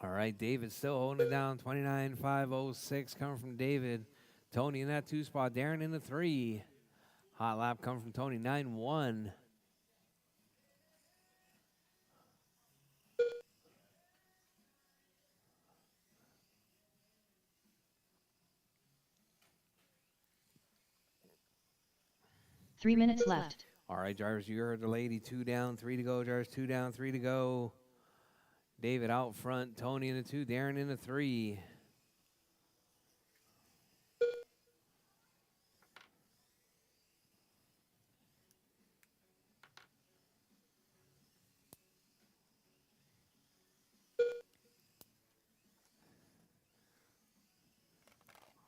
All right, David still holding it down. 29.506 coming from David. Tony in that 2 spot. Darren in the 3. Hot lap coming from Tony. 9.1. "3 minutes left. All right, drivers, you heard the lady. 2 down, 3 to go. Drivers, 2 down, 3 to go. David out front. Tony in the 2. Darren in the 3.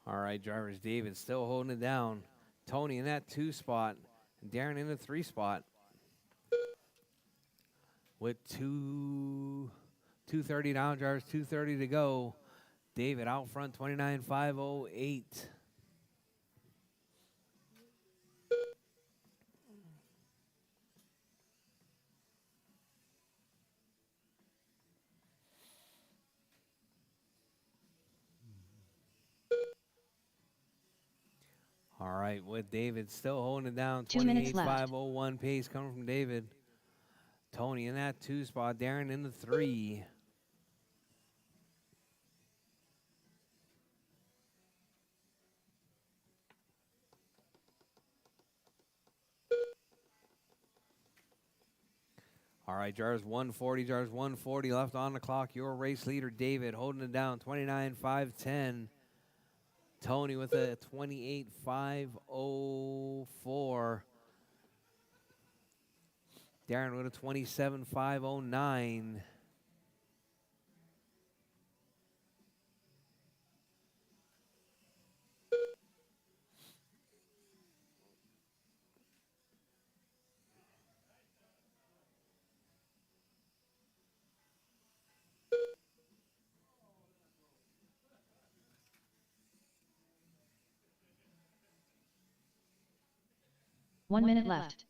All right, drivers, David still holding it down. Tony in that 2 spot. And Darren in the 3 spot. With 2:30 down, drivers, 2:30 to go. David out front, 29.508. All right, with David still holding it down, 2 minutes left. 28.501 pace coming from David. Tony in that 2 spot, Darren in the 3. All right, drivers 140 left on the clock. Your race leader, David, holding it down, 29.510. Tony with a 28.504. Darren with a 27.509. One minute left.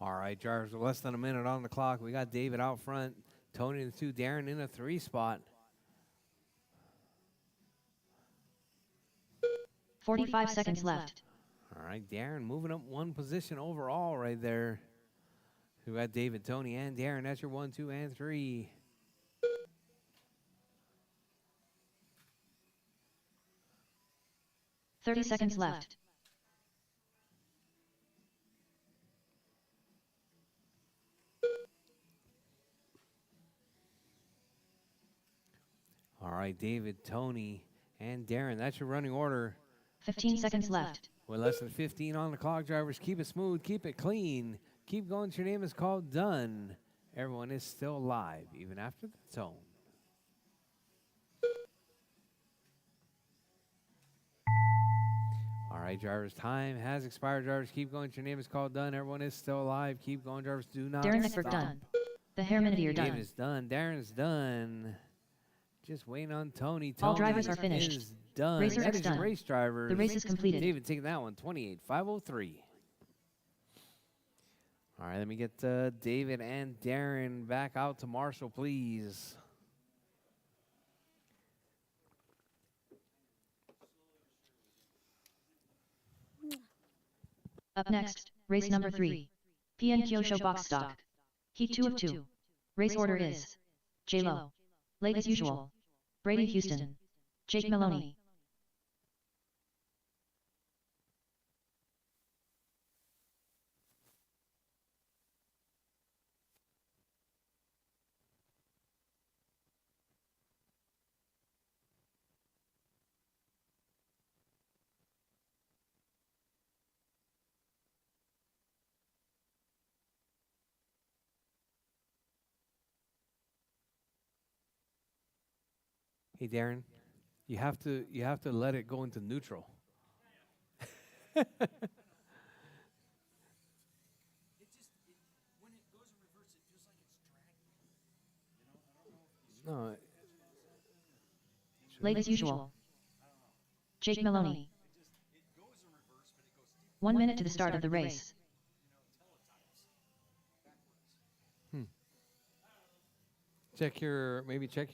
All right, drivers, with less than a minute on the clock. We got David out front, Tony in the 2, Darren in a 3 spot. 45 seconds left. All right, Darren moving up 1 position overall right there. We got David, Tony, and Darren. That's your 1, 2, and 3. Thirty seconds left. All right, David, Tony, and Darren. That's your running order. 15 seconds left. With less than 15 on the clock, drivers, keep it smooth, keep it clean. Keep going till your name is called done. Everyone is still live, even after the tone. All right, drivers, time has expired. Drivers, keep going till your name is called done. Everyone is still alive. Keep going, drivers. Do not Darren stop. Eckberg done. The Hermanator done. David's done. Darren's done. Just waiting on Tony. All Tony drivers are finished. is done. Racer That X is your done. race drivers. The race is completed. David taking that one, 28.503. All right, let me get David and Darren back out to Marshall, please. Up next, race number 3. PN Kyosho Box Stock. Heat 2 of 2. Race order is J-Lo. Late as usual. Brady Houston. Jake Maloney. Hey, Darren, you have to let it go into neutral. No. Late as usual. Jake Maloney. 1 minute to the start of the race. Check your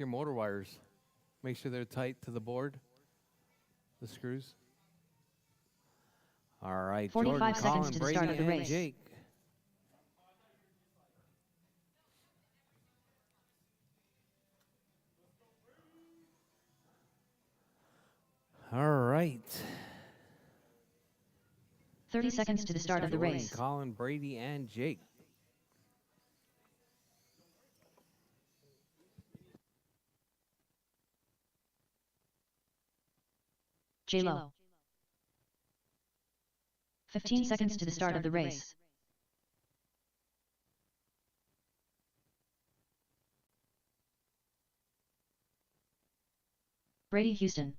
motor wires. Make sure they're tight to the board. The screws. All right, 45 Jordan, seconds Colin, to the Brady, start of the and race. Jake. All right. 30 seconds to the start of the Jordan, race. Colin, Brady, and Jake. J-Lo. 15 seconds to the start of the race. Brady Houston.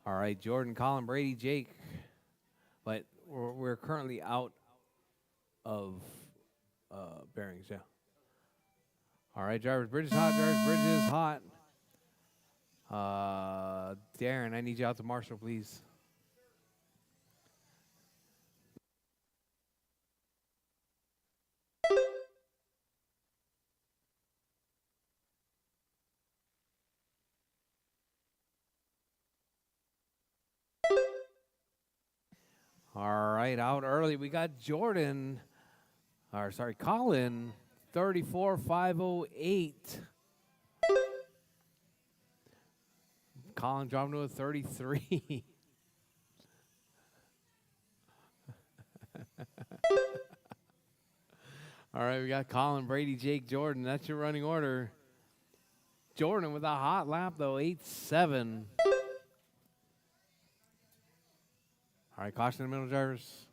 All right, Jordan, Colin, Brady, Jake. But we're currently out of bearings, yeah. All right, drivers, bridge is hot. Drivers, bridge is hot. Darren, I need you out to Marshall, please. All right, out early. We got Jordan Or sorry, Colin, 34,508. Colin dropping to a 33. All right, we got Colin, Brady, Jake, Jordan. That's your running order. Jordan with a hot lap, though, 8-7. All right, caution in the middle, drivers.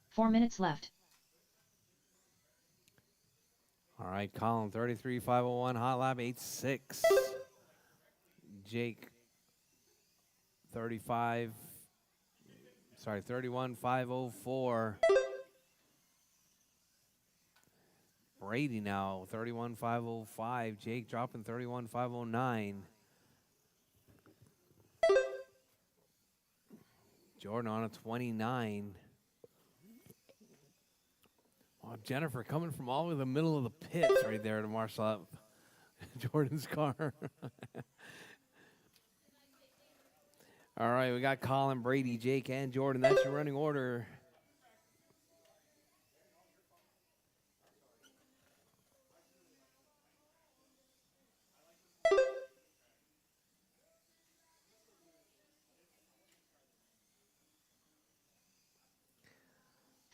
Four minutes left. All right, Colin, 33,501, hot lap, 8-6. Jake, 31,504. Brady now, 31,505. Jake dropping 31,509. Jordan on a 29. Oh, Jennifer coming from all the way to the middle of the pits right there to marshal up Jordan's car. All right, we got Colin, Brady, Jake, and Jordan. That's your running order.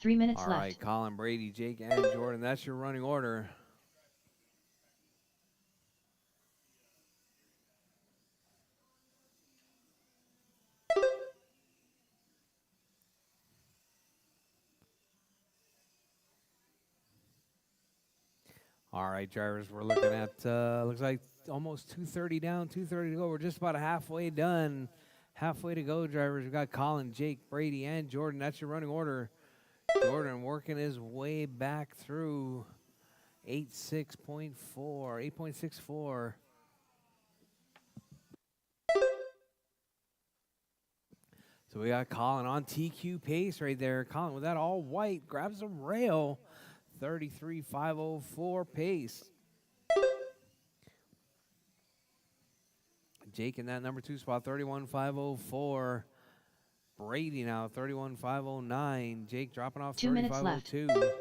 Three minutes All left. right, Colin, Brady, Jake, and Jordan. That's your running order. All right, drivers, we're looking at, looks like almost 2:30 down, 2:30 to go. We're just about halfway done. Halfway to go, drivers. We got Colin, Jake, Brady, and Jordan. That's your running order. Jordan working his way back through 8.64. So we got Colin on TQ pace right there. Colin with that all white, grabs a rail. 33,504 pace. Jake in that number 2 spot, 31,504. Brady now, 31,509. Jake dropping off 2 minutes left. 3502.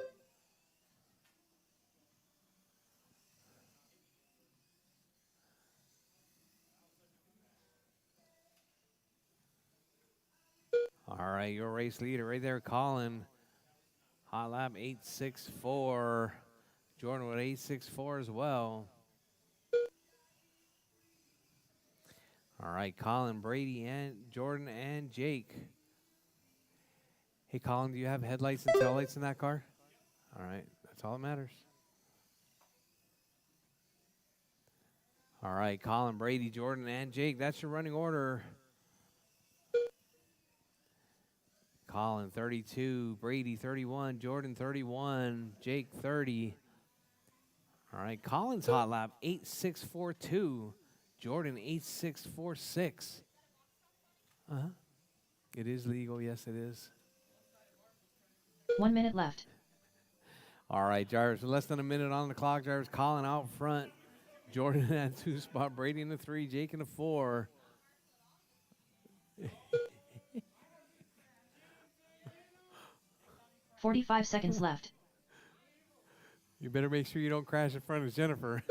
All right, your race leader right there, Colin. Hot lap 8.64. Jordan with 8.64 as well. All right, Colin, Brady, and Jordan, and Jake. Hey, Colin, do you have headlights and taillights in that car? All right, that's all that matters. All right, Colin, Brady, Jordan, and Jake. That's your running order. Colin, 32. Brady, 31. Jordan, 31. Jake, 30. All right, Colin's hot lap, 8.642. Jordan, 8.646. Uh-huh. It is legal. Yes, it is. 1 minute left. All right, drivers, less than a minute on the clock. Drivers, Colin out front. Jordan in that 2 spot. Brady in the 3. Jake in the 4. 45 seconds left. You better make sure you don't crash in front of Jennifer.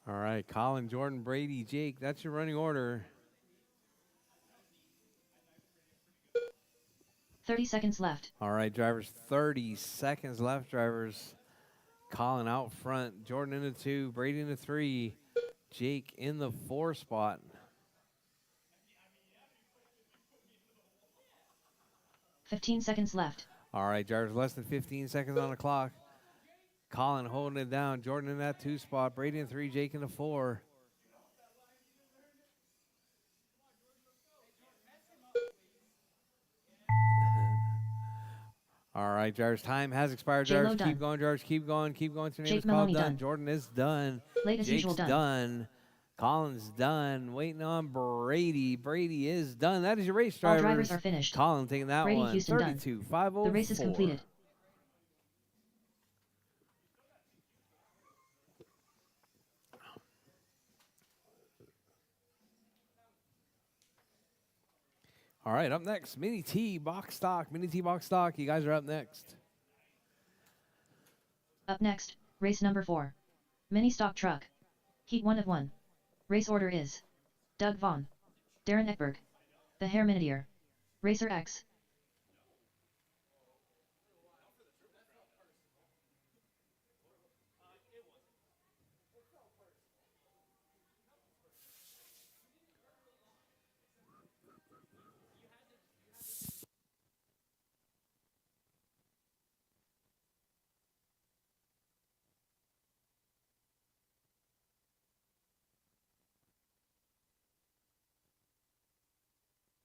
All right, Colin, Jordan, Brady, Jake. That's your running order. 30 seconds left. All right, drivers, 30 seconds left, drivers. Colin out front. Jordan in the 2. Brady in the 3. Jake in the 4 spot. 15 seconds left. All right, drivers, less than 15 seconds on the clock. Colin holding it down. Jordan in that 2 spot. Brady in 3. Jake in the 4. All right, drivers, time has expired. Drivers, keep going. Drivers, keep going. Keep going. Your name is called done. Jordan is done. Jake's done. Colin's done. Waiting on Brady. Brady is done. That is your race, drivers. All drivers are finished. Colin taking that Brady, one. Houston 32,504. The race is completed. All right, up next, Mini T box stock. Mini T box stock. You guys are up next. Up next, race number 4. Mini stock truck. Heat 1 of 1. Race order is Doug Vaughn, Darren Eckberg, the Hair Miniature, Racer X.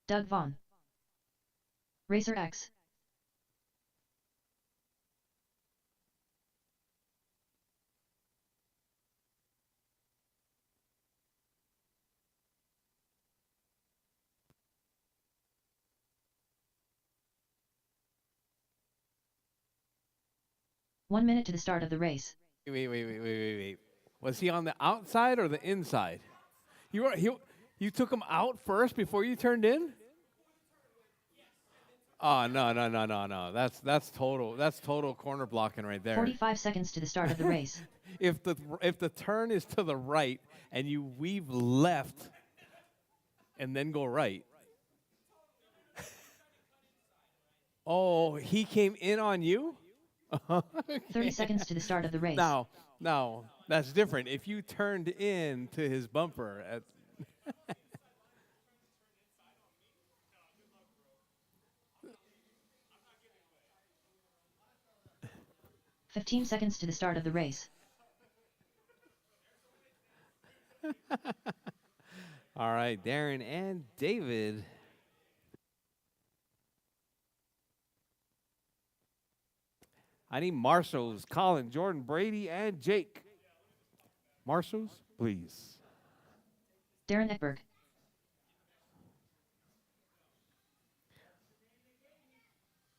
Doug Vaughn. Racer X. One minute to the start of the race. Wait. Was he on the outside or the inside? You took him out first before you turned in? Oh, no. That's total corner blocking right there. 45 seconds to the start of the race. If the turn is to the right and you weave left and then go right. Oh, he came in on you? Okay. 30 seconds to the start of the race. Now, that's different. If you turned in to his bumper at 15 seconds to the start of the race. All right, Darren and David. I need Marshals, Colin, Jordan, Brady, and Jake. Marshals, please. Darren Eckberg.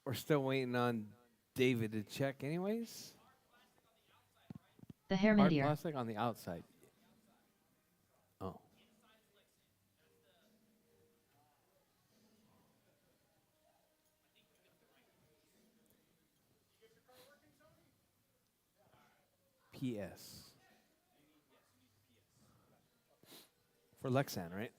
We're still waiting on David to check anyways. The Hair Hard Miniature. plastic on the outside. Oh. PS. For Lexan, right?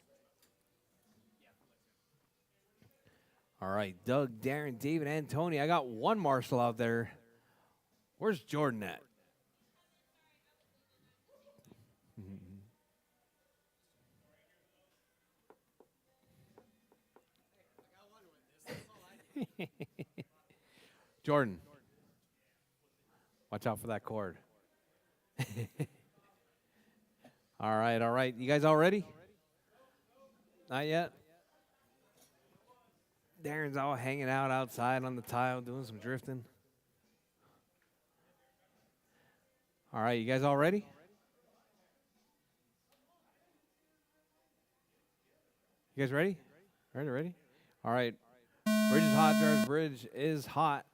All right, Doug, Darren, David, and Tony. I got one Marshall out there. Where's Jordan at? Jordan, watch out for that cord. All right. You guys all ready? Not yet? Darren's all hanging out outside on the tile doing some drifting. All right, you guys all ready? You guys ready? Ready? All right. Bridge is hot, George. Bridge is hot.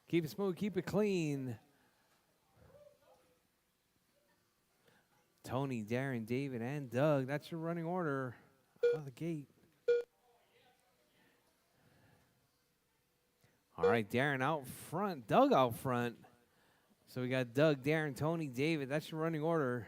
Keep it smooth, keep it clean. Tony, Darren, David, and Doug. That's your running order out of the gate. All right, Darren out front, Doug out front. So we got Doug, Darren, Tony, David. That's your running order.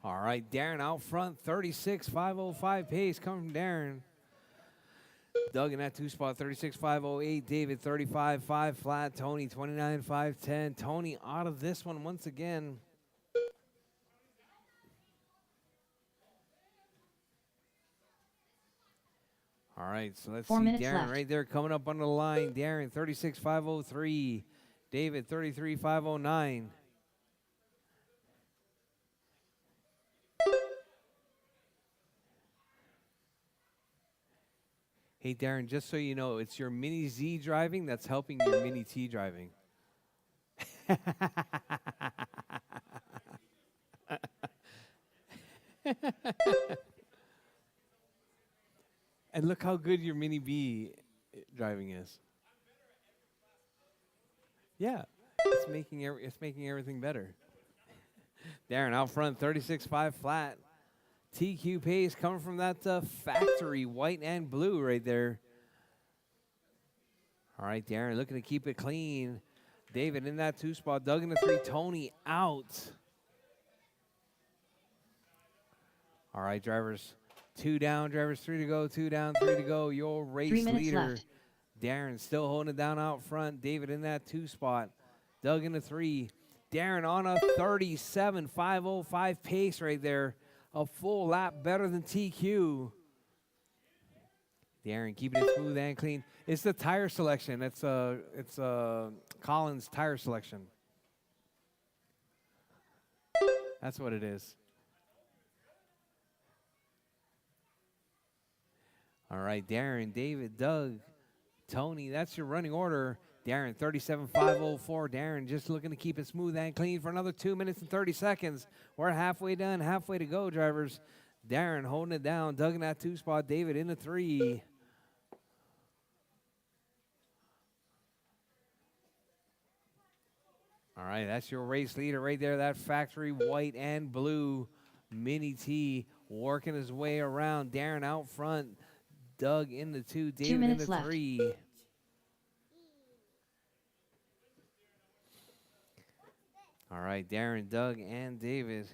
All right, Darren out front, 36.505 pace coming from Darren. Doug in that 2 spot, 36.508. David, 35.5 flat. Tony, 29.510. Tony out of this one once again. All right, so let's see Darren left. right there coming up on the line. Darren, 36.503. David, 33.509. Hey, Darren, just so you know, it's your Mini Z driving that's helping your Mini T driving. And look how good your Mini B driving is. Yeah, it's making everything better. Darren out front, 36.5 flat. TQ pace coming from that factory white and blue right there. All right, Darren looking to keep it clean. David in that 2 spot. Doug in the 3. Tony out. All right, drivers. 2 down, drivers 3 to go. 2 down, 3 to go. Your race 3 minutes leader. left. Darren still holding it down out front. David in that 2 spot. Doug in the 3. Darren on a 37.505 pace right there. A full lap better than TQ. Darren keeping it smooth and clean. It's the tire selection. It's Collins tire selection. That's what it is. All right, Darren, David, Doug, Tony, that's your running order. Darren, 37.504. Darren just looking to keep it smooth and clean for another 2 minutes and 30 seconds. We're halfway done, halfway to go, drivers. Darren holding it down. Doug in that 2 spot. David in the 3. All right, that's your race leader right there. That factory white and blue Mini T working his way around. Darren out front. Doug in the 2. David in the 3. All right, Darren, Doug, and David.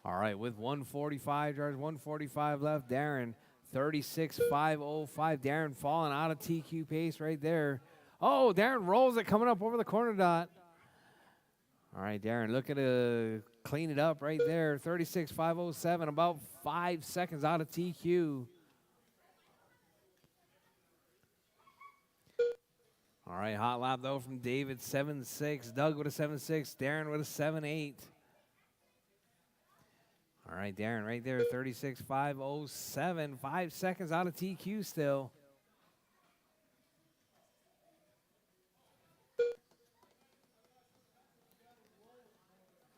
All right, with 145 drivers, 145 left. Darren, 36.505. Darren falling out of TQ pace right there. Oh, Darren rolls it coming up over the corner dot. All right, Darren looking to clean it up right there. 36.507, about 5 seconds out of TQ. All right, hot lap though from David, 7.6. Doug with a 7.6. Darren with a 7.8. All right, Darren right there, 36.507. 5 seconds out of TQ still.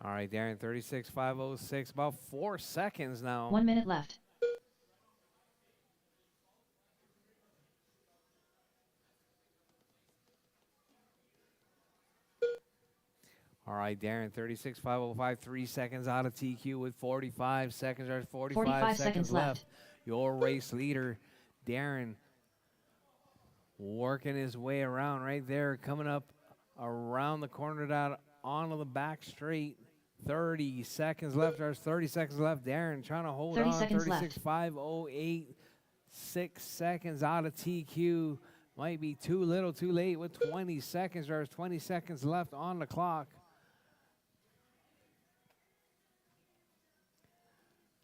All right, Darren, 36.506. About 4 seconds now. 1 minute left. All right, Darren, 36.505, 3 seconds out of TQ with 45 seconds. There's 45 seconds left. Your race leader, Darren, working his way around right there, coming up around the corner dot onto the back straight. 30 seconds left. There's 30 seconds left. Darren trying to hold 30 on. seconds left. 36.508, 6 seconds out of TQ. Might be too little, too late with 20 seconds. There's 20 seconds left on the clock.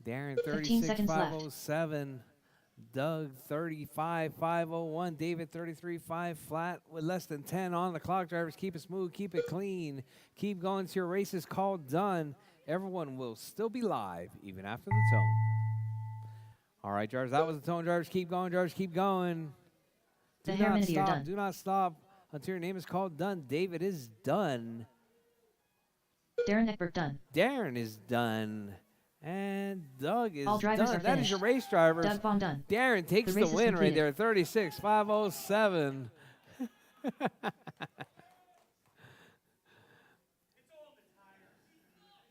Darren, 36.507. Doug, 35.501. David, 33.5 flat with less than 10 on the clock. Drivers, keep it smooth, keep it clean. Keep going till your race is called done. Everyone will still be live, even after the tone. All right, drivers, that was the tone. Drivers, keep going. Drivers, keep going. The hair minute you're done. Do not stop until your name is called done. David is done. Darren Eckberg done. Darren is done. And Doug is All drivers done. are That is finished. your race, drivers. Doug Vaughn done. Darren takes The the race is win right completed. there, 36.507.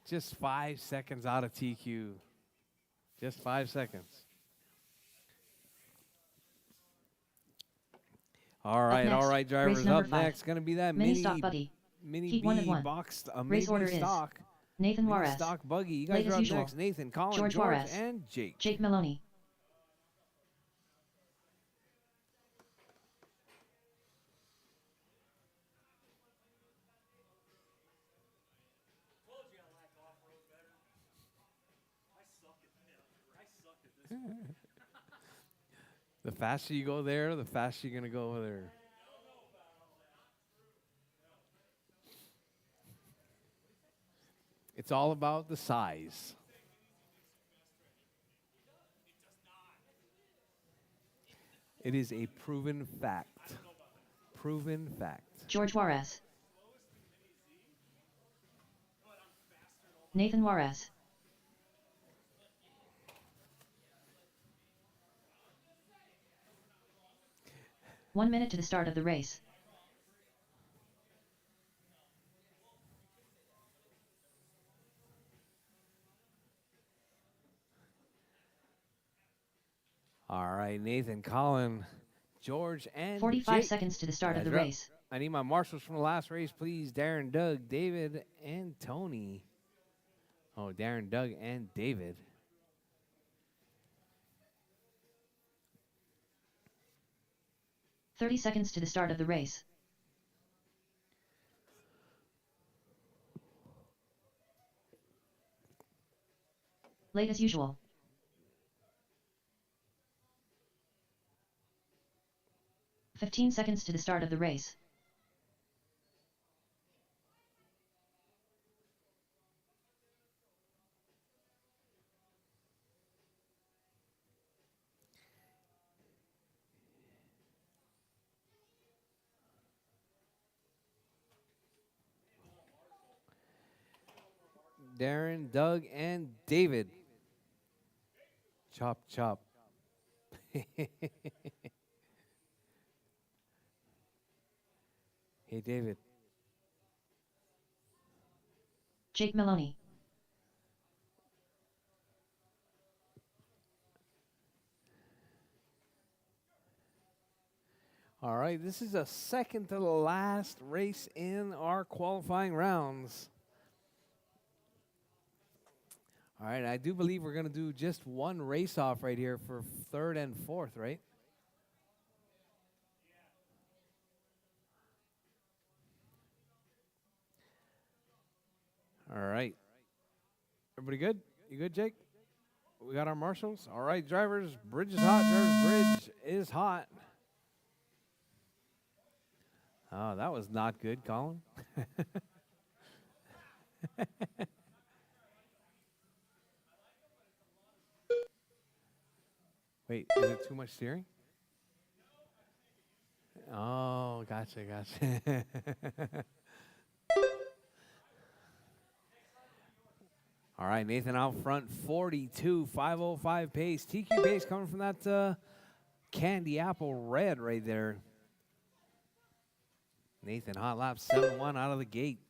Just 5 seconds out of TQ. Just 5 seconds. All right, next, drivers. race number Up 5. next, going to be that Mini stock buggy. mini Heat B 1 and 1. box, a Race mini order is stock. Nathan Mini Juarez. stock buggy. You guys Late are as up usual. next. Nathan, Colin, George George, Juarez. and Jake. Jake Maloney. Told you I like off-road better. I suck at this. The faster you go there, the faster you're going to go over there. It's all about the size. It is a proven fact. Proven fact. George Juarez. Nathan Juarez. 1 minute to the start of the race. All right, Nathan, Colin, George, and 45 Jake. seconds to the start of the Guys are up. race. I need my marshals from the last race, please. Darren, Doug, David, and Tony. Oh, Darren, Doug, and David. "30 seconds to the start of the race. Late as usual. "15 seconds to the start of the race. Darren, Doug, and David. Chop, chop. Hey, David. Jake Maloney. All right, this is a second to the last race in our qualifying rounds. All right, I do believe we're going to do just one race off right here for third and fourth, right? All right. Everybody good? You good, Jake? We got our marshals? All right, drivers, bridge is hot. Drivers, bridge is hot. Oh, that was not good, Colin. Wait, is it too much steering? Oh, gotcha, gotcha. All right, Nathan out front, 42.505 pace. TQ pace coming from that candy apple red right there. Nathan, hot lap, 7-1 out of the gate.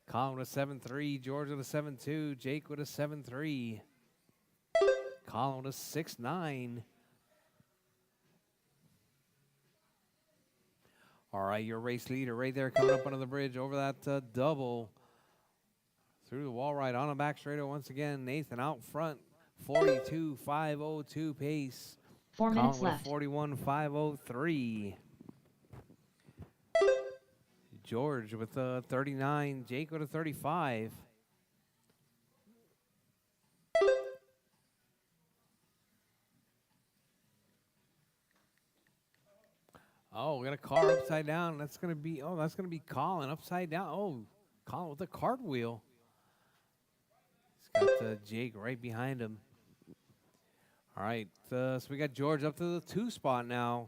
Colin with a 7-3, George with a 7-2, Jake with a 7-3. Colin with a 6-9. All right, your race leader right there coming up under the bridge over that double. Through the wall right on the back straightaway once again. Nathan out front, 42.502 pace. 4 minutes left. 41.503. George with a 39. Jake with a 35. Oh, we got a car upside down. That's gonna be Colin upside down. Oh, Colin with a cartwheel. He's got Jake right behind him. All right, so we got George up to the 2 spot now.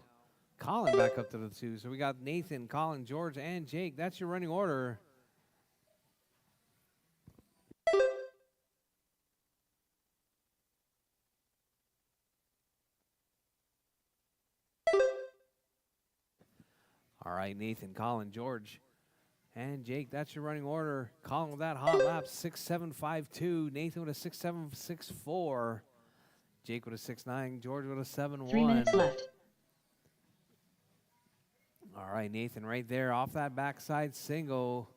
Colin back up to the 2. So we got Nathan, Colin, George, and Jake. That's your running order. All right, Nathan, Colin, George, and Jake. That's your running order. Colin with that hot lap, 6.752. Nathan with a 6.764. Jake with a 6.9. George with a 7.1. 3 minutes left. All right, Nathan right there off that backside single.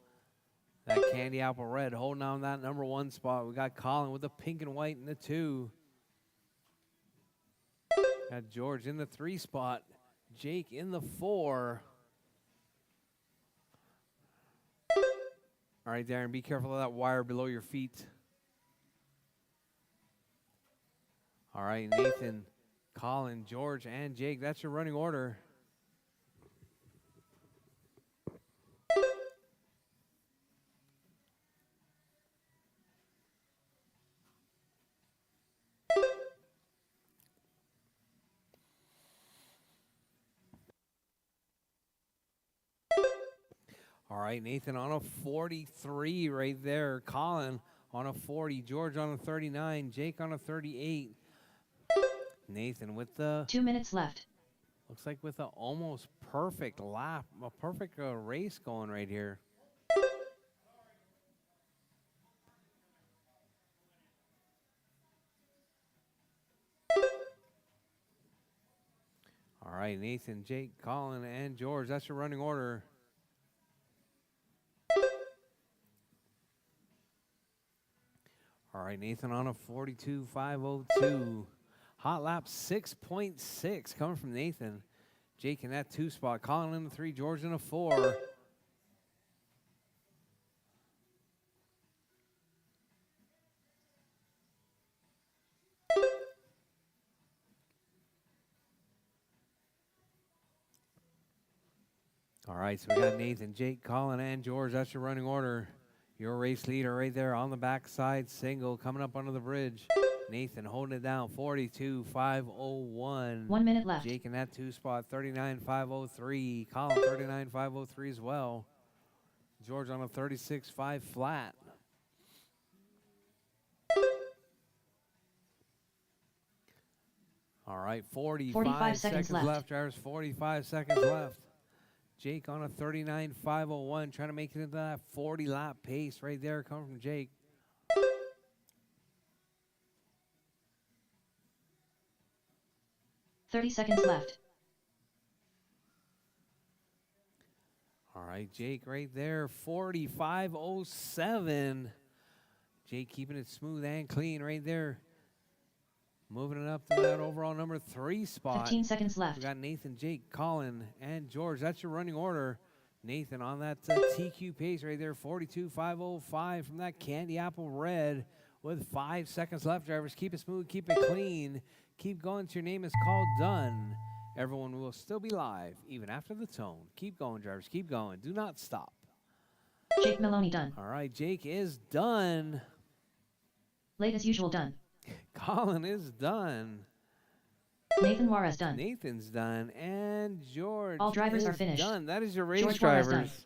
That candy apple red holding on that number 1 spot. We got Colin with the pink and white in the 2. Got George in the 3 spot. Jake in the 4. All right, Darren, be careful of that wire below your feet. All right, Nathan, Colin, George, and Jake. That's your running order. All right, Nathan on a 43 right there. Colin on a 40. George on a 39. Jake on a 38. Nathan with the 2 minutes left. Looks like with an almost perfect lap, a perfect race going right here. All right, Nathan, Jake, Colin, and George. That's your running order. All right, Nathan on a 42.502. Hot lap 6.6 coming from Nathan. Jake in that 2 spot. Colin in the 3, George in a 4. All right, so we got Nathan, Jake, Colin, and George. That's your running order. Your race leader right there on the backside, single, coming up under the bridge. Nathan holding it down, 42.501. 1 minute left. Jake in that 2 spot, 39.503. Colin, 39.503 as well. George on a 36.5 flat. All right, 45 seconds left, drivers. 45 seconds left. Jake on a 39.501, trying to make it into that 40 lap pace right there, coming from Jake. $30 seconds left. All right, Jake right there, 45.07. Jake keeping it smooth and clean right there. Moving it up to that overall number 3 spot. 15 seconds left. We got Nathan, Jake, Colin, and George. That's your running order. Nathan on that TQ pace right there, 42.505 from that Candy Apple Red with 5 seconds left. Drivers, keep it smooth, keep it clean. Keep going till your name is called done. Everyone will still be live, even after the tone. Keep going, drivers, keep going. Do not stop. Jake Maloney done. All right, Jake is done. Late as usual done. Colin is done. Nathan Juarez done. Nathan's done. And George All drivers is are finished. done. That is your race, George Juarez drivers. done.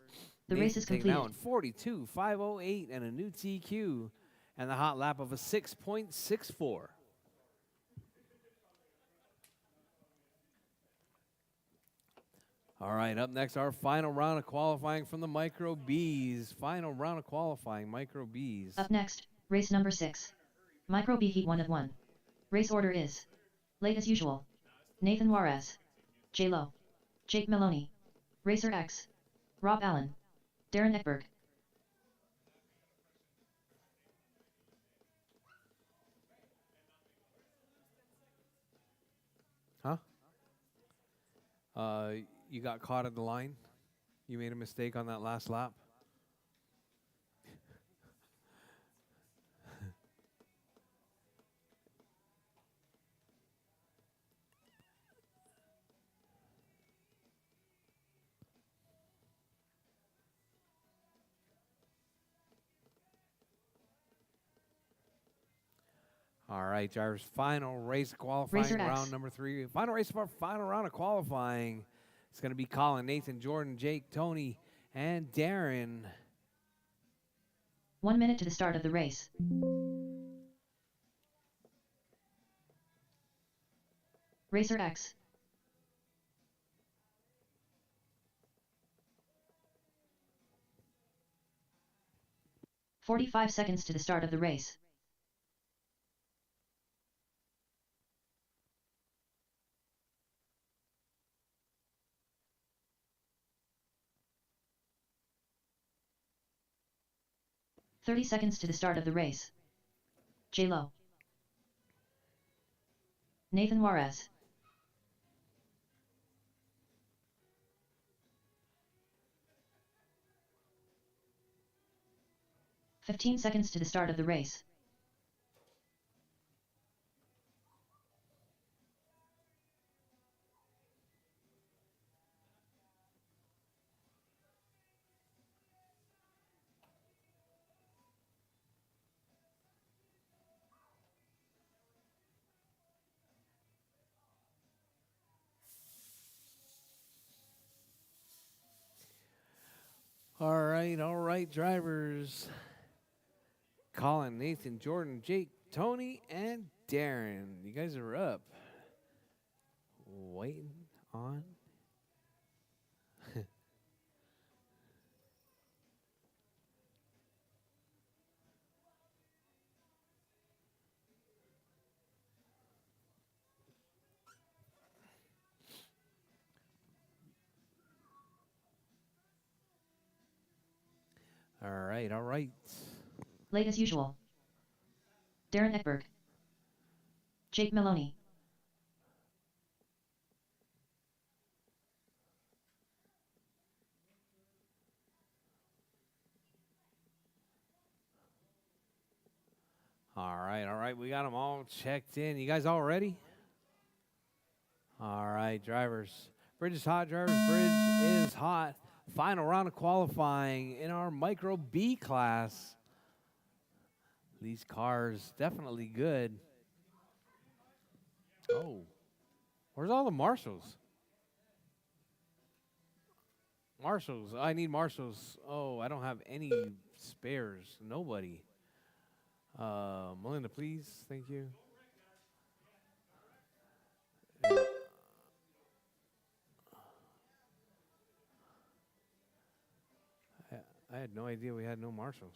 The race is taking completed. That one, 42.508 and a new TQ. And the hot lap of a 6.64. All right, up next, our final round of qualifying from the Micro Bs. Final round of qualifying, Micro Bs. Up next, race number 6. Micro B Heat 1 of 1. Race order is: late as usual, Nathan Juarez, J-Lo, Jake Maloney, Racer X, Rob Allen, Darren Ekberg. Huh? You got caught at the line? You made a mistake on that last lap? All right, drivers, final race qualifying, Racer X. round number 3. Final race of our final round of qualifying. It's going to be Colin, Nathan, Jordan, Jake, Tony, and Darren. 1 minute to the start of the race. Racer X. "45 seconds to the start of the race. "30 seconds to the start of the race. J-Lo. Nathan Juarez. "15 seconds to the start of the race. All right, drivers. Colin, Nathan, Jordan, Jake, Tony, and Darren. You guys are up. Waiting on. All right, all right. Late as usual. Darren Ekberg. Jake Maloney. All right. We got them all checked in. You guys all ready? All right, drivers. Bridge is hot, drivers. Bridge is hot. Final round of qualifying in our Micro B class. These cars definitely good. Oh, where's all the marshals? Marshals. I need marshals. Oh, I don't have any spares. Nobody. Melinda, please. Thank you. I had no idea we had no marshals.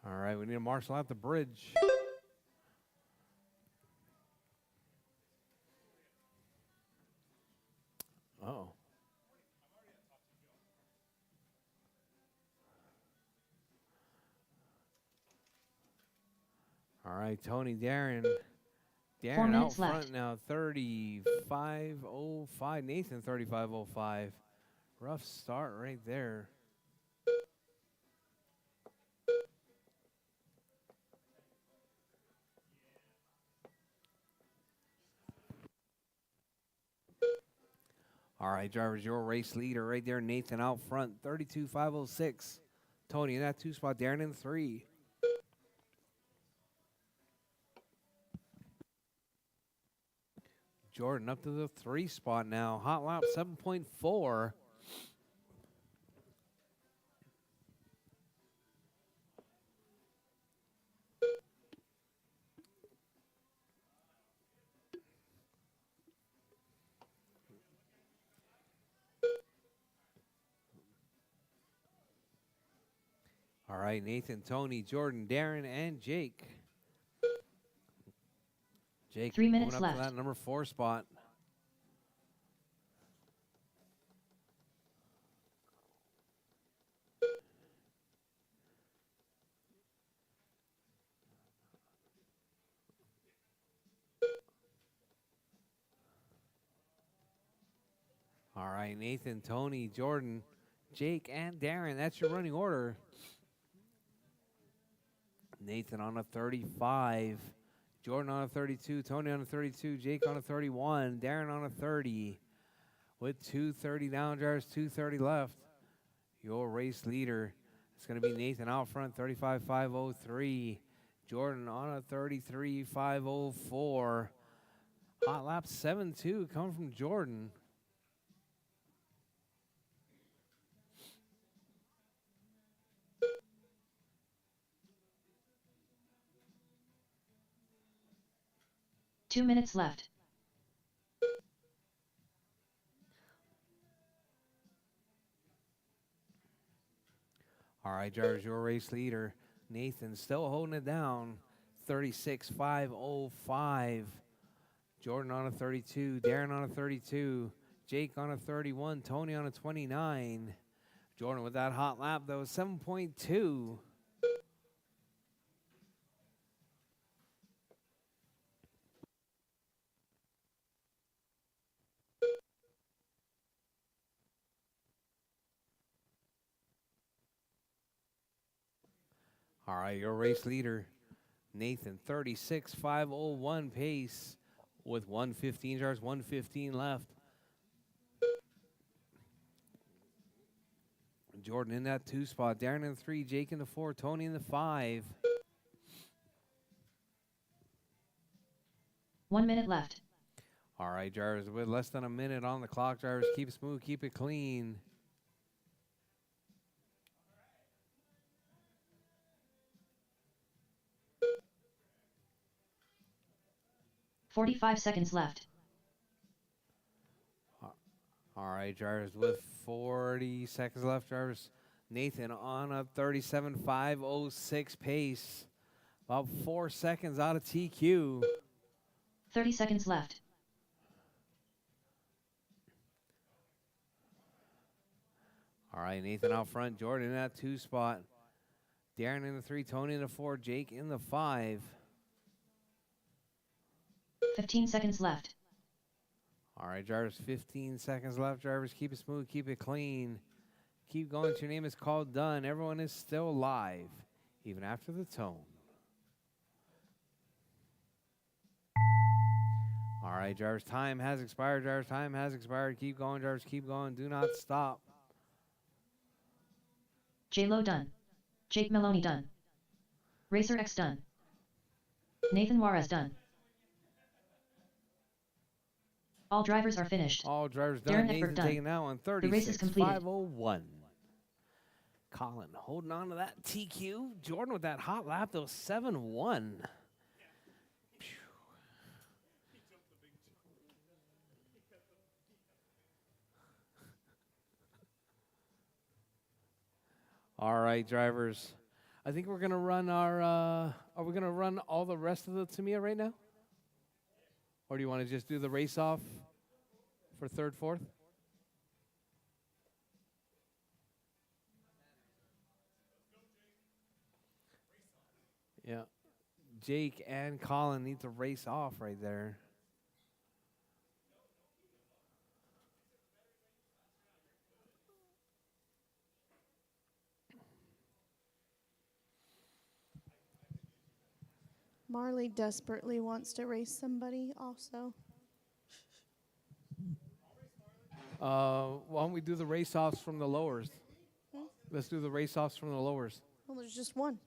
All right, we need a marshal at the bridge. Uh-oh. All right, Tony, Darren. 4 Darren out minutes front left. now, 35:05. Nathan, 35:05. Rough start right there. All right, drivers, your race leader right there. Nathan out front, 32:506. Tony in that 2 spot. Darren in 3. Jordan up to the 3 spot now. Hot lap 7.4. All right, Nathan, Tony, Jordan, Darren, and Jake. Jake 3 moving minutes up left. to that number 4 spot. All right, Nathan, Tony, Jordan, Jake, and Darren. That's your running order. Nathan on a 35. Jordan on a 32. Tony on a 32. Jake on a 31. Darren on a 30. With 2:30 down, drivers, 2:30 left. Your race leader is going to be Nathan out front, 35.503. Jordan on a 33.504. Hot lap 7.2 coming from Jordan. Two minutes left. All right, drivers, your race leader, Nathan, still holding it down, 36.505. Jordan on a 32, Darren on a 32, Jake on a 31, Tony on a 29. Jordan with that hot lap, though, 7.2. All right, your race leader, Nathan, 36.501 pace with 115 yards, 115 left. Jordan in that 2 spot, Darren in the 3, Jake in the 4, Tony in the 5. 1 minute left. All right, drivers, with less than a minute on the clock, drivers, keep it smooth, keep it clean. 45 seconds left. All right, drivers, with 40 seconds left, drivers. Nathan on a 37.506 pace. About 4 seconds out of TQ. 30 seconds left. All right, Nathan out front. Jordan in that 2 spot. Darren in the 3. Tony in the 4. Jake in the 5. 15 seconds left. All right, drivers, 15 seconds left. Drivers, keep it smooth, keep it clean. Keep going. Your name is called done. Everyone is still alive, even after the tone. All right, drivers, time has expired. Drivers, time has expired. Keep going, drivers, keep going. Do not stop. J-Lo done. Jake Maloney done. Rchq done. Nathan Juarez done. All drivers are finished. All drivers done. Darren Nathan done. taking now on The race is completed. 36.501. Colin holding on to that TQ. Jordan with that hot lap, though, 7-1. All right, drivers. I think we're going to run our, are we going to run all the rest of the Tamiya right now? Or do you want to just do the race off for third, fourth? Yeah. Jake and Colin need to race off right there. Marley desperately wants to race somebody also. Why don't we do the race-offs from the lowers? Let's do the race-offs from the lowers. Well, there's just one.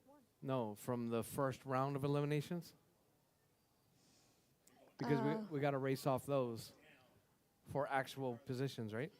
No, from the first round of eliminations. Because we got to race off those for actual positions, right?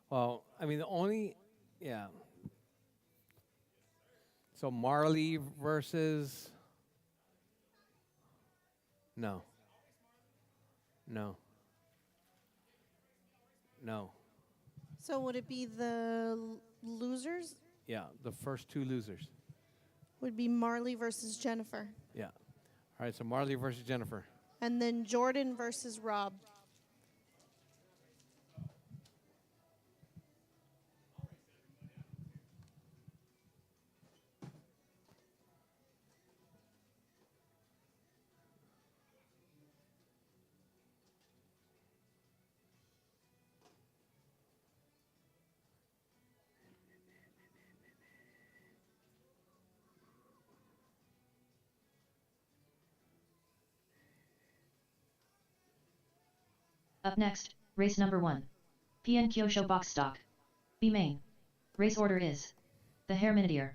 Well, I mean, the only, yeah. So Marley versus, no. No. No. So would it be the losers? Yeah, the first 2 losers. Would be Marley versus Jennifer. Yeah. All right, so Marley versus Jennifer. And then Jordan versus Rob. Up next, race number 1. PN Kyosho box stock. B main. Race order is the Hare Minitier.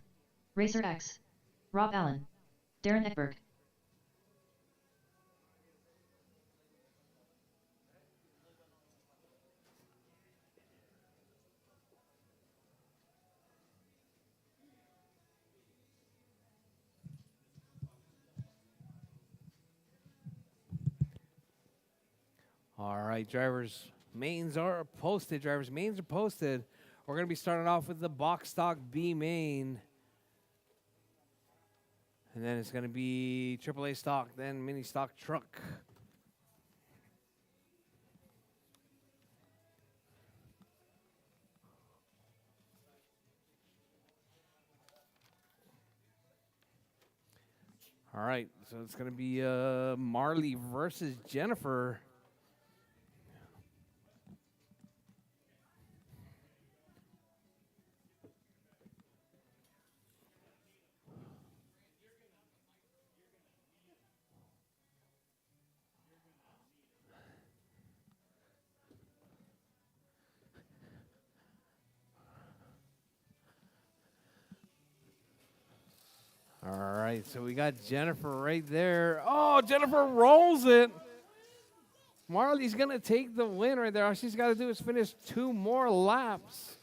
Rchq. Rob Allen. Darren Ekberg. All right, drivers, mains are posted. Drivers, mains are posted. We're going to be starting off with the box stock B main. And then it's going to be AAA stock, then mini stock truck. All right, so it's going to be Marley versus Jennifer. right, so we got Jennifer right there. Oh, Jennifer rolls it. Marley's going to take the win right there. All she's got to do is finish 2 more laps.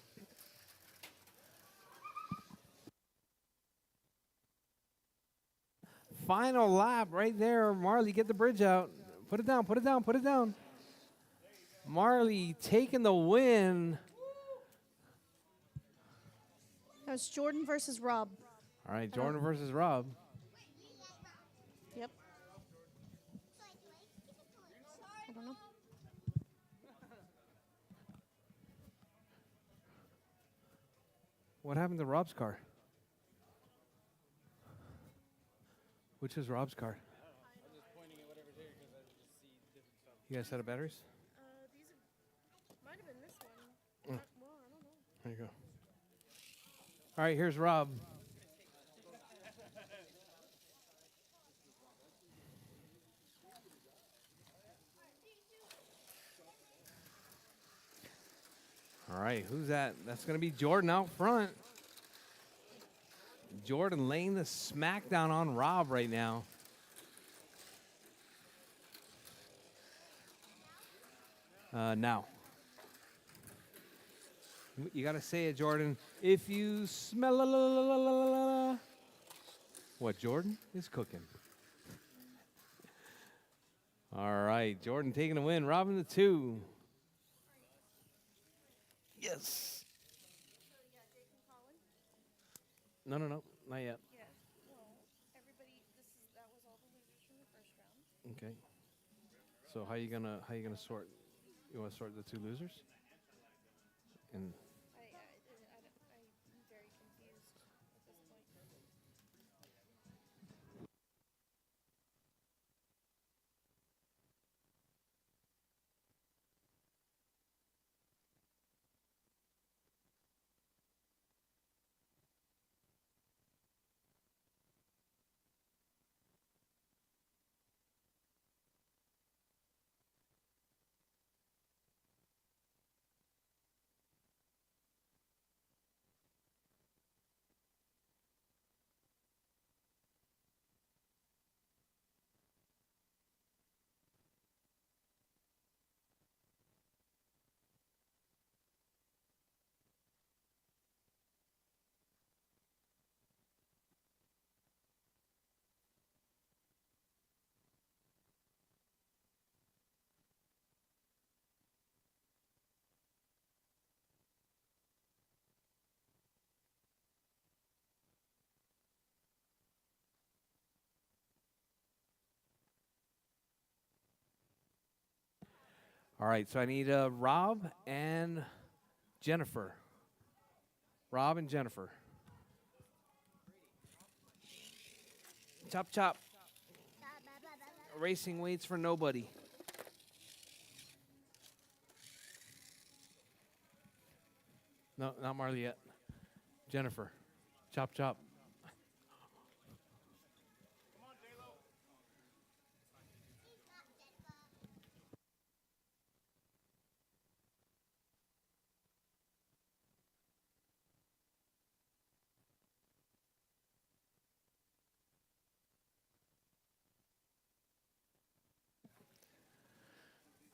Final lap right there. Marley, get the bridge out. Put it down, put it down, put it down. Marley taking the win. That was Jordan versus Rob. All right, Jordan versus Rob. Yep. I don't know. What happened to Rob's car? Which is Rob's car? You guys set of batteries? These might have been this one. Well, I don't know. There you go. All right, here's Rob. All right, who's that? That's going to be Jordan out front. Jordan laying the smackdown on Rob right now. Now. You got to say it, Jordan. If you smell what Jordan is cooking. All right, Jordan taking the win. Robin the 2. Yes. No, not yet. Yeah. Well, everybody. That was all the losers from the first round. Okay. So how you gonna sort? You want to sort the 2 losers? And I'm very confused at this point. all right, so I need Rob and Jennifer. Rob and Jennifer. Chop, chop. Racing waits for nobody. No, not Marley yet. Jennifer. Chop, chop.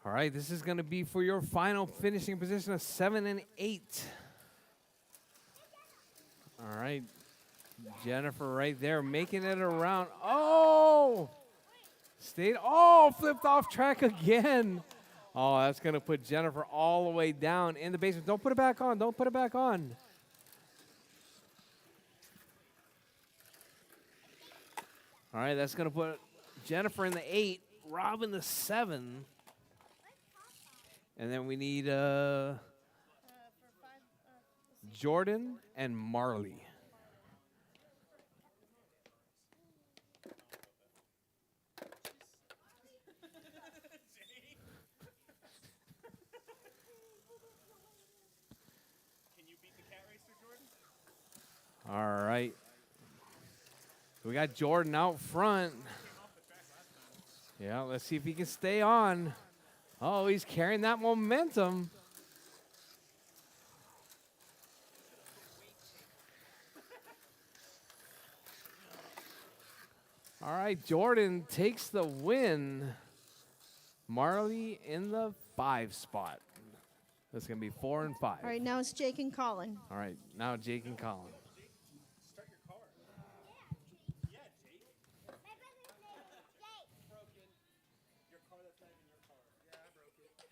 All right, this is going to be for your final finishing position of 7 and 8. All right, Jennifer right there making it around. Oh, flipped off track again. Oh, that's going to put Jennifer all the way down in the basement. Don't put it back on. Don't put it back on. All right, that's going to put Jennifer in the 8, Rob in the 7. And then we need Jordan and Marley. Can you beat the cat racer, Jordan? All right. We got Jordan out front. Yeah, let's see if he can stay on. Oh, he's carrying that momentum. All right, Jordan takes the win. Marley in the 5 spot. That's going to be 4 and 5. All right, now it's Jake and Colin. All right, now Jake and Colin. Start your car. Yeah, Jake. My brother's name is Jake. Broken. Your car that's not even your car. Yeah, I broke it. I built.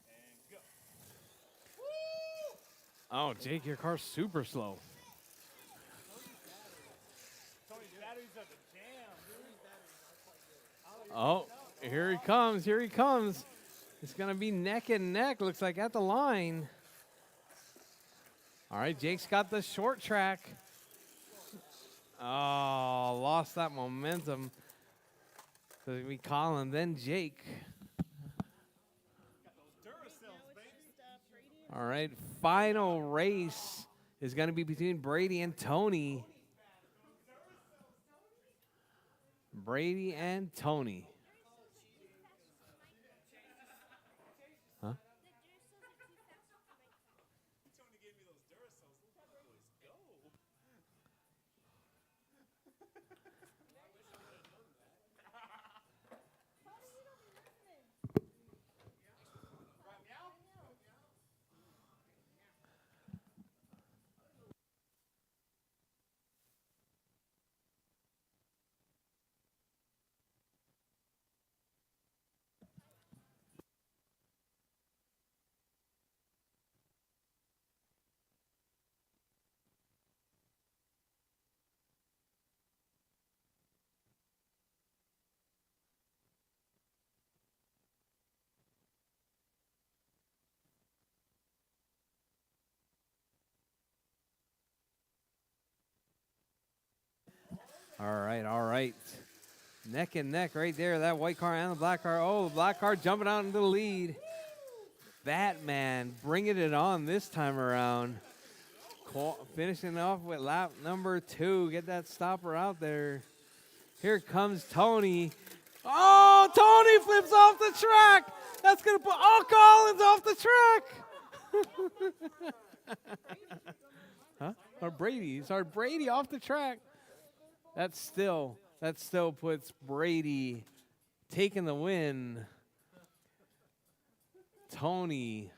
And go. Oh, Jake, your car's super slow. Tony's batteries are the jam, dude. Oh, here he comes. Here he comes. It's going to be neck and neck, looks like, at the line. All right, Jake's got the short track. Oh, lost that momentum. So we Colin, then Jake. All right, final race is going to be between Brady and Tony. Brady and Tony. Huh? Tony gave me those Duracells. Let the boys go. All right, all right. Neck and neck right there, that white car and the black car. Oh, the black car jumping out into the lead. Batman bringing it on this time around. Finishing off with lap number 2. Get that stopper out there. Here comes Tony. Oh, Tony flips off the track. That's going to put, Collins off the track. Huh? Or Brady. Sorry, Brady off the track. That still puts Brady taking the win. Tony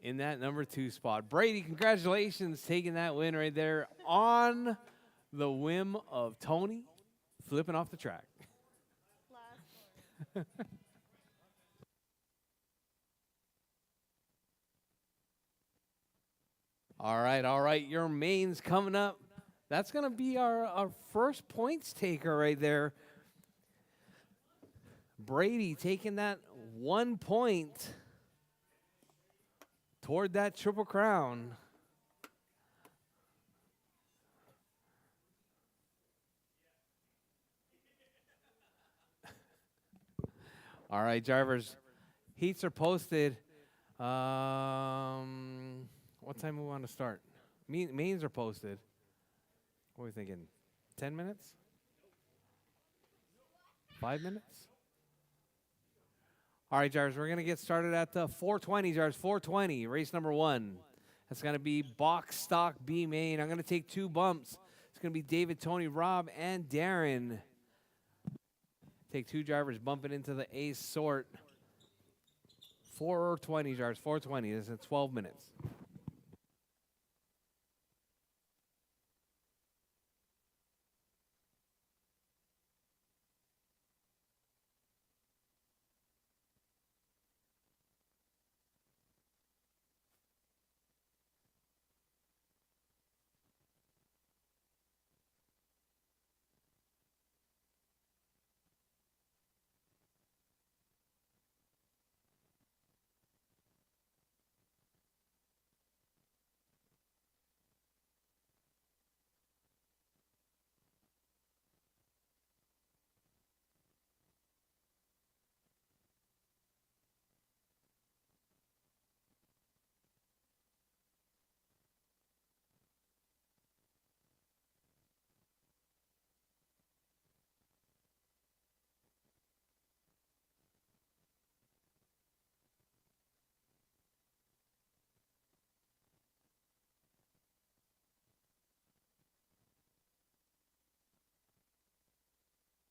in that number 2 spot. Brady, congratulations, taking that win right there on the whim of Tony flipping off the track. All right. Your main's coming up. That's going to be our first points taker right there. Brady taking that 1 point toward that Triple Crown. All right, drivers. Heats are posted. What time do we want to start? Mains are posted. What are we thinking? 10 minutes? 5 minutes? All right, drivers, we're going to get started at 420, drivers. 420, race number 1. That's going to be box stock B main. I'm going to take 2 bumps. It's going to be David, Tony, Rob, and Darren. Take 2 drivers bumping into the A sort. 420, drivers. 420. This is 12 minutes.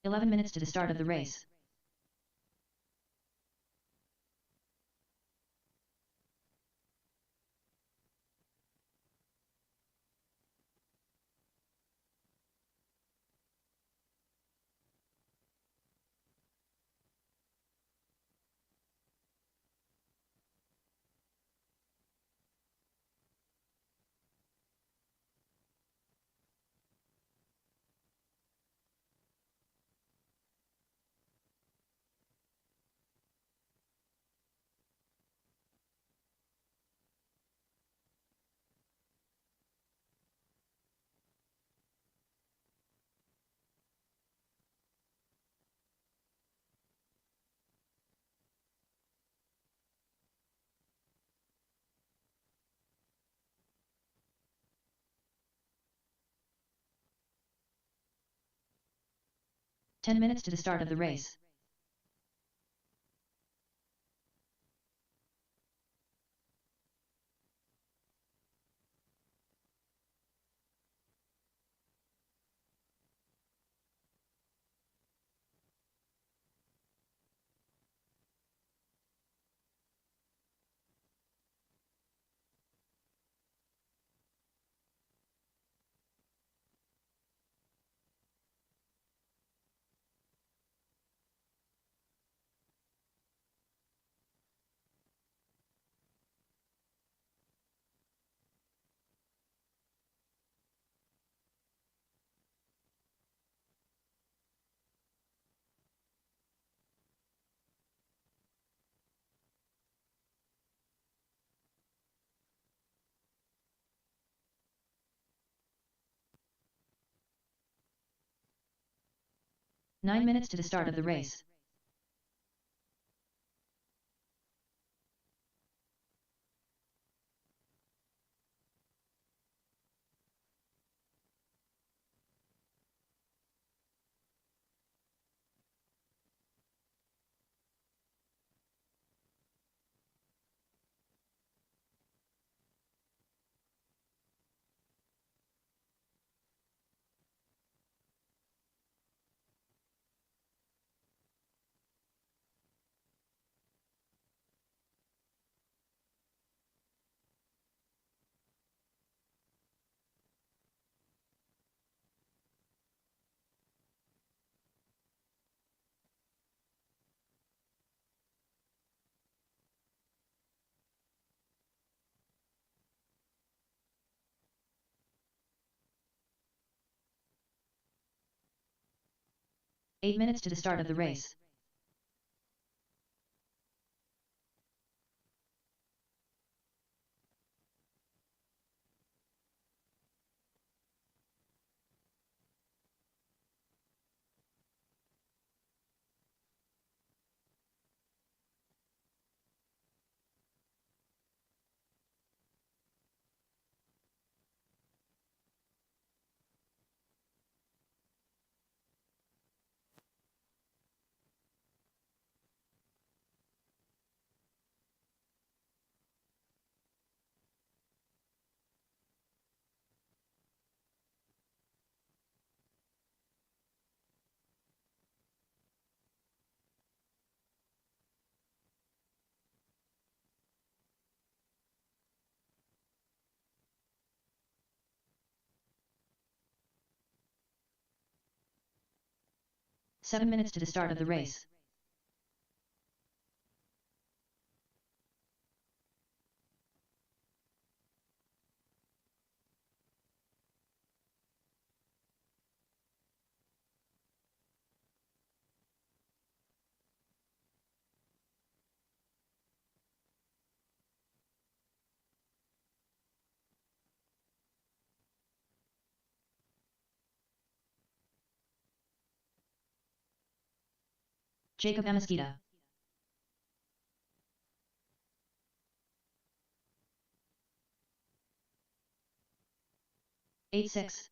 11 minutes to the start of the race. Ten minutes to the start of the race. Nine minutes to the start of the race. Eight minutes to the start of the race. Seven minutes to the start of the race. Jacob Amesquita. 8-6.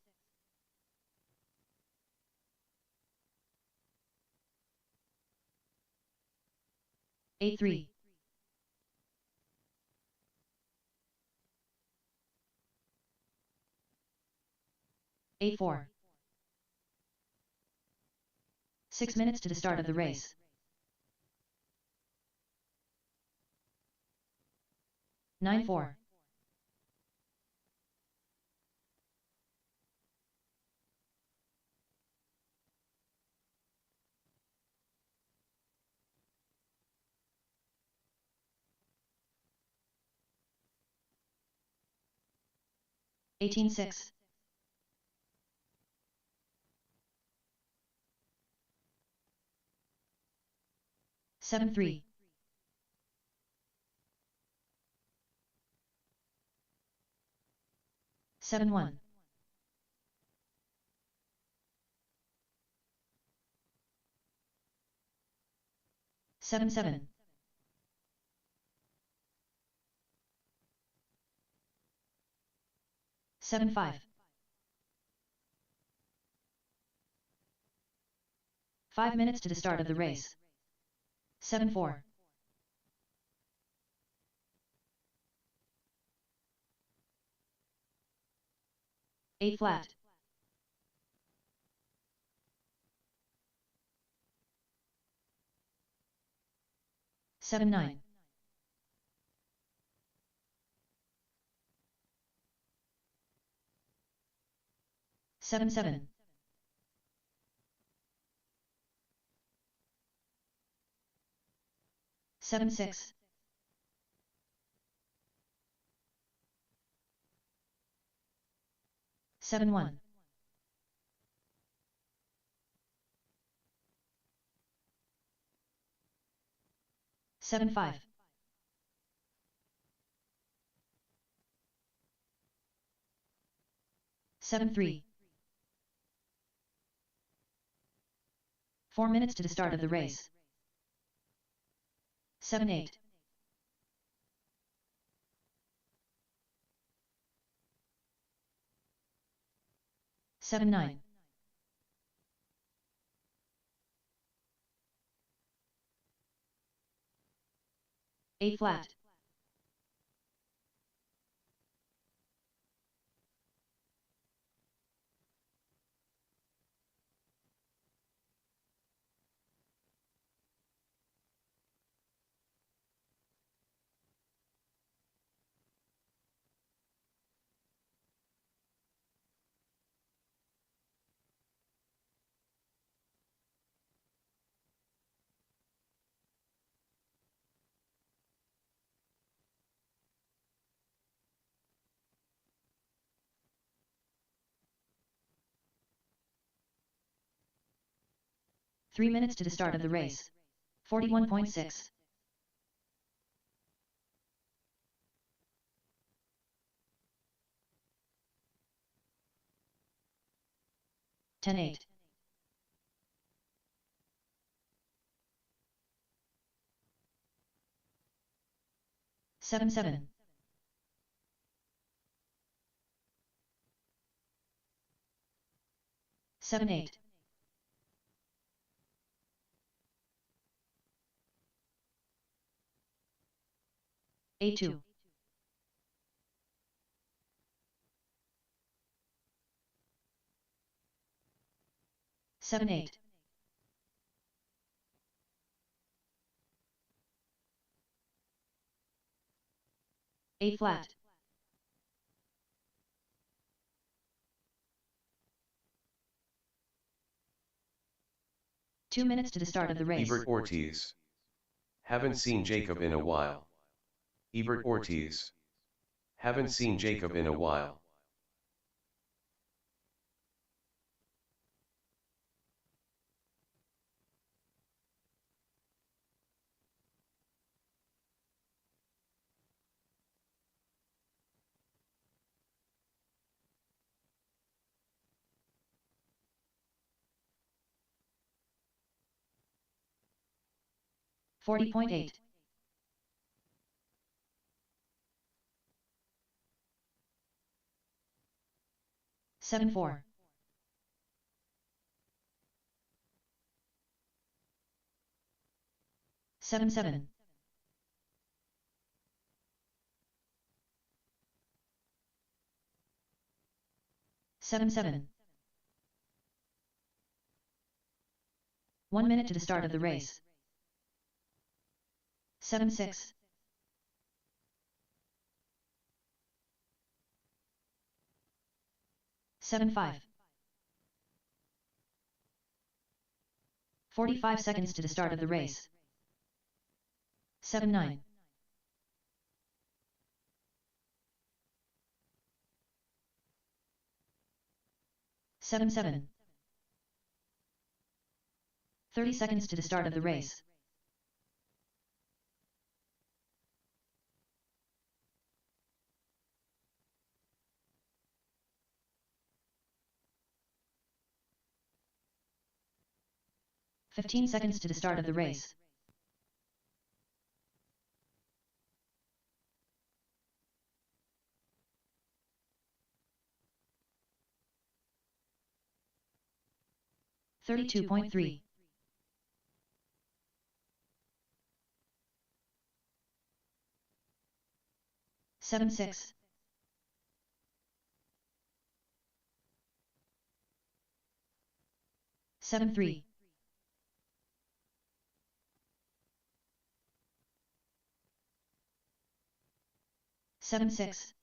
8-3. 8-4. 6 minutes to the start of the race. 9-4. 18-6. 7-3. 7-1. 7-7. 7-5. 5 minutes to the start of the race. 7-4. 8 flat. 7-9. 7-7. 7-6. 7-1. 7-5. 7-3. 4 minutes to the start of the race. 7-8. 7-9. 8 flat. 3 minutes to the start of the race. 41.6. 10-8. 7-7. 7-8. 8-2. 7-8. 8 flat. 2 minutes to the start of the race. Ebert Ortiz. Haven't seen Jacob in a while. Ebert Ortiz. Haven't seen Jacob in a while. $40.8. 7-4. 7-7. 7-7. 1 minute to the start of the race. 7-6. 7-5. 45 seconds to the start of the race. 7-9. 7-7. 30 seconds to the start of the race. 15 seconds to the start of the race. $32.3. 7-6. 7-3. 7-6.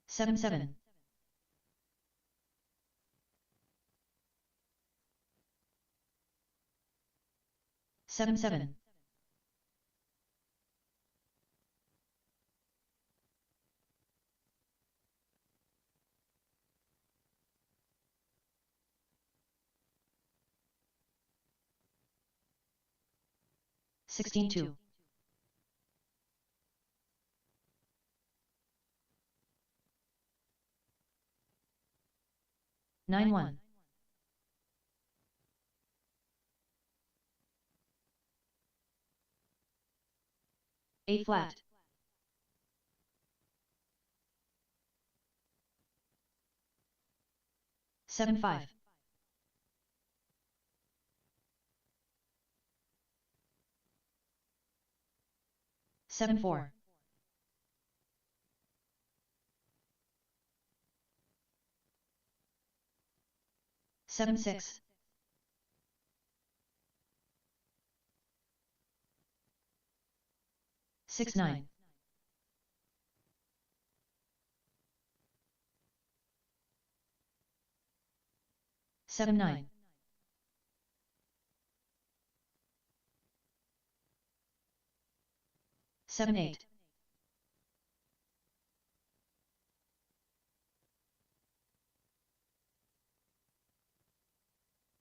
7-7. 7-7. 16-2. 9-1. 8 flat. 7-5. 7-4. 7-6. 6-9. 7-9. 7-8.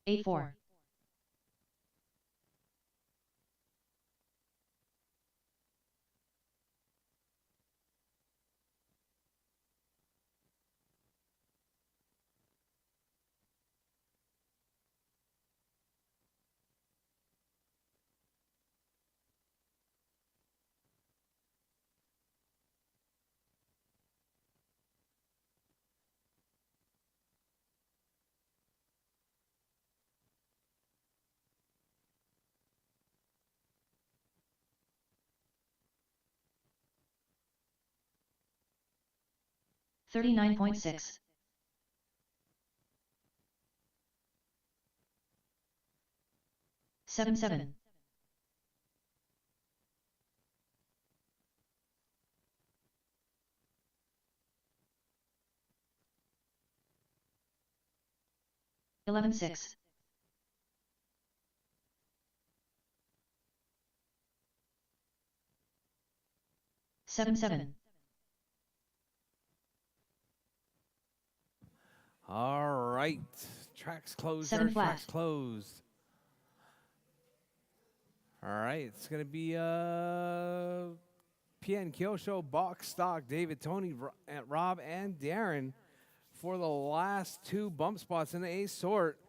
8-4. 39.6. 7-7. 11-6. 7-7. All right. Tracks closed. 7 flat. Tracks closed. All right. It's going to be PN Kyosho, Box Stock, David, Tony, Rob, and Darren for the last two bump spots in the A sort.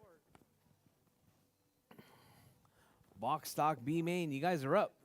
Box Stock, B main. You guys are up.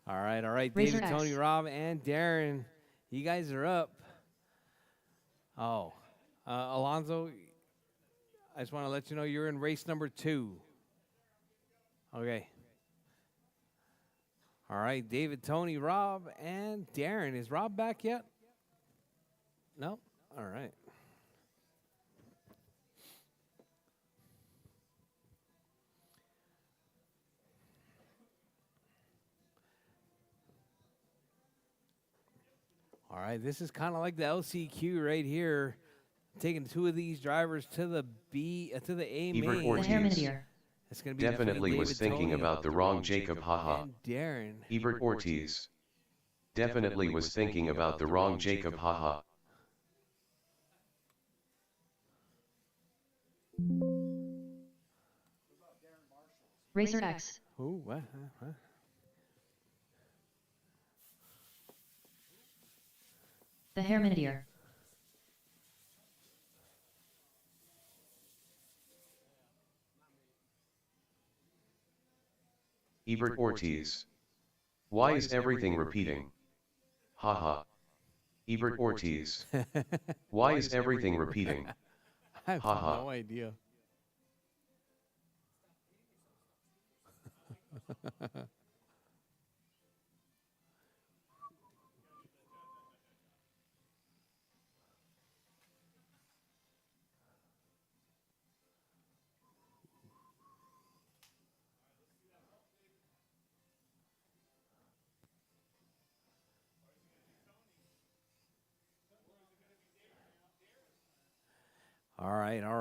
All right. Racer David, Tony, X. Rob, and Darren, you guys are up. Oh, Alonzo, I just want to let you know you're in race number 2. Okay. All right, David, Tony, Rob, and Darren. Is Rob back yet? No? All right. All right, this is kind of like the LCQ right here. Taking 2 of these drivers to the A Ebert main. Ortiz. The Hermanager. It's going to be Definitely between was David, thinking Tony, about the wrong Jacob, haha. and Darren. Ebert Ortiz. Definitely was thinking about the wrong Jacob, haha. Racer X. Ooh, what? The Hermanager. Ebert Ortiz. Why is everything repeating? Haha. Ebert Ortiz. Why is everything repeating? I have Haha. no idea. All right. All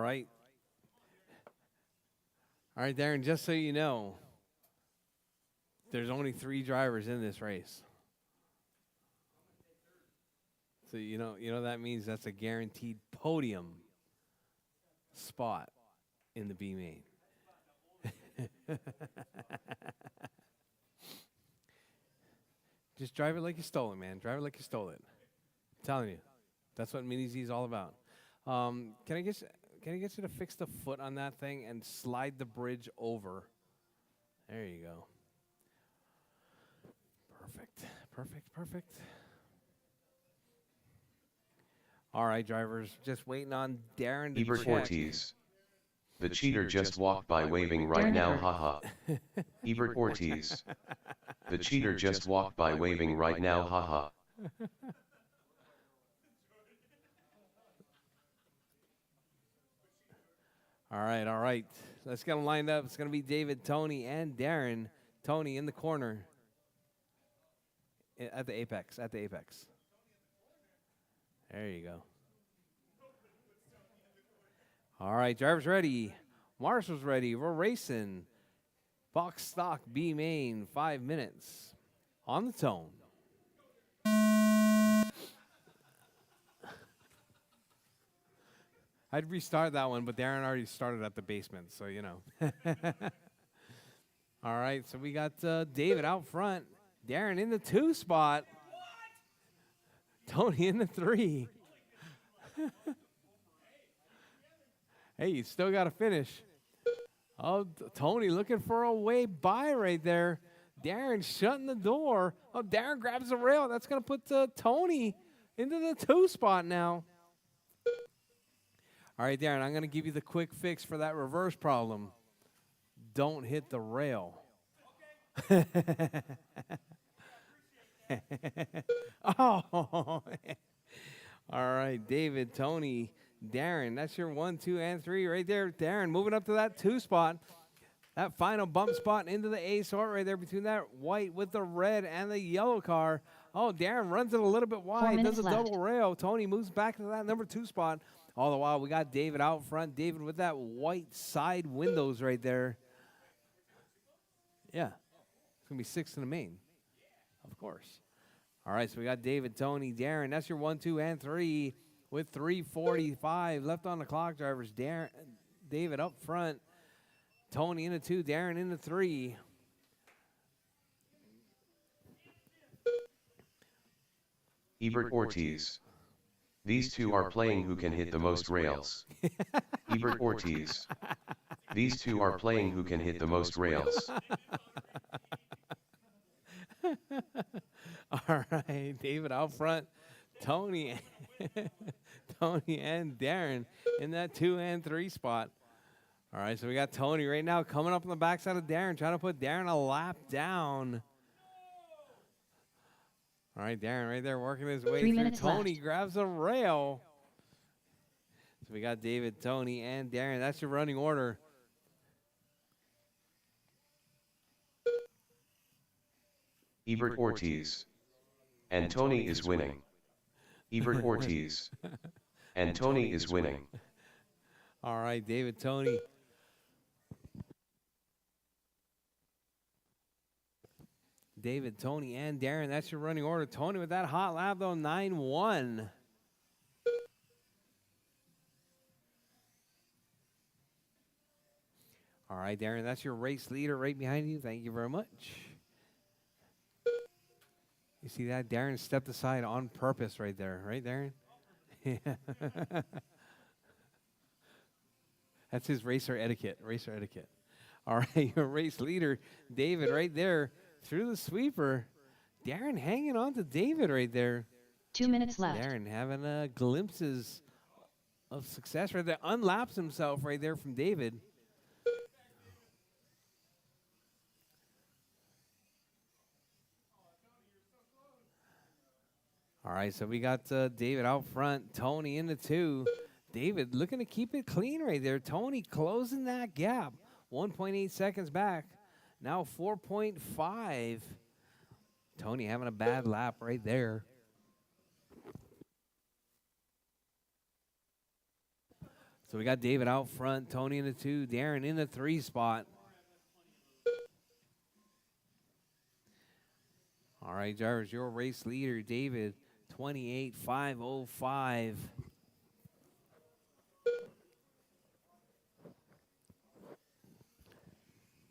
right, Darren, just so you know, there's only 3 drivers in this race. So you know that means that's a guaranteed podium spot in the B main. Just drive it like you stole it, man. Drive it like you stole it. I'm telling you, that's what Mini Z is all about. Can I get you to fix the foot on that thing and slide the bridge over? There you go. Perfect. All right, drivers, just waiting on Darren to Ebert check. Ortiz. The cheater just walked by waving right now, haha. Ebert Ortiz. The cheater just walked by waving right now, haha. All right. Let's get them lined up. It's going to be David, Tony, and Darren. Tony in the corner. At the apex. There you go. All right, drivers ready. Marshall's ready. We're racing. Box stock B main, 5 minutes. On the tone. I'd restart that one, but Darren already started at the basement, so you know. All right, so we got David out front. Darren in the 2 spot. Tony in the 3. Hey, you still got to finish. Oh, Tony looking for a way by right there. Darren shutting the door. Oh, Darren grabs the rail. That's going to put Tony into the 2 spot now. All right, Darren, I'm going to give you the quick fix for that reverse problem. Don't hit the rail. Oh. All right, David, Tony, Darren. That's your 1, 2, and 3 right there. Darren moving up to that 2 spot. That final bump spot into the A sort right there between that white with the red and the yellow car. Oh, Darren runs it a little bit wide. Does a double rail. Tony moves back to that number 2 spot. All the while, we got David out front. David with that white side windows right there. Yeah. It's going to be 6th in the main. Of course. All right, so we got David, Tony, Darren. That's your 1, 2, and 3 with 3:45 left on the clock, drivers. David up front. Tony in the 2, Darren in the 3. Ebert Ortiz. These 2 are playing who can hit the most rails. Ebert Ortiz. These 2 are playing who can hit the most rails. All right, David out front. Tony, Tony and Darren in that 2 and 3 spot. All right, so we got Tony right now coming up on the backside of Darren, trying to put Darren a lap down. All right, Darren right there working his way 3 through. minutes Tony left. grabs a rail. So we got David, Tony, and Darren. That's your running order. Ebert Ortiz. And Tony is winning. Ebert Ortiz. And Tony is winning. All right, David, Tony. David, Tony, and Darren. That's your running order. Tony with that hot lap, though, 9-1. All right, Darren, that's your race leader right behind you. Thank you very much. You see that? Darren stepped aside on purpose right there. Right, Darren? Yeah. That's his racer etiquette. Racer etiquette. All right, your race leader, David, right there through the sweeper. Darren hanging on to David right there. 2 minutes left. Darren having glimpses of success right there. Unlaps himself right there from David. All right, so we got David out front, Tony in the 2. David looking to keep it clean right there. Tony closing that gap. 1.8 seconds back. Now 4.5. Tony having a bad lap right there. So we got David out front, Tony in the 2, Darren in the 3 spot. All right, drivers, your race leader, David, 28.505.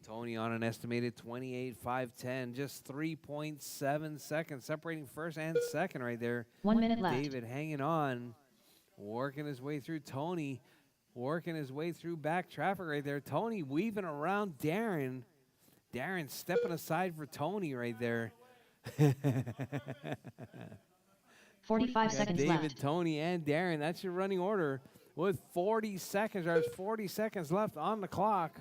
Tony on an estimated 28.510, just 3.7 seconds separating first and second right there. 1 minute left. David hanging on, working his way through. Tony working his way through back traffic right there. Tony weaving around Darren. Darren stepping aside for Tony right there. 45 seconds David, left. Tony, and Darren. That's your running order with 40 seconds. There's 40 seconds left on the clock.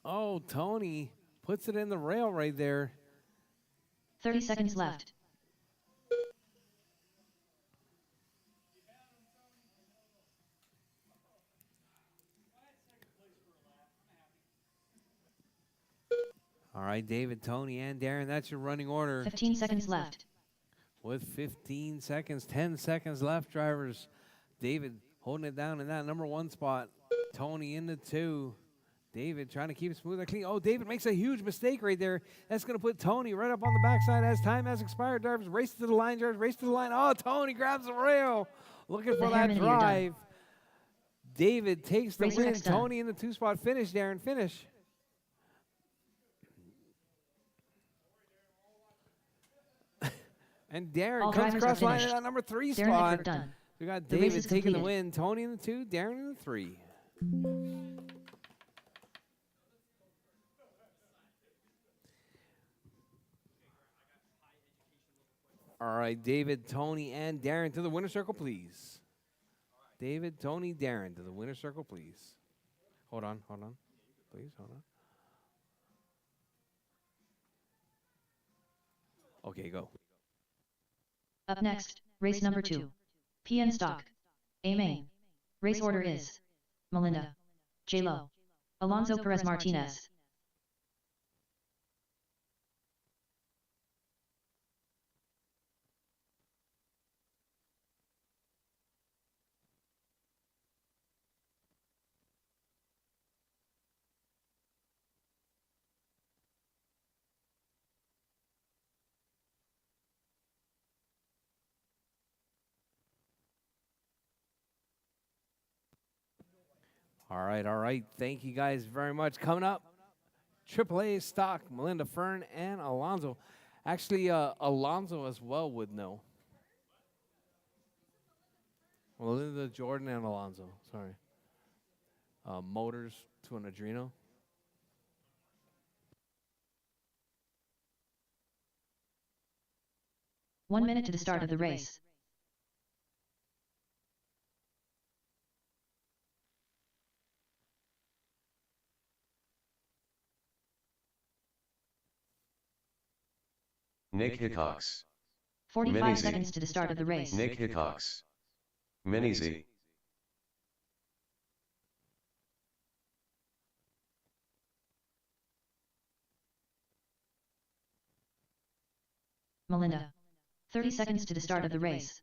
Oh, Tony puts it in the rail right there. 30 seconds left. All right, David, Tony, and Darren. That's your running order. 15 seconds left. With 15 seconds, 10 seconds left, drivers. David holding it down in that number 1 spot. Tony in the 2. David trying to keep it smooth and clean. Oh, David makes a huge mistake right there. That's going to put Tony right up on the backside as time has expired. Drivers race to the line. Drivers race to the line. Oh, Tony grabs the rail. Looking for that drive. David takes the win. Tony in the 2 spot. Finish, Darren. Finish. And Darren comes across line at that number 3 spot. We got David taking the win. Tony in the 2. Darren in the 3. All right, David, Tony, and Darren to the winner's circle, please. David, Tony, Darren to the winner's circle, please. Hold on. Please, hold on. Okay, go. Up next, race number 2. PN Stock. A main. Race order is Melinda, J. Lo, Alonso Perez Martinez. All right. Thank you guys very much. Coming up, AAA stock, Melinda Fern and Alonso. Actually, Alonso as well would know. Melinda, Jordan, and Alonso. Sorry. Motors to an Adreno. 1 minute to the start of the race. Nick Hickox. 45 Minizy. seconds to the start of the race. Nick Hickox. Minizy. Melinda. 30 seconds to the start of the race.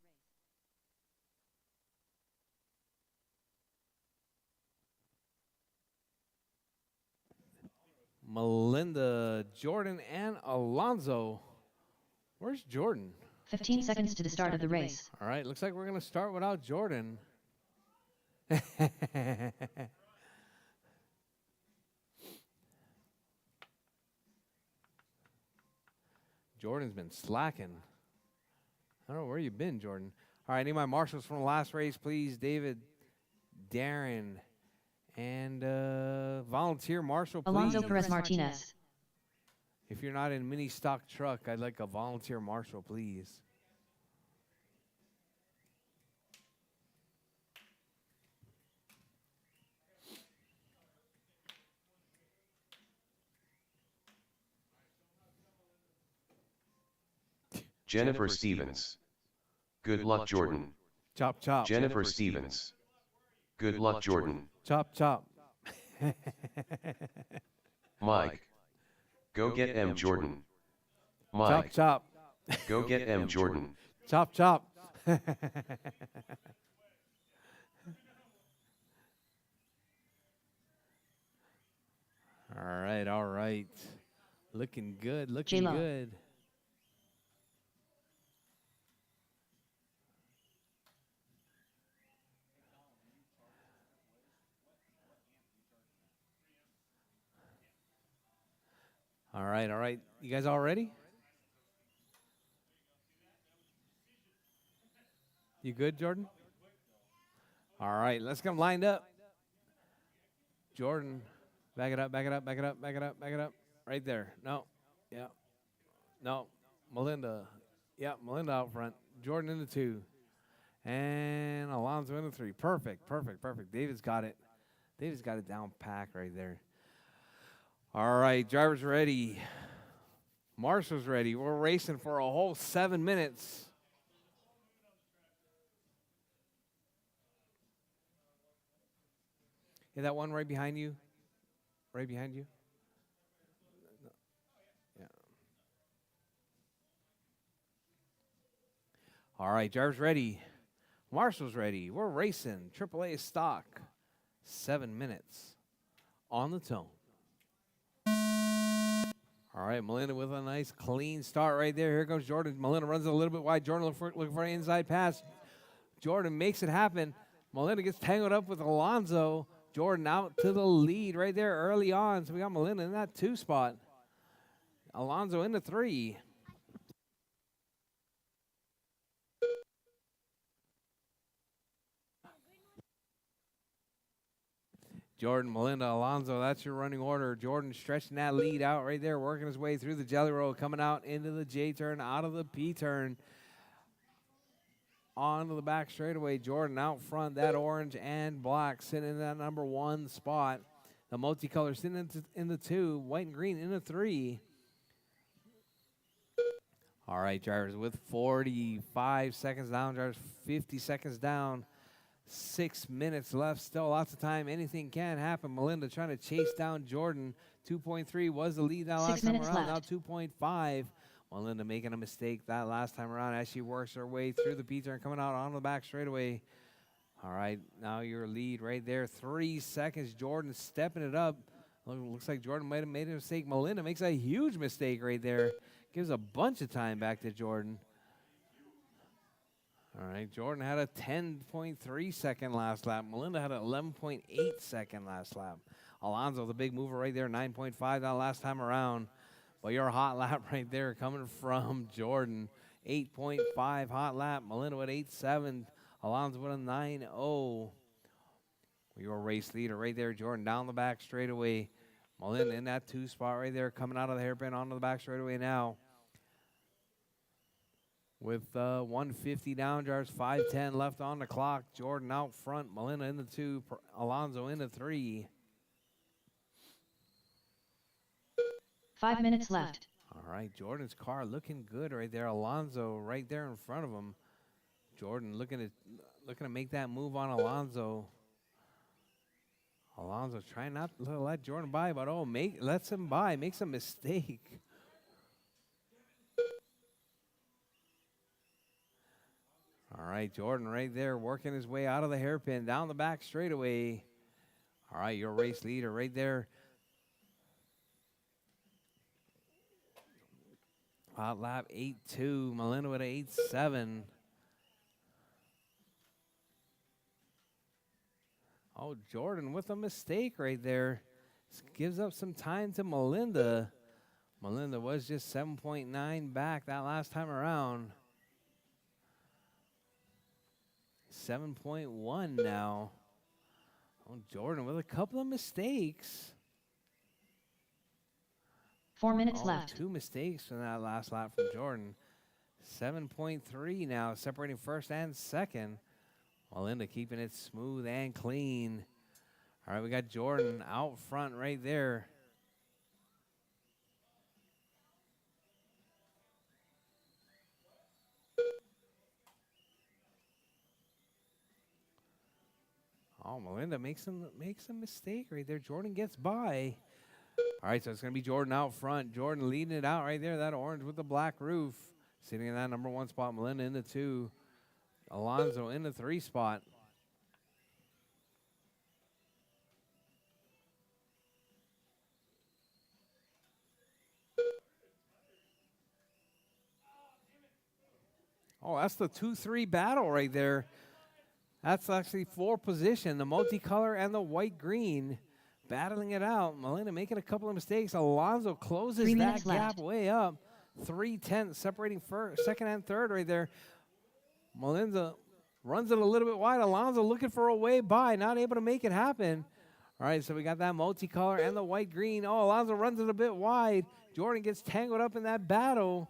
Melinda, Jordan, and Alonso. Where's Jordan? 15 seconds to the start of the race. All right, looks like we're going to start without Jordan. Jordan's been slacking. I don't know where you've been, Jordan. All right, I need my marshals from the last race, please. David, Darren, and volunteer marshal, please. Alonso Perez Martinez. If you're not in mini stock truck, I'd like a volunteer marshal, please. Jennifer Stevens. Good luck, Jordan. Chop, chop. Jennifer Stevens. Good luck, Jordan. Chop, chop. Mike. Go get M. Jordan. Mike. Chop, chop. Go get M. Jordan. Chop, chop. All right, all right. Looking good, looking J-Lo. good. All right, all right. You guys all ready? You good, Jordan? All right, let's get them lined up. Jordan, back it up, back it up, back it up, back it up, back it up. Right there. No. Yeah. No. Melinda. Yeah, Melinda out front. Jordan in the 2. And Alonso in the 3. Perfect, perfect, perfect. David's got it. David's got it down pack right there. All right, drivers ready. Marshall's ready. We're racing for a whole 7 minutes. Yeah, that one right behind you? Right behind you? Yeah. All right, drivers ready. Marshall's ready. We're racing. AAA stock. 7 minutes. On the tone. All right, Melinda with a nice clean start right there. Here comes Jordan. Melinda runs a little bit wide. Jordan looking for an inside pass. Jordan makes it happen. Melinda gets tangled up with Alonso. Jordan out to the lead right there early on. So we got Melinda in that 2 spot. Alonso in the 3. Jordan, Melinda, Alonso, that's your running order. Jordan stretching that lead out right there, working his way through the jelly roll, coming out into the J turn, out of the P turn. Onto the back straightaway. Jordan out front, that orange and black sitting in that number 1 spot. The multicolor sitting in the 2, white and green in the 3. All right, drivers, with 45 seconds down, drivers 50 seconds down. 6 minutes left, still lots of time. Anything can happen. Melinda trying to chase down Jordan. 2.3 was the lead that last time around. Now 2.5. Melinda making a mistake that last time around as she works her way through the P-turn, coming out on the back straightaway. All right, now your lead right there. 3 seconds. Jordan stepping it up. Looks like Jordan might have made a mistake. Melinda makes a huge mistake right there. Gives a bunch of time back to Jordan. All right, Jordan had a 10.3 second last lap. Melinda had an 11.8 second last lap. Alonso, the big mover right there, 9.5 that last time around. But your hot lap right there coming from Jordan. 8.5 hot lap. Melinda with 8.7. Alonso with a 9.0. Your race leader right there, Jordan, down the back straightaway. Melinda in that 2 spot right there, coming out of the hairpin onto the back straightaway now. with 150 down jars, 5:10 left on the clock. Jordan out front, Melinda in the 2, Alonso in the 3. 5 minutes left. All right, Jordan's car looking good right there. Alonso right there in front of him. Jordan looking to make that move on Alonso. Alonso trying not to let Jordan by, but lets him by, makes a mistake. All right, Jordan right there working his way out of the hairpin, down the back straightaway. All right, your race leader right there. Hot lap 8.2, Melinda with a 8.7. Oh, Jordan with a mistake right there. Gives up some time to Melinda. Melinda was just 7.9 back that last time around. 7.1 now. Oh, Jordan with a couple of mistakes. 4 minutes left. 2 mistakes from that last lap from Jordan. 7.3 now, separating first and second. Melinda keeping it smooth and clean. All right, we got Jordan out front right there. Oh, Melinda makes a mistake right there. Jordan gets by. All right, so it's going to be Jordan out front. Jordan leading it out right there. That orange with the black roof. Sitting in that number 1 spot. Melinda in the 2. Alonso in the 3 spot. Oh, that's the 2-3 battle right there. That's actually 4 position. The multicolor and the white-green battling it out. Melinda making a couple of mistakes. Alonso closes that gap way up. 3/10 separating second and third right there. Melinda runs it a little bit wide. Alonso looking for a way by, not able to make it happen. All right, so we got that multicolor and the white-green. Oh, Alonso runs it a bit wide. Jordan gets tangled up in that battle.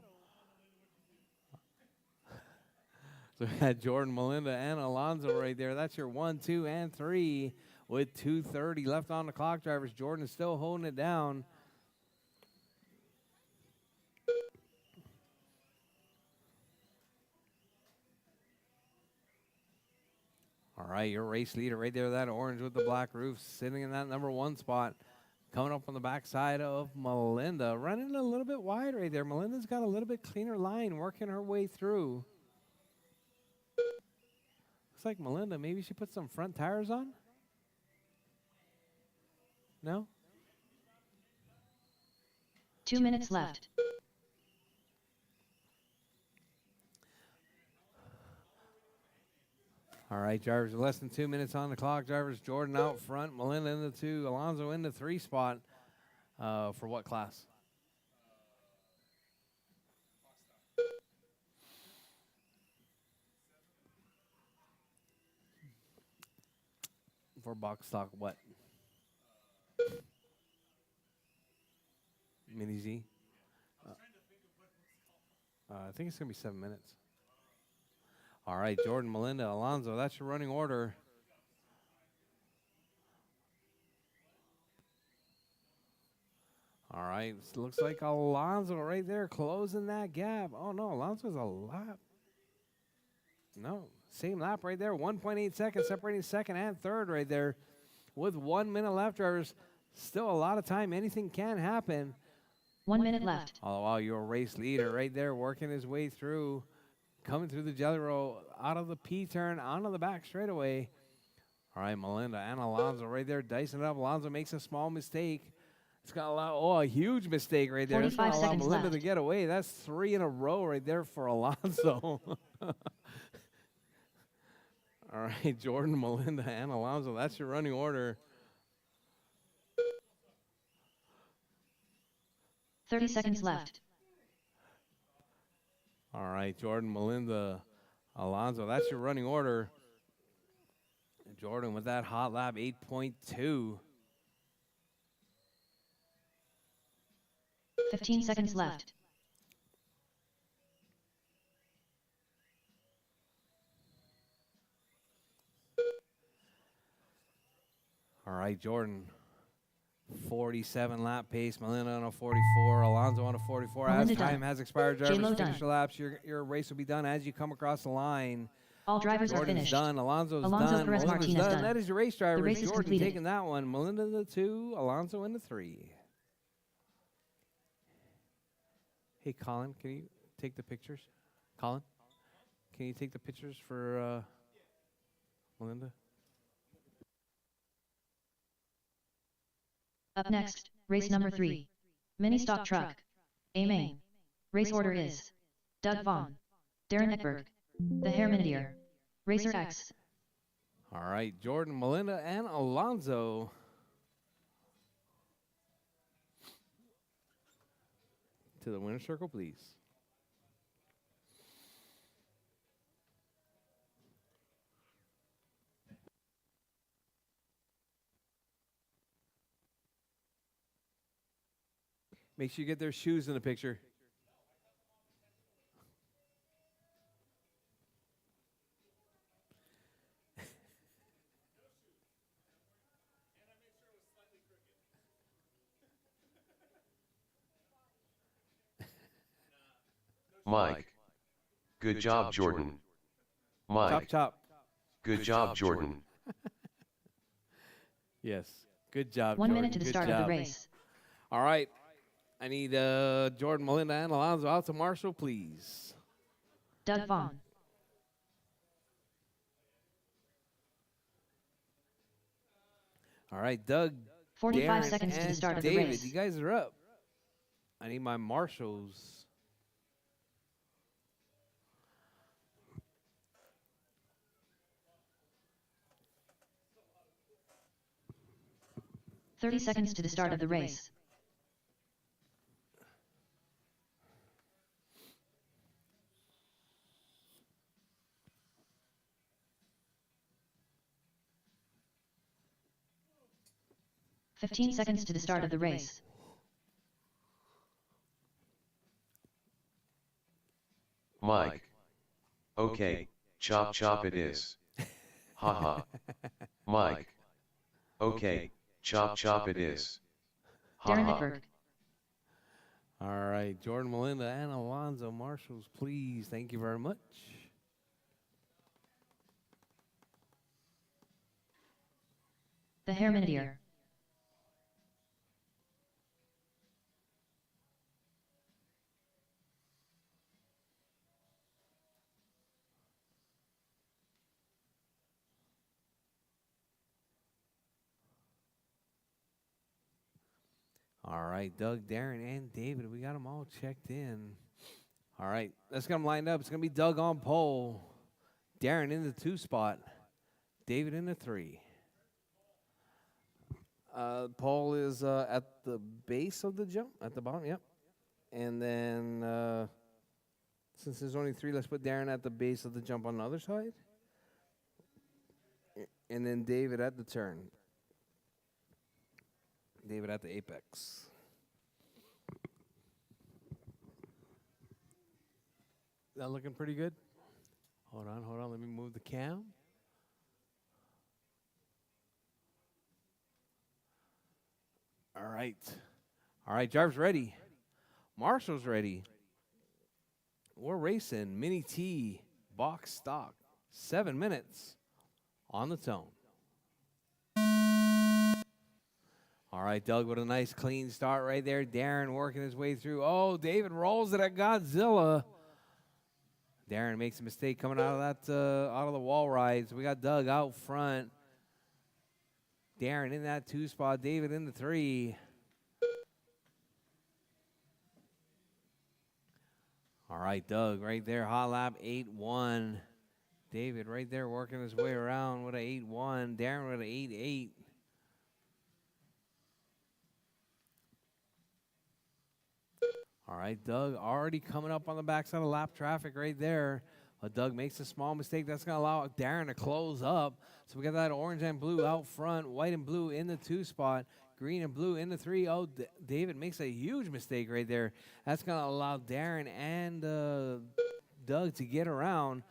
So we had Jordan, Melinda, and Alonso right there. That's your 1, 2, and 3 with 2:30 left on the clock, drivers. Jordan is still holding it down. All right, your race leader right there, that orange with the black roof, sitting in that number 1 spot. Coming up on the backside of Melinda, running a little bit wide right there. Melinda's got a little bit cleaner line, working her way through. Looks like Melinda, maybe she put some front tires on? No? 2 minutes left. All right, drivers, less than 2 minutes on the clock. Drivers, Jordan out front, Melinda in the 2, Alonso in the 3 spot. For what class? For box stock, what? Mini Z? I think it's going to be 7 minutes. All right, Jordan, Melinda, Alonso, that's your running order. All right, looks like Alonso right there closing that gap. Oh, no, Alonso's a lap. No, same lap right there. 1.8 seconds separating second and third right there. With 1 minute left, drivers. Still a lot of time. Anything can happen. 1 minute left. Oh, wow, your race leader right there working his way through. Coming through the jelly roll, out of the P-turn, onto the back straightaway. All right, Melinda and Alonso right there dicing it up. Alonso makes a small mistake. It's going to allow, a huge mistake right there. It's going to allow Melinda to get away. That's 3 in a row right there for Alonso. All right, Jordan, Melinda, and Alonso. That's your running order. 30 seconds left. All right, Jordan, Melinda, Alonso. That's your running order. Jordan with that hot lap, 8.2. 15 seconds left. All right, Jordan. 47 lap pace. Melinda on a 44. Alonso on a 44. Melinda As time done. has expired, drivers J-Lo finish done. your laps. Your race will be done as you come across the line. All drivers are Jordan's finished. done. Alonso's Alonso done. Perez Melinda's Martinez done. done. That is your race driver. The race is Jordan completed. taking that one. Melinda in the 2. Alonso in the 3. Hey, Colin, can you take the pictures? Colin, can you take the pictures for Melinda? Up next, race number 3. Mini stock truck. A main. Race order is Doug Vaughn, Darren Eckberg, the Herminier, Racer X. All right, Jordan, Melinda, and Alonso. To the winner's circle, please. Make sure you get their shoes in the picture. Mike. Good job, Jordan. Mike. Chop, chop. Good job, Jordan. Yes. Good job, 1 Jordan. minute to the Good start job. of the race. All right. I need Jordan, Melinda, and Alonso out to Marshall, please. Doug Vaughn. All right, Doug. 45 Darren, seconds to the and start of David, the race. you guys are up. I need my marshals. "30 seconds to the start of the race. "15 seconds to the start of the race. Mike. Okay, chop chop it is. Haha. Mike. Okay, chop chop it is. Darren Haha. Eckberg. All right, Jordan, Melinda, and Alonso marshals, please. Thank you very much. The Herminier. All right, Doug, Darren, and David, we got them all checked in. All right, let's get them lined up. It's going to be Doug on pole, Darren in the 2 spot, David in the 3. Pole is at the base of the jump, at the bottom, yep. And then, since there's only 3, let's put Darren at the base of the jump on the other side. And then David at the turn. David at the apex. That looking pretty good? Hold on. Let me move the cam. All right, drivers ready. Marshall's ready. We're racing Mini T box stock. 7 minutes on the tone. All right, Doug with a nice clean start right there. Darren working his way through. Oh, David rolls it at Godzilla. Darren makes a mistake coming out of that out of the wall ride. So we got Doug out front. Darren in that 2 spot. David in the 3. All right, Doug right there. Hot lap 8-1. David right there working his way around with a 8-1. Darren with an 8-8. All right, Doug already coming up on the backside of lap traffic right there. But Doug makes a small mistake. That's going to allow Darren to close up. So we got that orange and blue out front, white and blue in the 2 spot, green and blue in the 3. Oh, David makes a huge mistake right there. That's going to allow Darren and Doug to get around.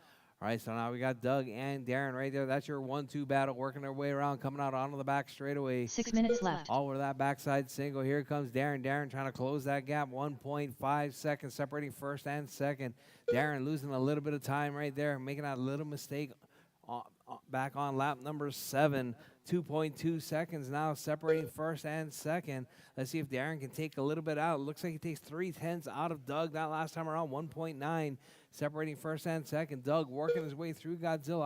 All right, so now we got Doug and Darren right there. That's your 1-2 battle, working their way around, coming out onto the back straightaway. 6 minutes left. All over that backside single. Here comes Darren. Darren trying to close that gap. 1.5 seconds separating first and second. Darren losing a little bit of time right there, making that little mistake back on lap number 7. 2.2 seconds now separating first and second. Let's see if Darren can take a little bit out. Looks like he takes 3/10 out of Doug that last time around. 1.9 separating first and second. Doug working his way through Godzilla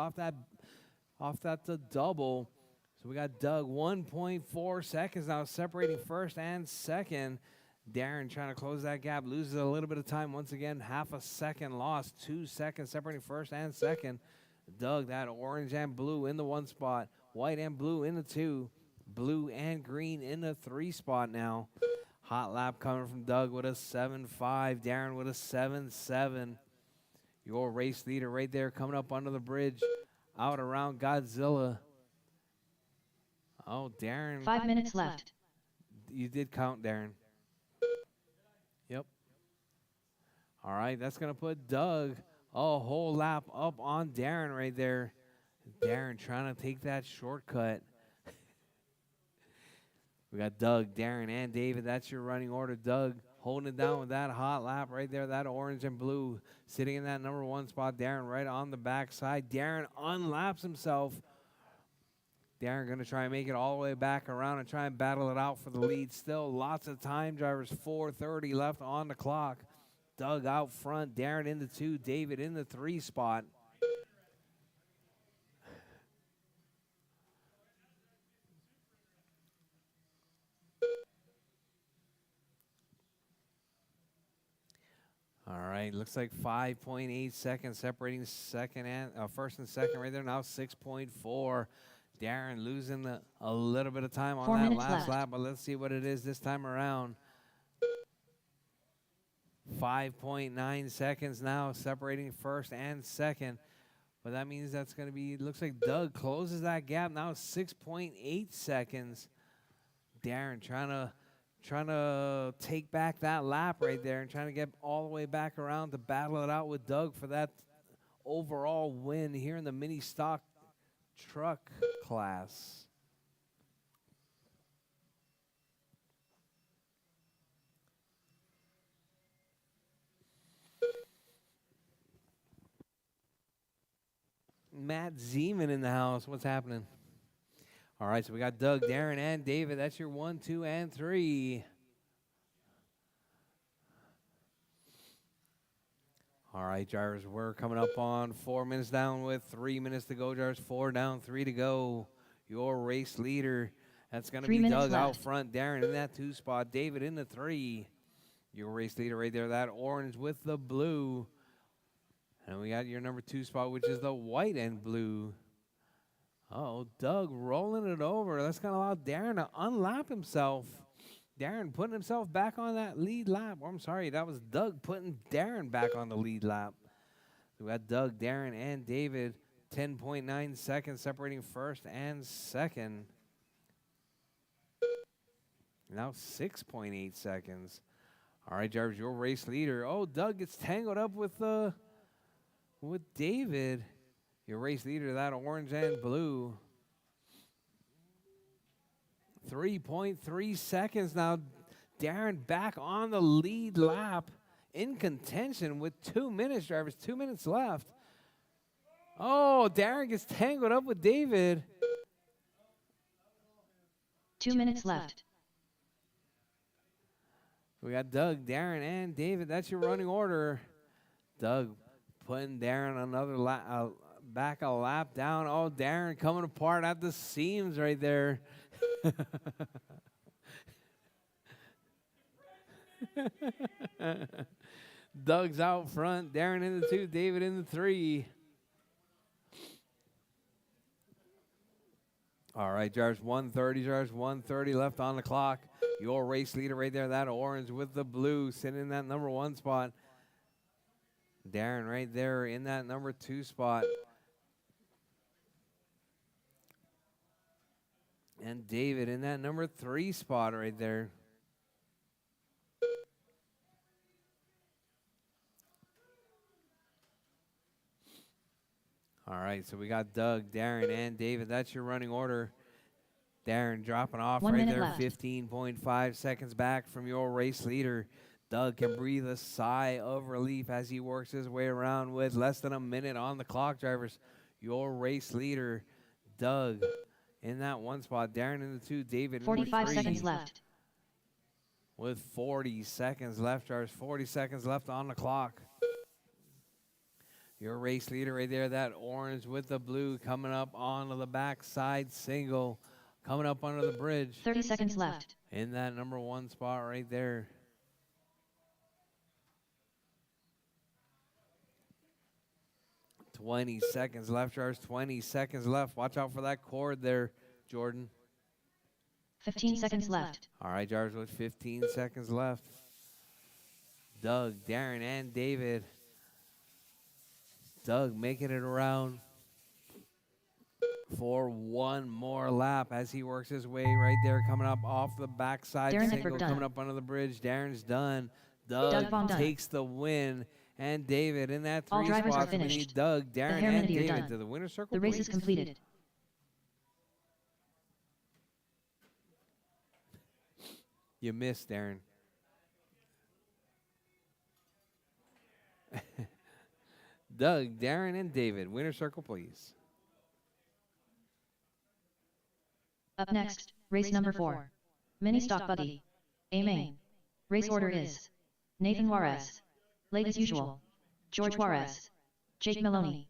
off that double. So we got Doug 1.4 seconds now separating first and second. Darren trying to close that gap, loses a little bit of time once again. Half a second lost, 2 seconds separating first and second. Doug, that orange and blue in the 1 spot, white and blue in the 2, blue and green in the 3 spot now. Hot lap coming from Doug with a 7.5, Darren with a 7.7. Your race leader right there coming up under the bridge, out around Godzilla. Oh, Darren. 5 minutes left. You did count, Darren. Yep. All right, that's going to put Doug a whole lap up on Darren right there. Darren trying to take that shortcut. We got Doug, Darren, and David. That's your running order. Doug holding it down with that hot lap right there, that orange and blue. Sitting in that number 1 spot, Darren right on the backside. Darren unlaps himself. Darren going to try and make it all the way back around and try and battle it out for the lead. Still lots of time drivers, 4:30 left on the clock. Doug out front, Darren in the 2, David in the 3 spot. All right, looks like 5.8 seconds separating second and first and second right there. Now 6.4. Darren losing a little bit of time on 4 that minutes last left. lap, but let's see what it is this time around. 5.9 seconds now separating first and second. But that means that's going to be, looks like Doug closes that gap. Now 6.8 seconds. Darren trying to take back that lap right there and trying to get all the way back around to battle it out with Doug for that overall win here in the mini stock truck class. Matt Zeman in the house. What's happening? All right, so we got Doug, Darren, and David. That's your 1, 2, and 3. All right, drivers, we're coming up on 4 minutes down with 3 minutes to go. Drivers, 4 down, 3 to go. Your race leader, that's going to be Doug out front. Darren in that 2 spot. David in the 3. Your race leader right there, that orange with the blue. And we got your number 2 spot, which is the white and blue. Oh, Doug rolling it over. That's going to allow Darren to unlap himself. Darren putting himself back on that lead lap. I'm sorry, that was Doug putting Darren back on the lead lap. So we got Doug, Darren, and David. 10.9 seconds separating first and second. Now 6.8 seconds. All right, Jarvis, your race leader. Oh, Doug gets tangled up with David. Your race leader, that orange and blue. 3.3 seconds now. Darren back on the lead lap in contention with 2 minutes, drivers. 2 minutes left. Oh, Darren gets tangled up with David. 2 minutes left. We got Doug, Darren, and David. That's your running order. Doug putting Darren another lap. Back a lap down. Oh, Darren coming apart at the seams right there. Doug's out front. Darren in the 2. David in the 3. All right, Jars, 130. Jars, 130 left on the clock. Your race leader right there, that orange with the blue, sitting in that number 1 spot. Darren right there in that number 2 spot. And David in that number 3 spot right there. All right, so we got Doug, Darren, and David. That's your running order. Darren dropping off 1 right minute there, left. 15.5 seconds back from your race leader. Doug can breathe a sigh of relief as he works his way around with less than a minute on the clock, drivers. Your race leader, Doug, in that one spot. Darren in the 2, David in the 45 3. seconds left. With 40 seconds left, drivers. 40 seconds left on the clock. Your race leader right there, that orange with the blue coming up onto the backside single, coming up under the bridge. 30 seconds left. In that number 1 spot right there. $20 seconds left, drivers. 20 seconds left. Watch out for that cord there, Jordan. 15 seconds left. All right, drivers, with 15 seconds left. Doug, Darren, and David. Doug making it around for one more lap as he works his way right there, coming up off the backside Darren single, Eckberg done. coming up under the bridge. Darren's done. Doug Doug Von done. takes the win. And David in that All 3 drivers are spots. We need finished. Doug, Darren, hair and minute, you're David done. to the winner's circle. The race is please. completed. You missed, Darren. Doug, Darren, and David. Winner circle, please. Up next, race number 4. Mini Stock Buggy. A main. Race order is Nathan Juarez. Late as usual. George Juarez. Jake Maloney.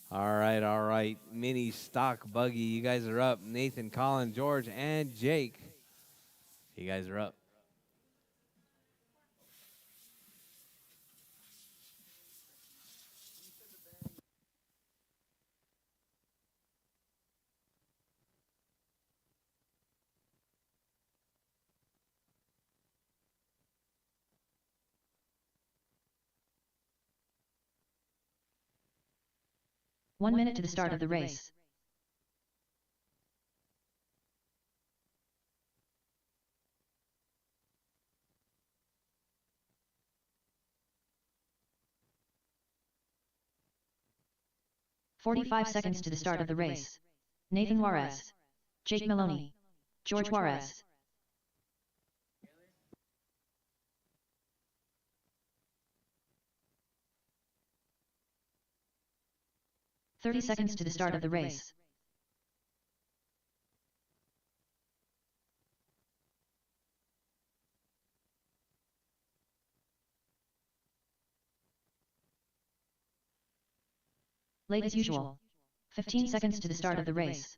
All right. Mini stock buggy. You guys are up. Nathan, Colin, George, and Jake. You guys are up. One minute to the start of the race. "45 seconds to the start of the race. Nathan Juarez. Jake Maloney. George Juarez. "30 seconds to the start of the race. Late as usual. 15 seconds to the start of the race.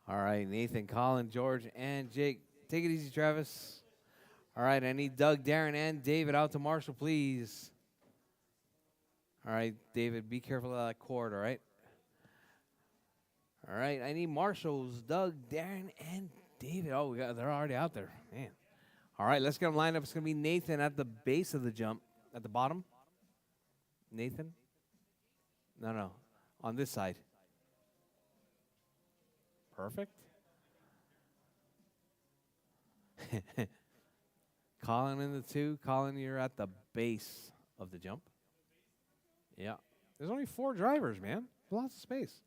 All right, Nathan, Colin, George, and Jake. Take it easy, Travis. All right, I need Doug, Darren, and David out to Marshall, please. All right, David, be careful of that cord, all right? All right, I need Marshall's, Doug, Darren, and David. Oh, they're already out there, man. All right, let's get them lined up. It's going to be Nathan at the base of the jump, at the bottom. Nathan? No, on this side. Perfect. Colin in the 2. Colin, you're at the base of the jump. Yeah. There's only 4 drivers, man. Lots of space.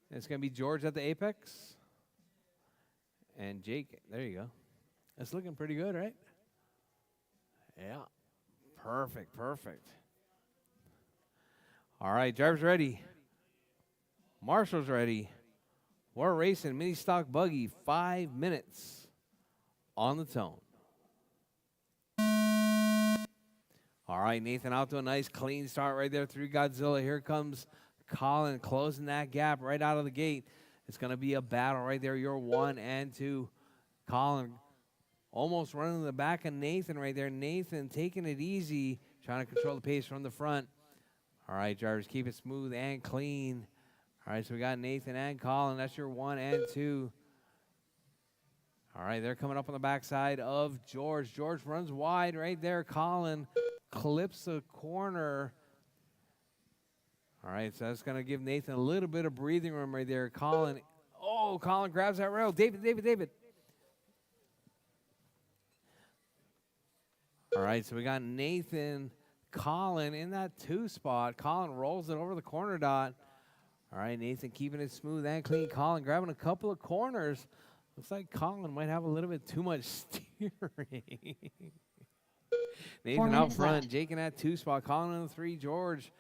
And it's going to be George at the apex. And Jake. There you go. That's looking pretty good, right? Yeah. Perfect. All right, drivers ready. Marshall's ready. We're racing mini stock buggy, 5 minutes on the tone. All right, Nathan out to a nice clean start right there through Godzilla. Here comes Colin closing that gap right out of the gate. It's going to be a battle right there. You're 1 and 2. Colin almost running to the back of Nathan right there. Nathan taking it easy, trying to control the pace from the front. All right, drivers, keep it smooth and clean. All right, so we got Nathan and Colin. That's your 1 and 2. All right, they're coming up on the backside of George. George runs wide right there. Colin clips the corner. All right, so that's going to give Nathan a little bit of breathing room right there. Colin, oh, Colin grabs that rail. David. All right, so we got Nathan, Colin in that 2 spot. Colin rolls it over the corner dot. All right, Nathan keeping it smooth and clean. Colin grabbing a couple of corners. Looks like Colin might have a little bit too much steering. Nathan out front, left. Jake in that 2 spot. Colin in the 3, George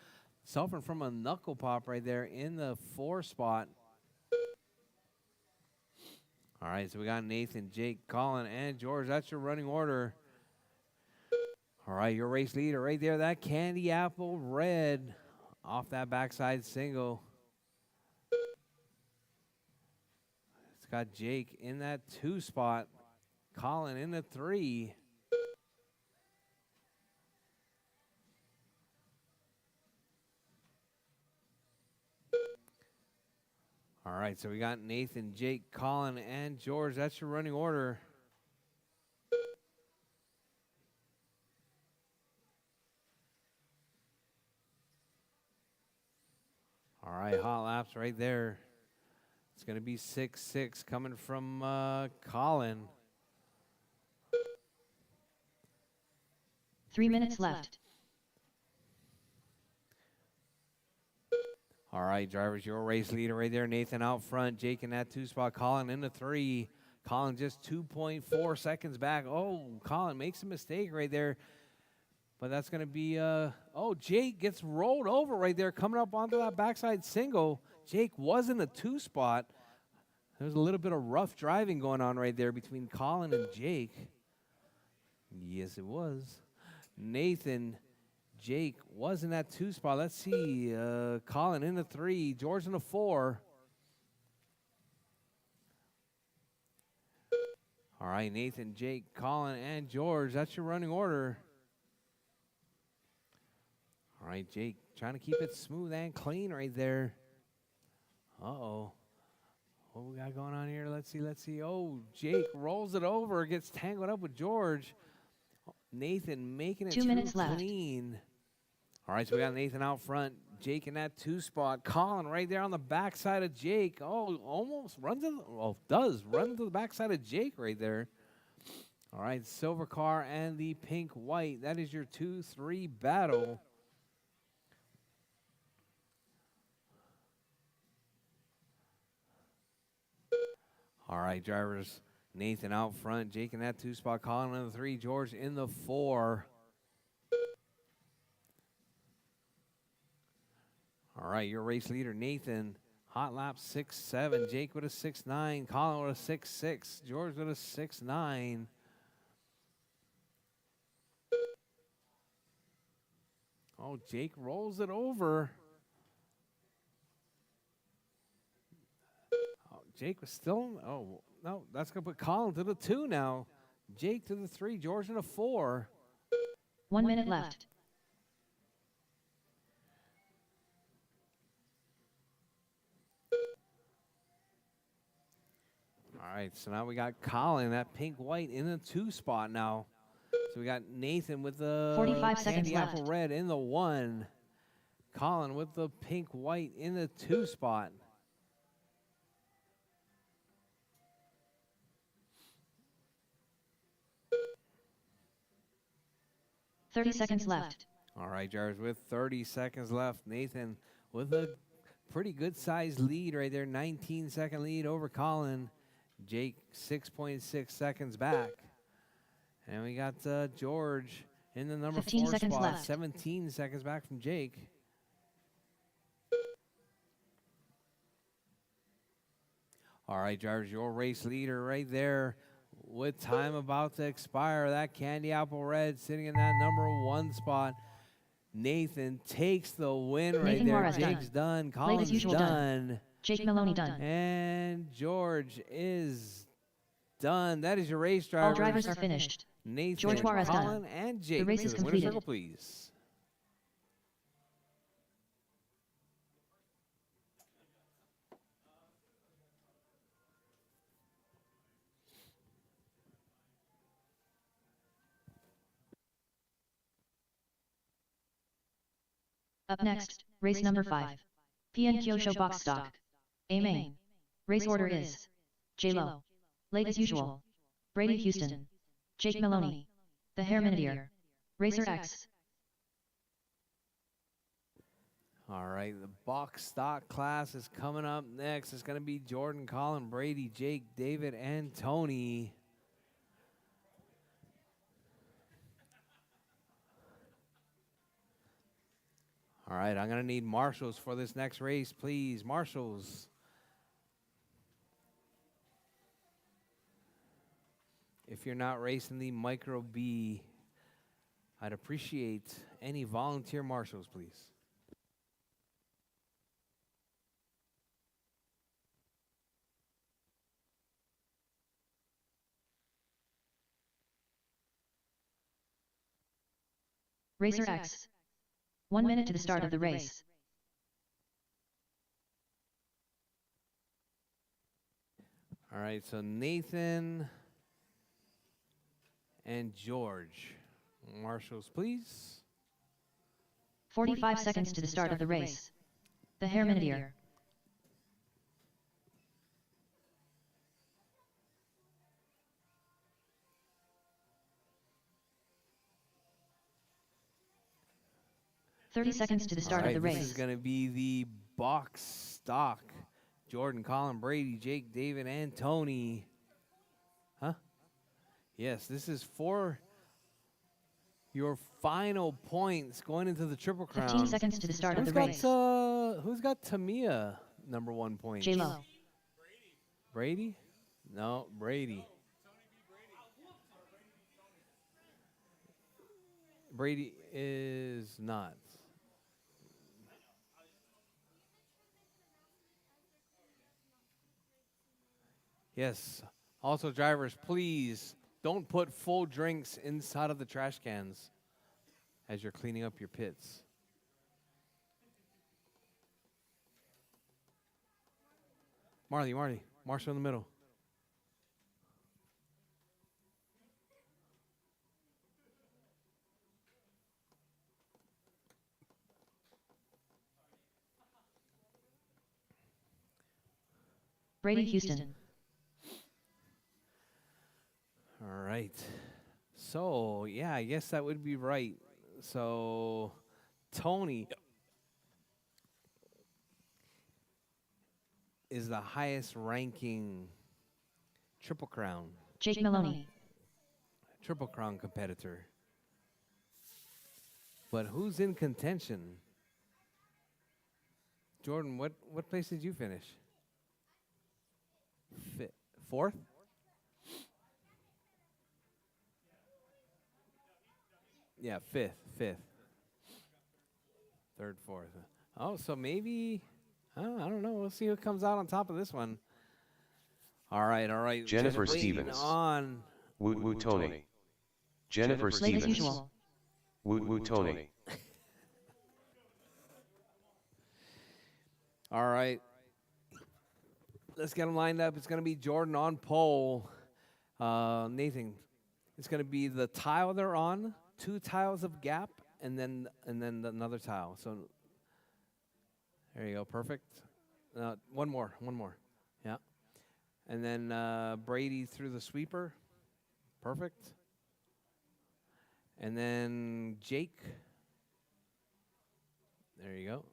suffering from a knuckle pop right there in the 4 spot. All right, so we got Nathan, Jake, Colin, and George. That's your running order. All right, your race leader right there, that Candy Apple Red off that backside single. It's got Jake in that 2 spot. Colin in the 3. All right, so we got Nathan, Jake, Colin, and George. That's your running order. All right, hot laps right there. It's going to be 6-6 coming from Colin. 3 minutes left. All right, drivers, your race leader right there. Nathan out front, Jake in that 2 spot, Colin in the 3. Colin just 2.4 seconds back. Oh, Colin makes a mistake right there. But that's going to be, oh, Jake gets rolled over right there, coming up onto that backside single. Jake was in the 2 spot. There's a little bit of rough driving going on right there between Colin and Jake. Yes, it was. Nathan, Jake was in that 2 spot. Let's see, Colin in the 3, George in the 4. All right, Nathan, Jake, Colin, and George. That's your running order. All right, Jake trying to keep it smooth and clean right there. Uh-oh. What we got going on here? Let's see. Oh, Jake rolls it over, gets tangled up with George. Nathan making it 2 minutes left. clean. All right, so we got Nathan out front. Jake in that 2 spot. Colin right there on the backside of Jake. Oh, almost runs in. Well, does run to the backside of Jake right there. All right, silver car and the pink white. That is your 2-3 battle. All right, drivers. Nathan out front. Jake in that 2 spot. Colin in the 3. George in the 4. All right, your race leader, Nathan. Hot lap 6-7. Jake with a 6-9. Colin with a 6-6. George with a 6-9. Oh, Jake rolls it over. Oh, Jake was still. Oh, no, that's going to put Colin to the 2 now. Jake to the 3. George in a 4. 1 minute left. All right, so now we got Colin, that pink-white, in the 2 spot now. So we got Nathan with the 45 seconds candy apple left. red in the 1. Colin with the pink-white in the 2 spot. Thirty seconds left. All right, Jars, with 30 seconds left. Nathan with a pretty good-sized lead right there, 19-second lead over Colin. Jake 6.6 seconds back. And we got George in the number 15 4 seconds spot, left. 17 seconds back from Jake. All right, drivers, your race leader right there with time about to expire. That candy apple red sitting in that number 1 spot. Nathan takes the win right Nathan there. Juarez Jake's done. done. Late as Colin's usual done. Jake Maloney done. And George is done. That is your race, drivers. All drivers are finished. Nathan, George Juarez Colin, done. and Jake. The race to is the winner's completed. circle, please. Up next, race number 5. PN Kyosho Box Stock. A main. Race order is J-Lo. Late as usual. Brady Houston. Jake Maloney. The Hair Minutier. Racer X. All right, the box stock class is coming up next. It's going to be Jordan, Colin, Brady, Jake, David, and Tony. All right, I'm going to need marshals for this next race, please. Marshals. If you're not racing the Micro B, I'd appreciate any volunteer marshals, please. Racer X. 1 minute to the start of the race. All right, so Nathan and George. Marshals, please. 45 seconds to the start of the race. The Hair Minutier. Seconds to the start of the race. This is going to be the box stock. Jordan, Colin, Brady, Jake, David, and Tony. Huh? Yes, this is for your final points going into the Triple Crown. 15 seconds to the start of the race. Who's got Tamiya #1 points? J-Lo. Brady? No, Brady. Brady is not. Yes. Also, drivers, please don't put full drinks inside of the trash cans as you're cleaning up your pits. Marley, Marshall in the middle. Brady Houston. All right. So, yeah, I guess that would be right. So, Tony is the highest ranking Triple Crown. Jake Maloney. Triple Crown competitor. But who's in contention? Jordan, what place did you finish? Fourth? Yeah, fifth. Third, fourth. Oh, so maybe, I don't know. We'll see who comes out on top of this one. All right. Jennifer Just waiting Stevens. On. Woot woot Tony. Jennifer Late as Stevens. usual. Woot woot Tony. All right. Let's get them lined up. It's going to be Jordan on pole. Nathan, it's going to be the tile they're on, 2 tiles of gap, and then another tile. So there you go. Perfect. One more. Yeah. And then Brady through the sweeper. Perfect. And then Jake. There you go.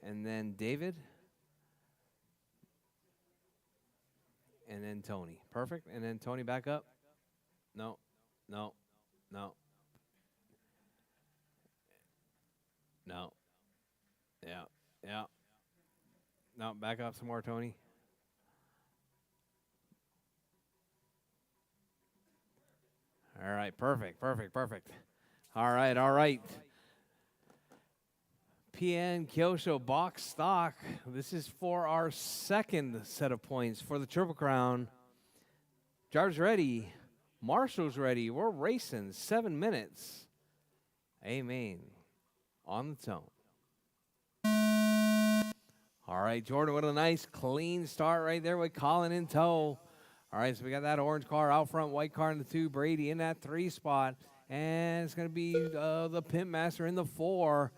And then David. And then Tony. Perfect. And then Tony back up. No. Yeah. No, back up some more, Tony. All right, perfect. All right. PN Kyosho box stock. This is for our second set of points for the Triple Crown. Drivers ready. Marshall's ready. We're racing 7 minutes. Amen. On the tone. All right, Jordan, what a nice clean start right there with Colin in tow. All right, so we got that orange car out front, white car in the 2, Brady in that 3 spot. And it's going to be the Pimp Master in the 4,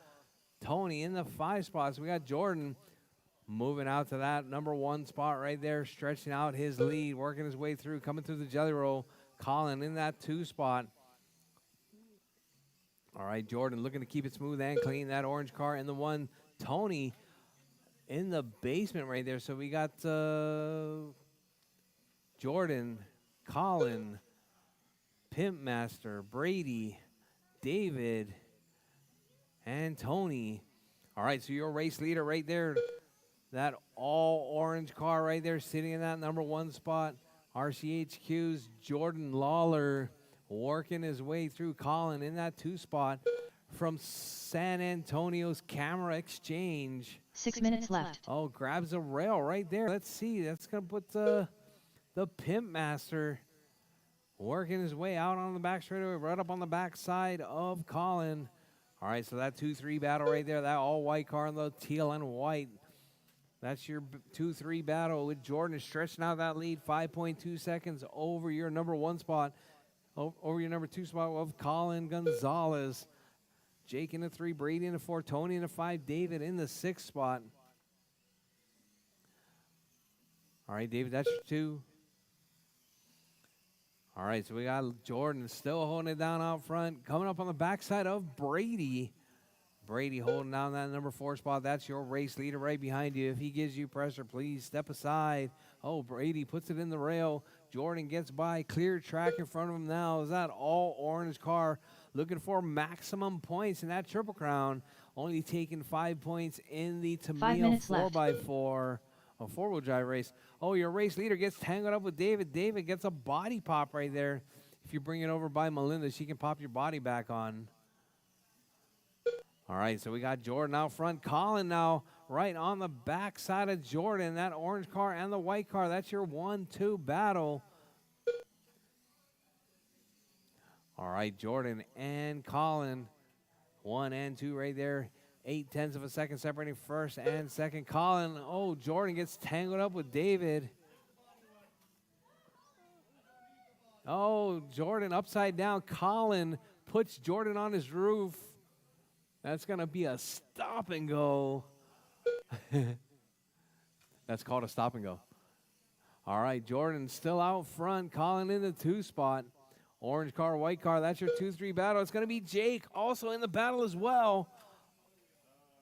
Tony in the 5 spot. So we got Jordan moving out to that number 1 spot right there, stretching out his lead, working his way through, coming through the jelly roll. Colin in that 2 spot. All right, Jordan looking to keep it smooth and clean. That orange car in the 1, Tony in the basement right there. So we got Jordan, Colin, Pimp Master, Brady, David, and Tony. All right, so your race leader right there, that all orange car right there sitting in that number 1 spot. RCHQ's Jordan Lawler working his way through Colin in that 2 spot from San Antonio's Camera Exchange. 6 minutes left. Oh, grabs a rail right there. Let's see. That's going to put the Pimp Master working his way out on the back straightaway, right up on the back side of Colin. All right, so that 2-3 battle right there, that all-white car in the teal and white. That's your 2-3 battle with Jordan stretching out that lead 5.2 seconds over your number 1 spot, over your number 2 spot of Colin Gonzalez. Jake in the 3, Brady in the 4, Tony in the 5, David in the 6 spot. All right, David, that's your 2. All right, so we got Jordan still holding it down out front. Coming up on the backside of Brady. Brady holding down that number 4 spot. That's your race leader right behind you. If he gives you pressure, please step aside. Oh, Brady puts it in the rail. Jordan gets by. Clear track in front of him now. Is that all orange car looking for maximum points in that Triple Crown. Only taking 5 points in the Tamiya 4x4. A 4-wheel drive race. Oh, your race leader gets tangled up with David. David gets a body pop right there. If you bring it over by Melinda, she can pop your body back on. All right, so we got Jordan out front. Colin now right on the back side of Jordan. That orange car and the white car. That's your 1-2 battle. All right, Jordan and Colin. 1 and 2 right there. 0.8 of a second separating first and second. Colin, oh, Jordan gets tangled up with David. Oh, Jordan upside down. Colin puts Jordan on his roof. That's going to be a stop and go. That's called a stop and go. All right, Jordan still out front. Colin in the 2 spot. Orange car, white car. That's your 2-3 battle. It's going to be Jake also in the battle as well.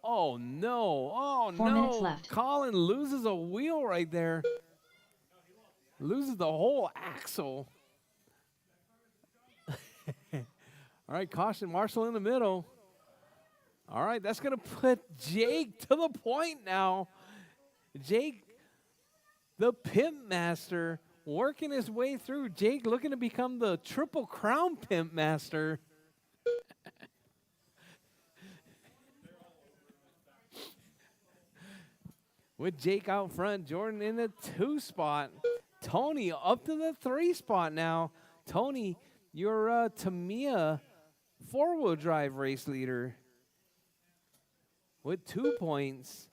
Oh, no. Oh, 4 minutes no. left. Colin loses a wheel right there. Loses the whole axle. All right, caution. Marshall in the middle. All right, that's going to put Jake to the point now. Jake, the Pimp Master, working his way through. Jake looking to become the Triple Crown Pimp Master. With Jake out front, Jordan in the 2 spot. Tony up to the 3 spot now. Tony, your Tamiya 4-wheel drive race leader with 2 points.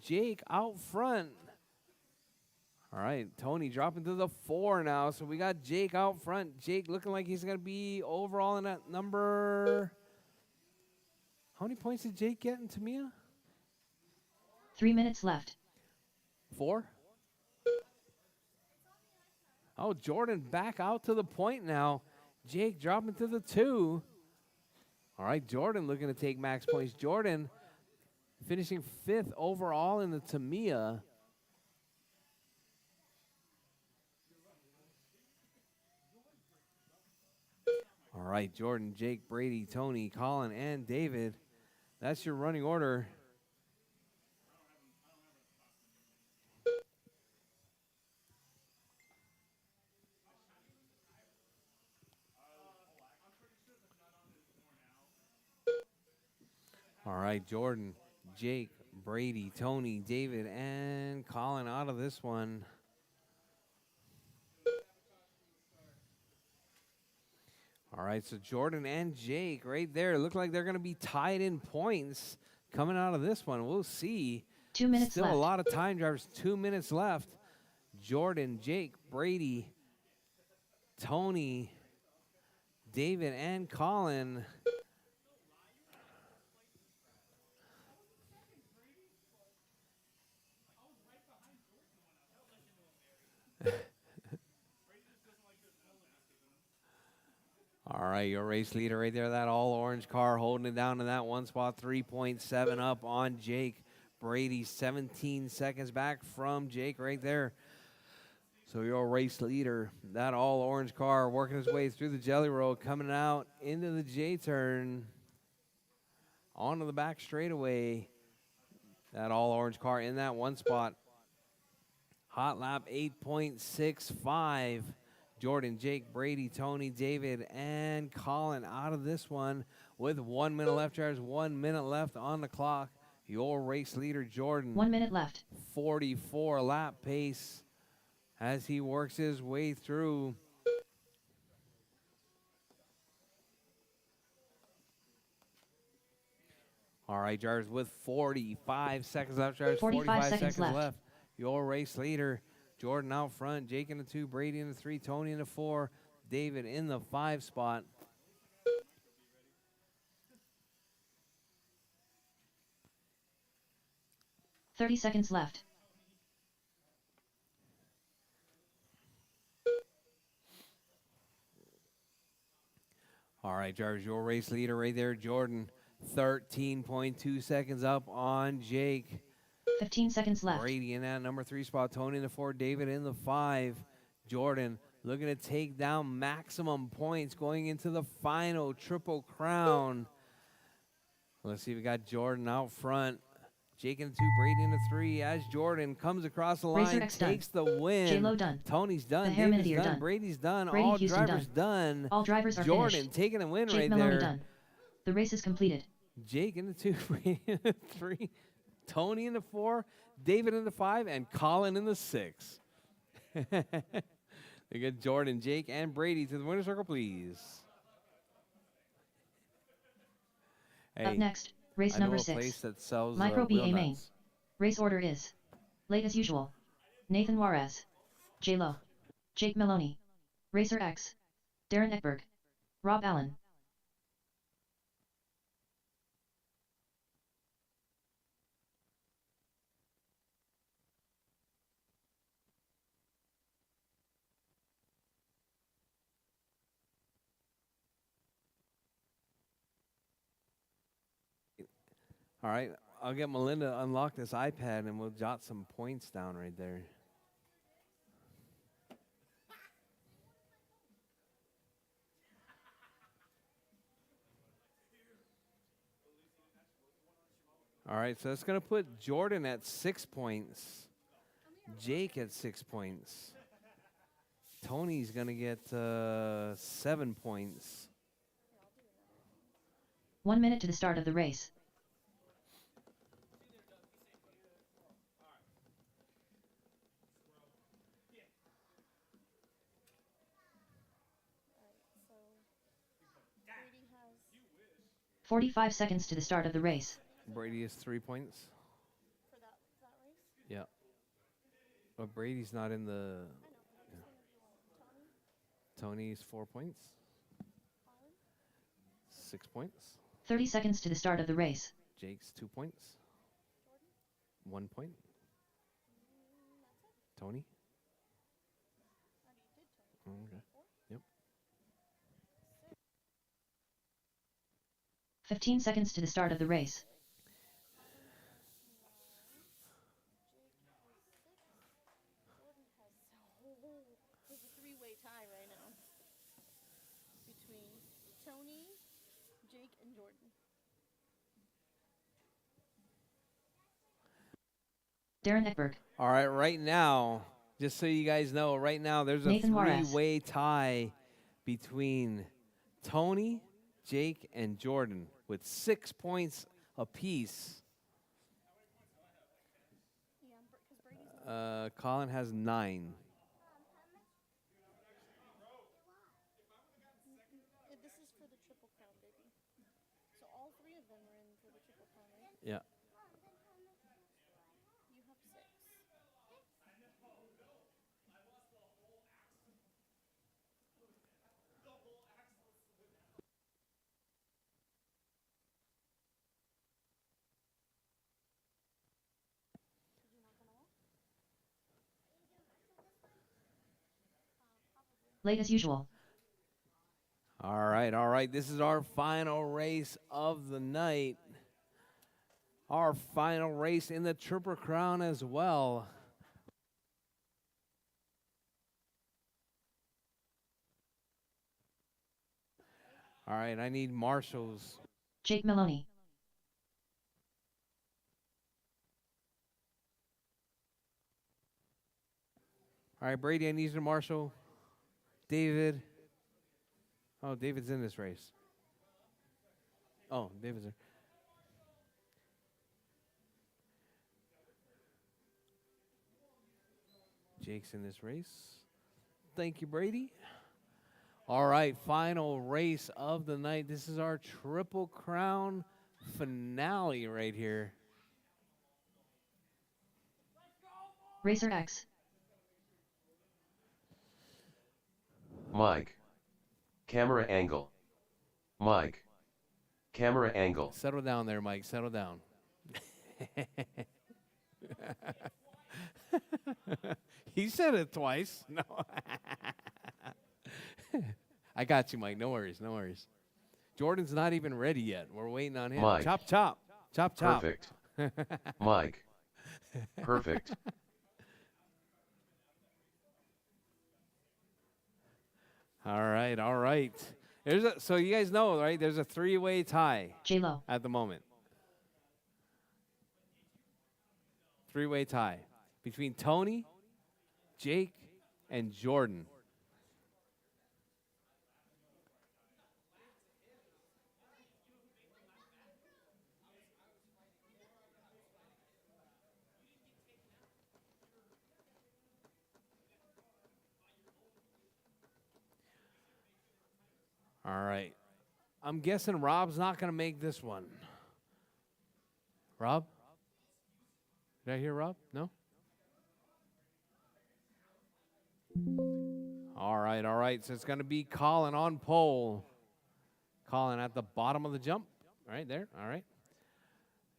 Jake out front. All right, Tony dropping to the 4 now. So we got Jake out front. Jake looking like he's going to be overall in that number. How many points did Jake get in Tamiya? 3 minutes left. 4? Oh, Jordan back out to the point now. Jake dropping to the 2. All right, Jordan looking to take max points. Jordan finishing 5th overall in the Tamiya. All right, Jordan, Jake, Brady, Tony, Colin, and David. That's your running order. All right, Jordan, Jake, Brady, Tony, David, and Colin out of this one. All right, so Jordan and Jake right there look like they're going to be tied in points coming out of this one. We'll see. 2 minutes Still left. a lot of time drivers. 2 minutes left. Jordan, Jake, Brady, Tony, David, and Colin. All right, your race leader right there, that all orange car holding it down in that one spot, 3.7 up on Jake. Brady 17 seconds back from Jake right there. So your race leader, that all orange car working his way through the jelly roll, coming out into the J turn, onto the back straightaway. That all orange car in that one spot. Hot lap 8.65. Jordan, Jake, Brady, Tony, David, and Colin out of this one with 1 minute left, drivers. 1 minute left on the clock. Your race leader, Jordan. 1 minute left. 44 lap pace as he works his way through. All right, drivers, with 45 seconds left, drivers. 45 seconds left. Your race leader, Jordan out front, Jake in the 2, Brady in the 3, Tony in the 4, David in the 5 spot. $30 seconds left. All right, drivers, your race leader right there, Jordan. 13.2 seconds up on Jake. 15 seconds left. Brady in that number 3 spot. Tony in the 4. David in the 5. Jordan looking to take down maximum points going into the final Triple Crown. Let's see, we got Jordan out front. Jake in the 2, Brady in the 3. As Jordan comes across the line, takes the win. J-Lo done. Tony's done. The David's Hair done. done. Brady's done. Brady All Houston drivers done. All drivers are Jordan finished. taking a win Jake right Maloney there. done. The race is completed. Jake in the 2, Brady in the 3, Tony in the 4, David in the 5, and Colin in the 6. They get Jordan, Jake, and Brady to the winner's circle, please. Hey, Up next, race I know number a 6. place that sells Micro wheel BA main. nuts. Race order is late as usual. Nathan Juarez, J-Lo, Jake Maloney, Racer X, Darren Ekberg, Rob Allen. All right, I'll get Melinda to unlock this iPad and we'll jot some points down right there. All right, so it's going to put Jordan at 6 points, Jake at 6 points. Tony's going to get 7 points. 1 minute to the start of the race. Brady has 45 seconds to the start of the race. Brady is 3 points. for that race. Yeah. But Brady's not in the. Yeah. Tony's 4 points. 6 points. 30 seconds to the start of the race. Jake's 2 points. 1 point. Tony? Okay. Yep. 15 seconds to the start of the race. There's a three-way tie right now between Tony, Jake, and Jordan. Darren Ekberg, All right, right now, just so you guys know, right now there's a Nathan Juarez. three-way tie between Tony, Jake, and Jordan with 6 points apiece. Yeah, because Brady's Colin has 9. This Yeah. Late as usual. All right, all right. This is our final race of the night. Our final race in the Triple Crown as well. All right, I need marshals. Jake Maloney. All right, Brady, I need you to marshal. David. Oh, David's in this race. Oh, David's there. Jake's in this race. Thank you, Brady. All right, final race of the night. This is our Triple Crown finale right here. Rchq. Mike. Camera angle. Mike. Camera angle. Settle down there, Mike. Settle down. He said it twice. No. I got you, Mike. No worries. No worries. Jordan's not even ready yet. We're waiting on him. Mike. Chop, chop. Chop, chop. Perfect. Mike. Perfect. All right, all right. So you guys know, right? There's a three-way tie J-Lo. at the moment. Three-way tie between Tony, Jake, and Jordan. All right. I'm guessing Rob's not going to make this one. Rob? Did I hear Rob? No? All right, all right. So it's going to be Colin on pole. Colin at the bottom of the jump. Right there. All right.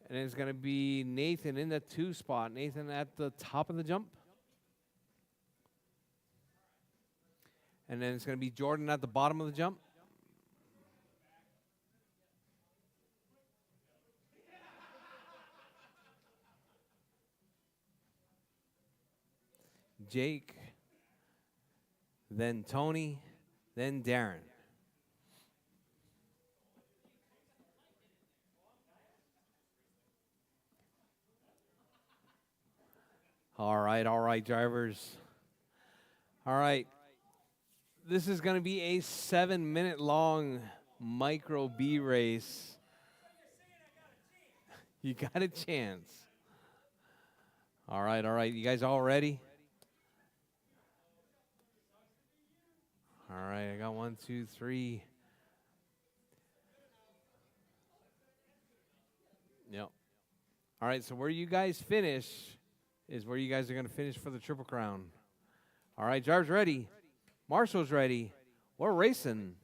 And it's going to be Nathan in the 2 spot. Nathan at the top of the jump. And then it's going to be Jordan at the bottom of the jump. Jake, then Tony, then Darren. All right, drivers. All right. This is going to be a 7-minute long micro B race. You got a chance. All right. You guys all ready? All right, I got 1, 2, 3. Yep. All right, so where you guys finish is where you guys are going to finish for the Triple Crown. All right, Jar's ready. Marshall's ready. We're racing.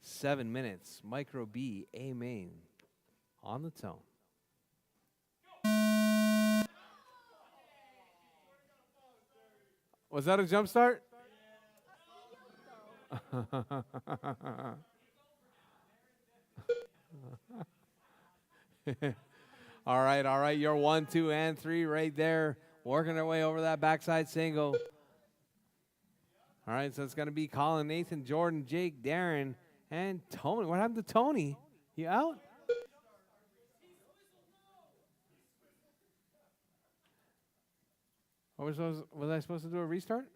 7 minutes. Micro B, A main. On the tone. Was that a jump start? All right. You're 1, 2, and 3 right there. Working their way over that backside single. All right, so it's going to be Colin, Nathan, Jordan, Jake, Darren, and Tony. What happened to Tony? You out? Was I supposed to do a restart?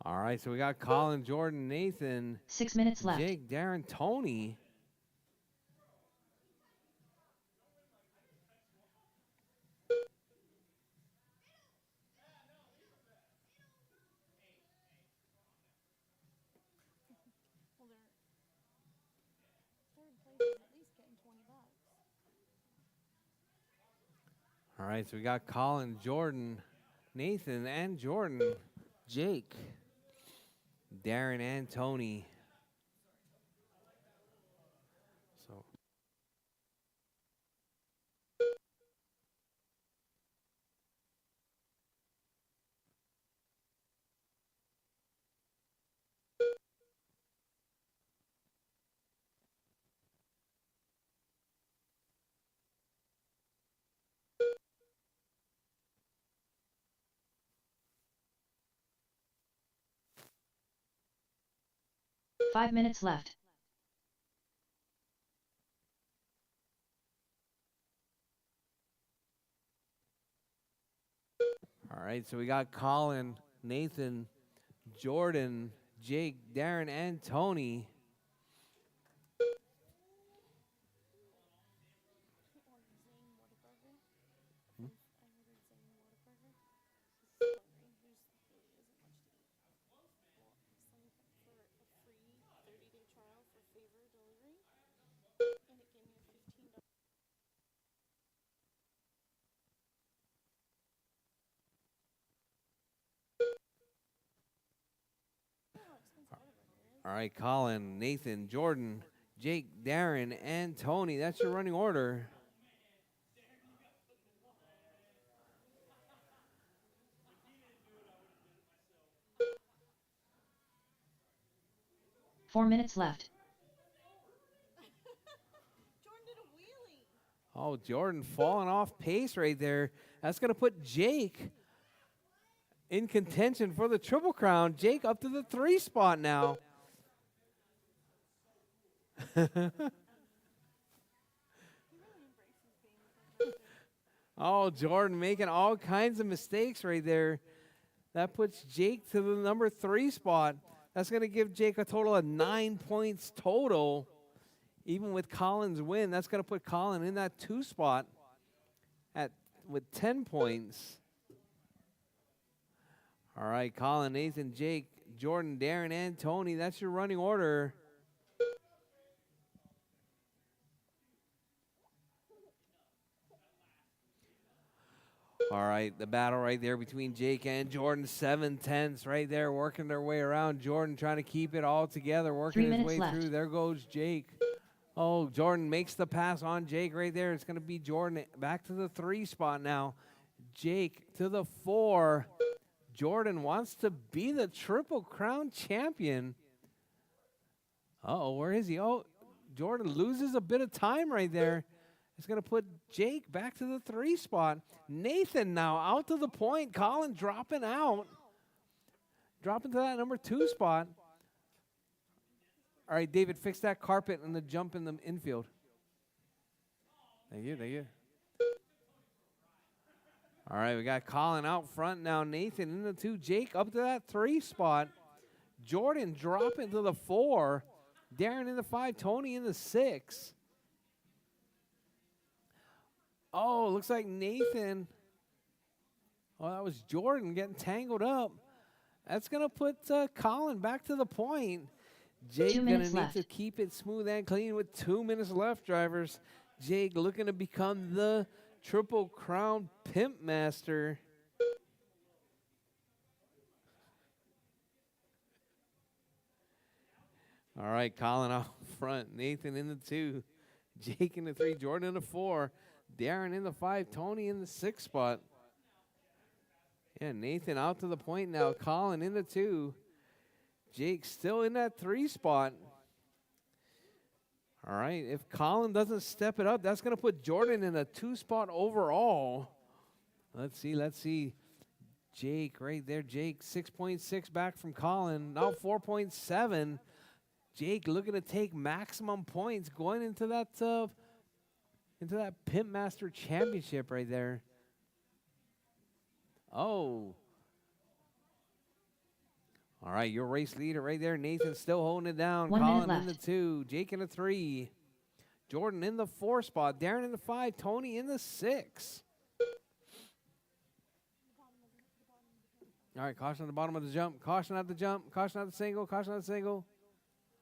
All right, so we got Colin, Jordan, Nathan, 6 minutes left. Jake, Darren, Tony. Well, third place is at least getting $20. All right, so we got Colin, Jordan, Nathan, and Jordan, Jake, Darren, and Tony. So 5 minutes left. all right, so we got Colin, Nathan, Jordan, Jake, Darren, and Tony. All right, Colin, Nathan, Jordan, Jake, Darren, and Tony. That's your running order. Four minutes left. Jordan did a wheelie. Oh, Jordan falling off pace right there. That's going to put Jake in contention for the Triple Crown. Jake up to the 3 spot now. Oh, Jordan making all kinds of mistakes right there. That puts Jake to the number 3 spot. That's going to give Jake a total of 9 points total. Even with Colin's win, that's going to put Colin in that 2 spot with 10 points. All right, Colin, Nathan, Jake, Jordan, Darren, and Tony. That's your running order. All right, the battle right there between Jake and Jordan. 7/10 right there, working their way around. Jordan trying to keep it all together, working 3 his minutes way left. through. There goes Jake. Oh, Jordan makes the pass on Jake right there. It's going to be Jordan back to the 3 spot now. Jake to the 4. Jordan wants to be the Triple Crown champion. Uh-oh, where is he? Oh, Jordan loses a bit of time right there. It's going to put Jake back to the 3 spot. Nathan now out to the point. Colin dropping out. Dropping to that number 2 spot. All right, David, fix that carpet and the jump in the infield. Thank you, thank you. All right, we got Colin out front now. Nathan in the 2. Jake up to that 3 spot. Jordan dropping to the 4. Darren in the 5. Tony in the 6. Oh, looks like Nathan. Oh, that was Jordan getting tangled up. That's going to put Colin back to the point. Jake 2 going to minutes need left. to keep it smooth and clean with 2 minutes left, drivers. Jake looking to become the Triple Crown Pimp Master. All right, Colin out front. Nathan in the 2. Jake in the 3. Jordan in the 4. Darren in the 5. Tony in the 6 spot. Yeah, Nathan out to the point now. Colin in the 2. Jake still in that 3 spot. All right, if Colin doesn't step it up, that's going to put Jordan in a 2 spot overall. Let's see. Jake right there. Jake 6.6 back from Colin. Now 4.7. Jake looking to take maximum points going into that Pimp Master Championship right there. Oh. All right, your race leader right there. Nathan still holding it down. 1 minute Colin in the left. 2. Jake in the 3. Jordan in the 4 spot. Darren in the 5. Tony in the 6. All right, caution at the bottom of the jump. Caution at the jump. Caution at the single. Caution at the single.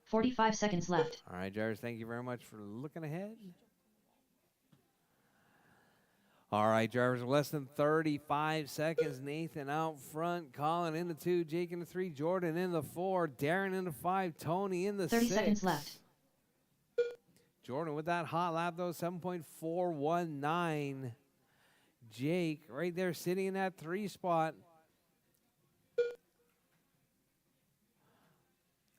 45 seconds left. All right, Jairus, thank you very much for looking ahead. All right, Jairus, less than 35 seconds. Nathan out front. Colin in the 2. Jake in the 3. Jordan in the 4. Darren in the 5. Tony in the 30 6. seconds left. Jordan with that hot lap, though, 7.419. Jake right there sitting in that 3 spot.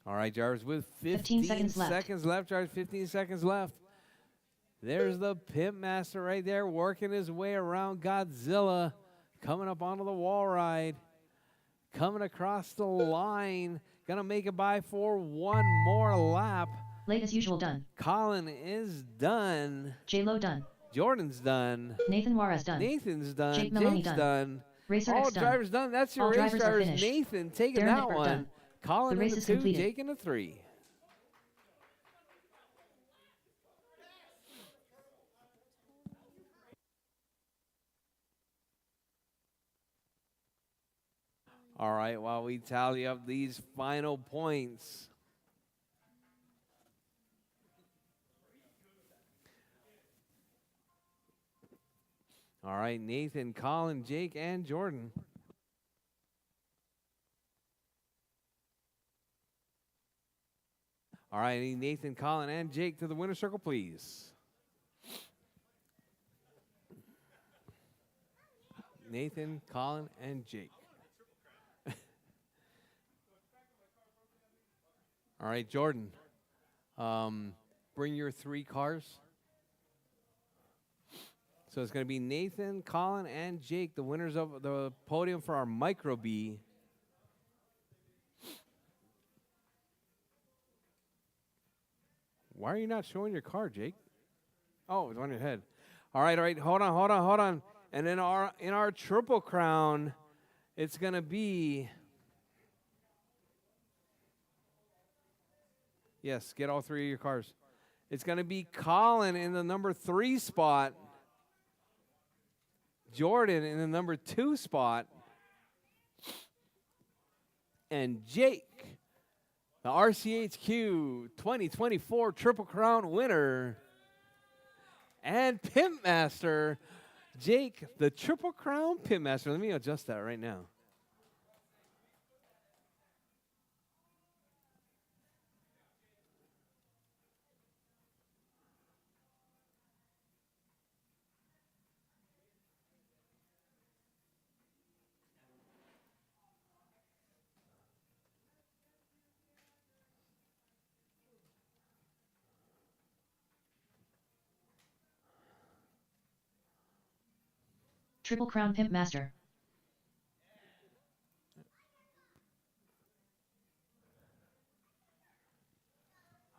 All right, Jairus with 15 seconds left. Jairus, 15 seconds left. There's the Pimp Master right there working his way around Godzilla. Coming up onto the wall ride. Coming across the line. Going to make it by for one more lap. Late as usual done. Colin is done. J-Lo done. Jordan's done. Nathan Juarez done. Nathan's done. Jake Maloney Jake's done. done. Racer All X done. drivers done. That's your All race drivers are drivers. finished. Nathan taking Darren that Eckert one. done. Colin The in race the is 2, completed. Jake in the 3. All right, while we tally up these final points. All right, Nathan, Colin, Jake, and Jordan. All right, I need Nathan, Colin, and Jake to the winner's circle, please. Nathan, Colin, and Jake. All right, Jordan, bring your 3 cars. So it's going to be Nathan, Colin, and Jake, the winners of the podium for our Micro B. Why are you not showing your car, Jake? Oh, it's on your head. All right. Hold on. And in our Triple Crown, it's going to be... Yes, get all 3 of your cars. It's going to be Colin in the number 3 spot. Jordan in the number 2 spot. And Jake, the RCHQ 2024 Triple Crown winner. And Pimp Master, Jake, the Triple Crown Pimp Master. Let me adjust that right now. Triple Crown Pimp Master.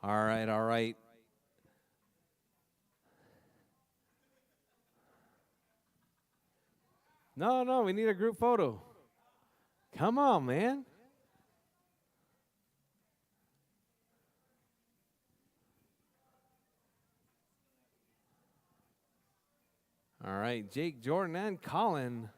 All right. No, we need a group photo. Come on, man. All right, Jake, Jordan, and Colin.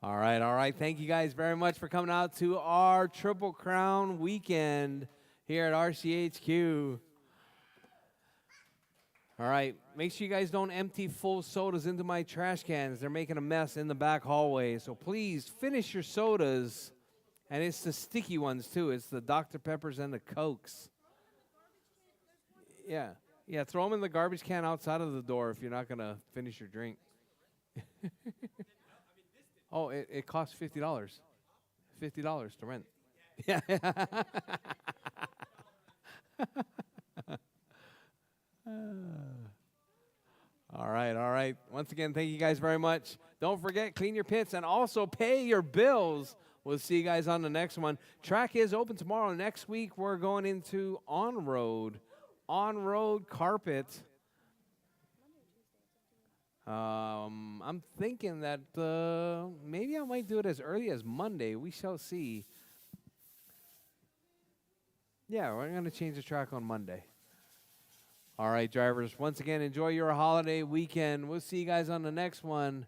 All right. Thank you guys very much for coming out to our Triple Crown weekend here at RCHQ. All right, make sure you guys don't empty full sodas into my trash cans. They're making a mess in the back hallway. So please finish your sodas. And it's the sticky ones, too. It's the Dr. Peppers and the Cokes. Yeah, throw them in the garbage can outside of the door if you're not going to finish your drink. Oh, it costs $50. $50 to rent. Yeah. All right. Once again, thank you guys very much. Don't forget, clean your pits and also pay your bills. We'll see you guys on the next one. Track is open tomorrow. Next week, we're going into on-road carpet. I'm I'm thinking that maybe I might do it as early as Monday. We shall see. Yeah, we're going to change the track on Monday. All right, drivers. Once again, enjoy your holiday weekend. We'll see you guys on the next one.